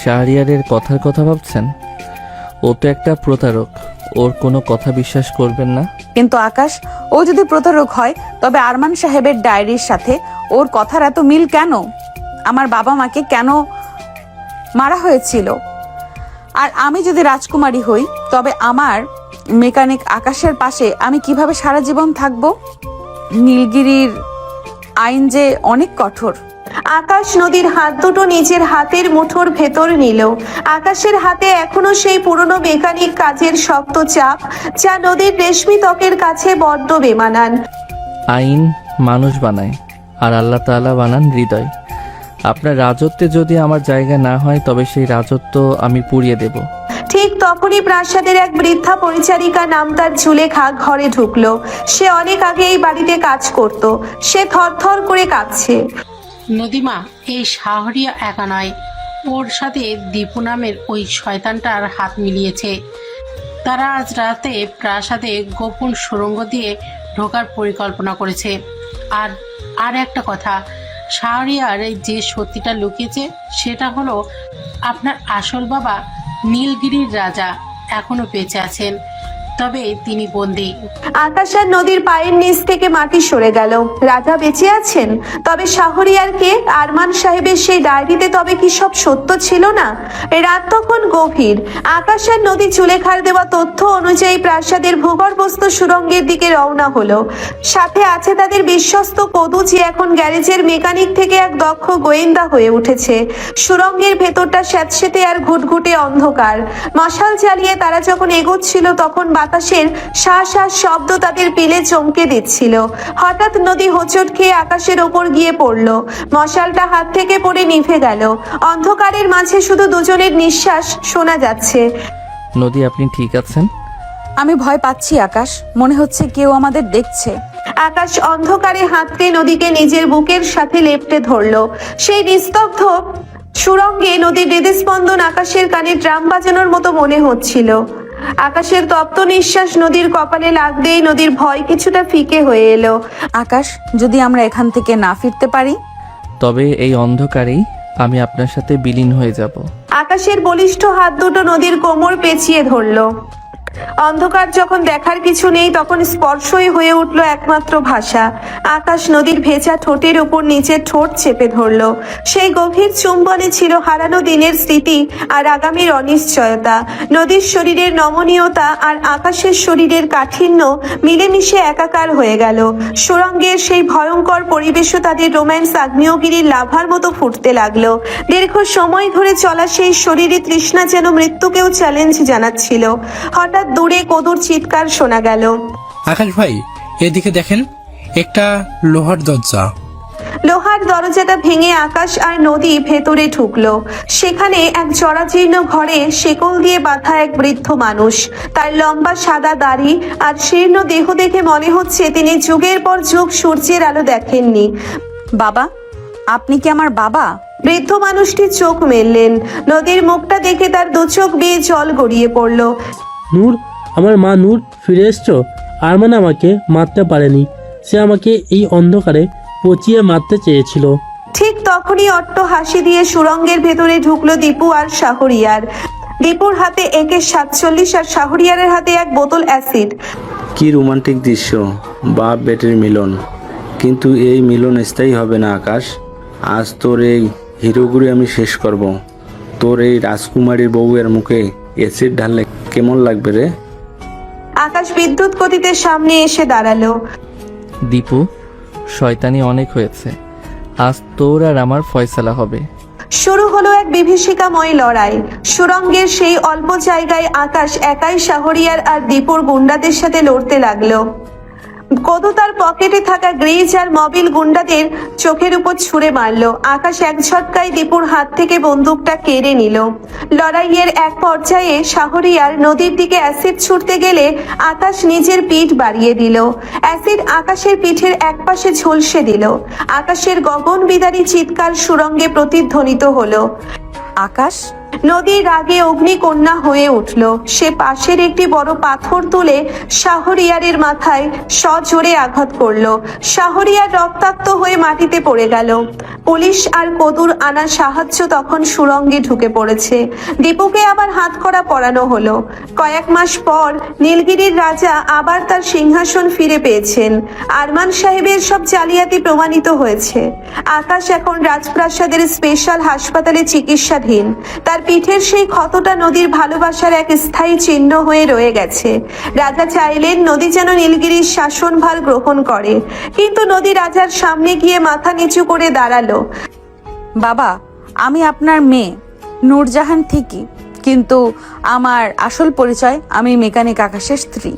শাহরিয়ারের কথার কথা ভাবছেন? ও তো একটা প্রতারক, ওর কোনো কথা বিশ্বাস করবেন না। কিন্তু আকাশ, ও যদি প্রতারক হয় তবে আরমান সাহেবের ডায়েরির সাথে ওর কথার এত মিল কেন? আমার বাবা মাকে কেন মারা হয়েছিল? আর আমি যদি রাজকুমারী হই তবে আমার মেকানিক আকাশের পাশে আমি কিভাবে সারা জীবন থাকব? নীলগিরির আইন যে অনেক কঠোর। আকাশ নদীর হাত দুটো নিজের হাতের মুঠোর ভেতর নিল। আকাশের হাতে এখনো সেই পুরনো মেকানিক কাজের শক্ত চাপ, যা নদীর রেশমি ত্বকের কাছে বড্ড বেমানান। আইন মানুষ বানায়, আর আল্লাহ তাআলা বানান হৃদয়। আপনার রাজত্বে যদি আমার জায়গা না হয় তবে সেই রাজত্ব আমি পুড়িয়ে দেব। ঠিক তখনই প্রাসাদের এক বৃদ্ধা পরিচারিকা, নাম তার জুলেখা, ঘরে ঢুকলো। সে অনেক আগে এই বাড়িতে কাজ করত। সে থরথর করে কাঁপছে। নদীমা, এই শাহরিয়া একা নয়, ওর সাথে দীপু নামের ওই শয়তানটার হাত মিলিয়েছে। তারা আজ রাতে প্রাসাদে গোপন সুড়ঙ্গ দিয়ে ঢোকার পরিকল্পনা করেছে। আর একটা কথা, শাহরিয়ার যে সত্যিটা লুকিয়েছে সেটা হলো আপনার আসল বাবা নীলগিরির রাজা এখনো বেঁচে আছেন, তবে তিনি বন্দী। আকাশ আর নদীর পায়ের নিচ থেকে মাটি সরে গেল। রাজা বেঁচে আছেন? তবে শাহরিয়ার কে? আরমান সাহেবের সেই ডায়েরিতে তবে কি সব সত্য ছিল না? রাত তখন গভীর। আকাশ আর নদী জুলেখার দেওয়া তথ্য অনুযায়ী প্রাসাদের ভূগর্ভস্থ সুড়ঙ্গের দিকে রওনা হলো। সাথে আছে তাদের বিশ্বস্ত কদু, যে এখন গ্যারেজের মেকানিক থেকে এক দক্ষ গোয়েন্দা হয়ে উঠেছে। সুড়ঙ্গের ভেতরটা স্যাঁতসেঁতে আর ঘুটঘুটে অন্ধকার। মশাল জ্বালিয়ে তারা যখন এগোচ্ছিল তখন বাতাসের শা শা শব্দ তাদের পিলে চমকে দিচ্ছিল। হঠাৎ নদী হোঁচট খেয়ে আকাশের ওপর গিয়ে পড়ল। মশালটা হাত থেকে পড়ে নিভে গেল। অন্ধকারের মাঝে শুধু দুজনের নিঃশ্বাস শোনা যাচ্ছে। নদী, আপনি ঠিক আছেন? আমি ভয় পাচ্ছি আকাশ, মনে হচ্ছে কেউ আমাদের দেখছে। আকাশ অন্ধকারে হাতড়ে নদীকে নিজের বুকের সাথে লেপ্টে ধরল। সেই নিস্তব্ধ সুড়ঙ্গে নদীর হৃদস্পন্দন আকাশের কানে ড্রাম বাজানোর মতো মনে হচ্ছিল। আকাশের তপ্ত নিঃশ্বাস নদীর কপালে লাগতেই নদীর ভয় কিছুটা ফিকে হয়ে এলো। আকাশ, যদি আমরা এখান থেকে না ফিরতে পারি? তবে এই অন্ধকারেই আমি আপনার সাথে বিলীন হয়ে যাব। আকাশের বলিষ্ঠ হাত দুটো নদীর কোমর পেঁচিয়ে ধরলো। অন্ধকার যখন দেখার কিছু নেই তখন স্পর্শই হয়ে উঠল একমাত্র ভাষা। আকাশ নদীর ভেজা ঠোঁটের উপর নিচের ঠোঁট চেপে ধরল। সেই গভীর চুম্বনে ছিল হারানো দিনের স্মৃতি আর আগামীর অনিশ্চয়তা। নদীর শরীরের নমনীয়তা আর আকাশের শরীরের কাঠিন্য মিলেমিশে একাকার হয়ে গেল। সুড়ঙ্গের সেই ভয়ঙ্কর পরিবেশও তাদের রোম্যান্স আগ্নেয়গিরির লাভার মতো ফুটতে লাগলো। দীর্ঘ সময় ধরে চলা সেই শরীরে তৃষ্ণা যেন মৃত্যুকেও চ্যালেঞ্জ জানাচ্ছিল। হঠাৎ দূরে কদুর চিৎকার শোনা গেল। আকাশ ভাই, এদিকে দেখেন, একটা লোহার দরজা। লোহার দরজাটা ভেঙে আকাশ আর নদী ভেতরে ঢুকলো। সেখানে এক জরাজীর্ণ ঘরে শেকল দিয়ে বাঁধা এক বৃদ্ধ মানুষ। তার লম্বা সাদা দাড়ি আর শীর্ণ দেহ দেখে মনে হচ্ছে তিনি যুগের পর যুগ সূর্যের আলো দেখেননি। বাবা, আপনি কি আমার বাবা? বৃদ্ধ মানুষটি চোখ মেললেন। নদীর মুখটা দেখে তার দু চোখ বেয়ে জল গড়িয়ে পড়ল। নূর, আমার মা নূর, ফিরে এসছো? আরমান আমাকে মারতে পারেনি, সে আমাকে এই অন্ধকারে পচিয়ে মারতে চেয়েছিল। ঠিক তখনই অট্ট হাসি দিয়ে সুড়ঙ্গের ভেতরে ঢুকলো দীপু আর শাহরিয়ার। দীপুর হাতে AK-47 আর শাহরিয়ারের হাতে এক বোতল অ্যাসিড। কি রোমান্টিক দৃশ্য, বাপ বেটির মিলন। কিন্তু এই মিলন স্থায়ী হবে না আকাশ। আজ তোর এই হিরোগুড়ি আমি শেষ করব। তোর এই রাজকুমারীর বউয়ের মুখে অ্যাসিড ঢাললে কেমন লাগবে রে? আকাশ বিদ্যুৎ গতিতে সামনে এসে দাঁড়ালো। দীপু, শয়তানি অনেক হয়েছে, আজ তোর আর আমার ফয়সালা হবে। শুরু হলো এক বিভীষিকাময় লড়াই। সুরঙ্গের সেই অল্প জায়গায় আকাশ একাই শাহরিয়ার আর দীপুর গুন্ডাদের সাথে লড়তে লাগলো। কদু তার পকেটে থাকা গ্রিজ আর মোবিল গুন্ডাদের চোখের উপর ছুঁড়ে মারলো। আকাশ এক ঝটকায় দীপুর হাত থেকে বন্দুকটা কেড়ে নিল। লড়াইয়ের এক পর্যায়ে শাহরিয়ার নদীর দিকে অ্যাসিড ছুটতে গেলে আকাশ নিজের পিঠ বাড়িয়ে দিল। অ্যাসিড আকাশের পিঠের একপাশে ঝলসে দিল। আকাশের গগন বিদারী চিৎকার সুরঙ্গে প্রতিধ্বনিত হলো। আকাশ নদী রাগে অগ্নিকন্যা হয়ে উঠল। সে পাশের একটি বড় পাথর তুলে শাহরিয়ারের মাথায় সজোরে আঘাত করলো। শাহরিয়ার রক্তাক্ত হয়ে মাটিতে পড়ে গেল। পুলিশ আর কদুর আনা সাহায্য তখন সুরঙ্গে ঢুকে পড়েছে। দীপুকে আবার হাতকড়া পরানো হলো। কয়েক মাস পর নীলগিরির রাজা আবার তার সিংহাসন ফিরে পেয়েছেন। আরমান সাহেবের সব জালিয়াতি প্রমাণিত হয়েছে। আকাশ এখন রাজপ্রাসাদের স্পেশাল হাসপাতালে চিকিৎসাধীন। তার পিঠের সেই ক্ষতটা নদীর ভালোবাসার এক স্থায়ী চিহ্ন হয়ে রয়ে গেছে। রাজা চাইলেন নদী যেন নীলগিরির শাসনভার গ্রহণ করে, কিন্তু নদী রাজার সামনে গিয়ে মাথা নিচু করে দাঁড়ালো। বাবা, আমি আপনার মেয়ে নূরজাহান ঠিকই, কিন্তু আমার আসল পরিচয় আমি মেকানিক আকাশের স্ত্রী।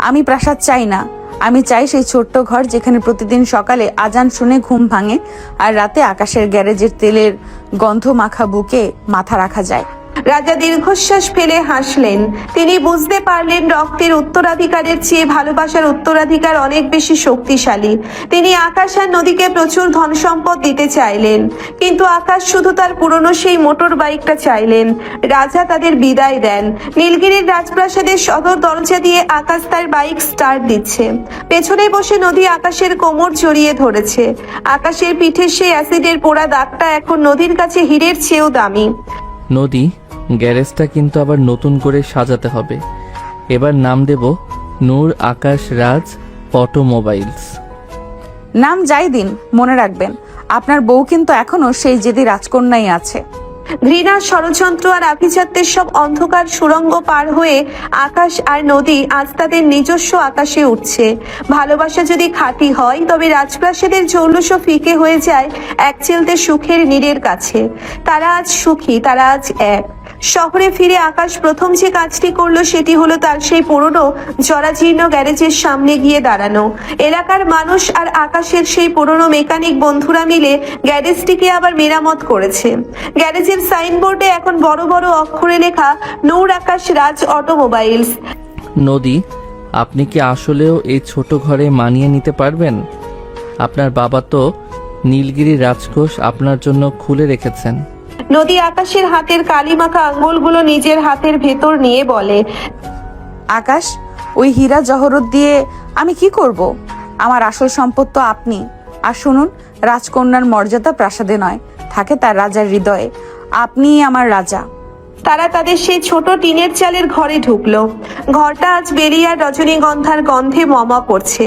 আমি প্রাসাদ চাই না, আমি চাই সেই ছোট্ট ঘর যেখানে প্রতিদিন সকালে আজান শুনে ঘুম ভাঙে আর রাতে আকাশের গ্যারেজের তেলের গন্ধ মাখা বুকে মাথা রাখা যায়। রাজা দীর্ঘশ্বাস ফেলে হাসলেন। তিনি বুঝতে পারলেন রক্তের উত্তরাধিকারের চেয়ে ভালোবাসার উত্তরাধিকার অনেক বেশি শক্তিশালী। তিনি আকাশ আর নদীকে প্রচুর ধন সম্পদ দিতে চাইলেন, কিন্তু আকাশ শুধু তার পুরনো সেই মোটর বাইকটা চাইলেন। রাজা তাদের বিদায় দেন। নীলগিরির রাজপ্রাসাদের সদর দরজা দিয়ে আকাশ তার বাইক স্টার্ট দিচ্ছে। পেছনে বসে নদী আকাশের কোমর জড়িয়ে ধরেছে। আকাশের পিঠে সেই অ্যাসিডের পোড়া দাগটা এখন নদীর কাছে হীরের চেয়েও দামি। নদী, গ্যারেজটা কিন্তু আবার নতুন করে সাজাতে হবে। এবার নাম দেব নূর আকাশ রাজ অটোমোবাইলস। নাম যাই দিন, মনে রাখবেন আপনার বউ কিন্তু এখনো সেই জেদি রাজকন্যাই আছে। ঘৃণা, ষড়যন্ত্র আর আভিজাত্যের সব অন্ধকার সুড়ঙ্গ পার হয়ে আকাশ আর নদী আজ তাদের নিজস্ব আকাশে উঠছে। ভালোবাসা যদি খাঁটি হয়, তবে রাজপ্রাসাদের জৌলুস ফিকে হয়ে যায় এক চিলতে সুখের নীড়ের কাছে। তারা আজ সুখী, তারা আজ এক। শহরে ফিরে আকাশ প্রথম যে কাজটি করলো সেটি হলো তার সেই পুরনো জরাজীর্ণ গ্যারেজের সামনে গিয়ে দাঁড়ানো। এলাকার মানুষ আর আকাশের সেই পুরনো মেকানিক বন্ধুরা মিলে গ্যারেজটিকে আবার মেরামত করেছে। গ্যারেজের সাইনবোর্ডে এখন বড় বড় অক্ষরে লেখা নূর আকাশ রাজ অটোমোবাইলস। নদী, আপনি কি আসলেও এই ছোট ঘরে মানিয়ে নিতে পারবেন? আপনার বাবা তো নীলগিরি রাজকোষ আপনার জন্য খুলে রেখেছেন। নদী আকাশের হাতের কালিমাখা আঙ্গুলগুলো নিজের হাতের ভেতর নিয়ে বলে, আকাশ, ওই হীরা জহরত দিয়ে আমি কি করব? আমার আসল সম্পদ তো আপনি। আর শুনুন, রাজকন্যার মর্যাদা প্রাসাদে নয়, থাকে তার রাজার হৃদয়ে। আপনিই আমার রাজা। তারা তাদের সেই ছোট টিনের চালের ঘরে ঢুকলো। ঘরটা আজ বেরিয়ে রজনীগন্ধার গন্ধে মমা করছে।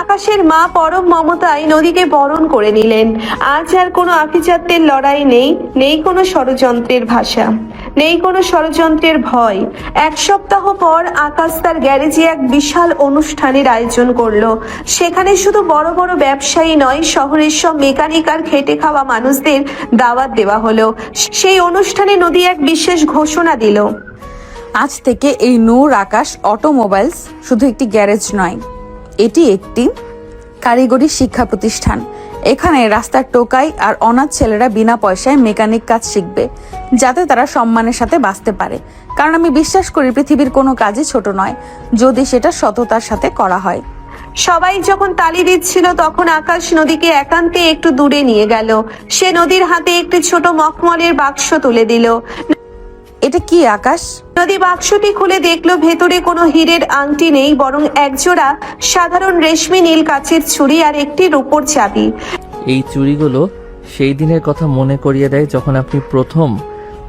আকাশের মা পরম মমতায় নদীকে বরণ করে নিলেন। আজ আর কোনো আভিজাত্যের লড়াই নেই, নেই কোনো ষড়যন্ত্রের ভাষা, নেই কোনো ষড়যন্ত্রের ভয়। এক সপ্তাহ পর আকাশ তার গ্যারেজে এক বিশাল অনুষ্ঠানের আয়োজন করলো। সেখানে শুধু বড় বড় ব্যবসায়ী নয়, শহরের সব মেকানিক আর খেটে খাওয়া মানুষদের দাওয়াত দেওয়া হলো। সেই অনুষ্ঠানে নদী এক বিশেষ ঘোষণা দিল। আজ থেকে এই নূর আকাশ অটোমোবাইলস শুধু একটি গ্যারেজ নয়, এটি একটি কারিগরি শিক্ষা প্রতিষ্ঠান। এখানে রাস্তার টোকাই আর অনাথ ছেলেরা বিনা পয়সায় মেকানিক কাজ শিখবে, যাতে তারা সম্মানের সাথে বাঁচতে পারে। কারণ আমি বিশ্বাস করি পৃথিবীর কোনো কাজই ছোট নয়, যদি সেটা সততার সাথে করা হয়। সবাই যখন তালি দিচ্ছিল, তখন আকাশ নদীকে একান্তে একটু দূরে নিয়ে গেল। সে নদীর হাতে একটি ছোট মখমলের বাক্স তুলে দিল। এটা কি আকাশ? নদী বাক্সটি খুলে দেখলো ভেতরে কোনো হীরের আংটি নেই, বরং একজোড়া সাধারণ রেশমি নীল কাচের ছুরি আর একটি রূপোর চাবি। এই চুড়িগুলো সেই দিনের কথা মনে করিয়ে দেয় যখন আপনি প্রথম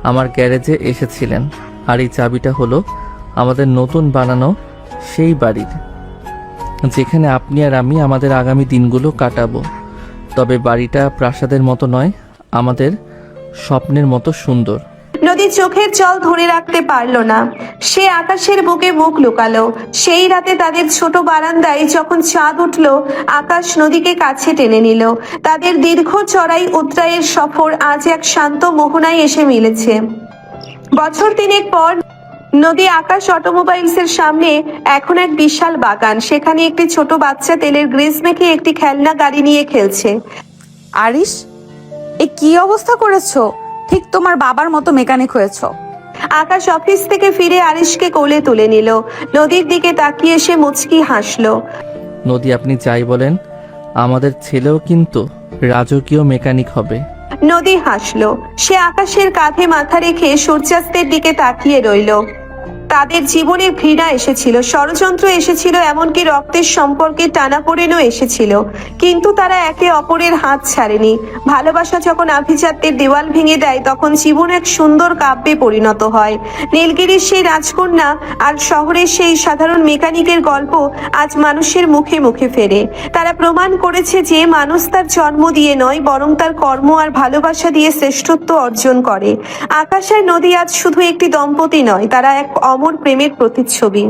আমার গ্যারেজে এসেছিলেন। আর এই চাবিটা হলো আমাদের নতুন বানানো সেই বাড়ির, যেখানে আপনি আর আমি আমাদের আগামী দিনগুলো কাটাবো। তবে বাড়িটা প্রাসাদের মতো নয়, আমাদের স্বপ্নের মতো সুন্দর। নদী চোখের জল ধরে রাখতে পারল না। সে আকাশের বুকে মুখ লুকালো। সেই রাতে তাদের ছোট বারান্দায় যখন চাঁদ উঠল, আকাশ নদীকে কাছে টেনে নিল। তাদের দীর্ঘ চড়াই উত্তরায়ের সফর আজ এক শান্ত মোহনায় এসে মিলেছে। বছর 3 পর নদী আকাশ অটোমোবাইলসের সামনে এখন এক বিশাল বাগান। সেখানে একটি ছোট বাচ্চা তেলের গ্রিস মেখে একটি খেলনা গাড়ি নিয়ে খেলছে। আরিশ, এ কি অবস্থা করেছো? ঠিক তোমার বাবার মতো মেকানিক হয়েছো। আকাশ অফিস থেকে ফিরে আরিশকে কোলে তুলে নিল। নদীর দিকে তাকিয়ে সে মুচকি হাসলো। নদী, আপনি যাই বলেন, আমাদের ছেলেও কিন্তু রাজকীয় মেকানিক হবে। নদী হাসলো। সে আকাশের কাঁধে মাথা রেখে সূর্যাস্তের দিকে তাকিয়ে রইল। তাদের জীবনে ঘৃণা এসেছিল, ষড়যন্ত্র এসেছিল, এমনকি রক্তের সম্পর্কে টানাপোড়েনও এসেছিল, কিন্তু তারা একে অপরের হাত ছাড়েনি। ভালোবাসা যখন আভিজাত্যের দেওয়াল ভেঙে দেয়, তখন জীবন এক সুন্দর কাব্যে পরিণত হয়। নীলগিরির সেই রাজকন্যা আর শহরের সেই সাধারণ মেকানিকের গল্প আজ মানুষের মুখে মুখে ফেরে। তারা প্রমাণ করেছে যে মানুষ তার জন্ম দিয়ে নয়, বরং তার কর্ম আর ভালোবাসা দিয়ে শ্রেষ্ঠত্ব অর্জন করে। আকাশ আর নদী আজ শুধু একটি দম্পতি নয়, তারা এক অমর প্রেমের প্রতিচ্ছবি।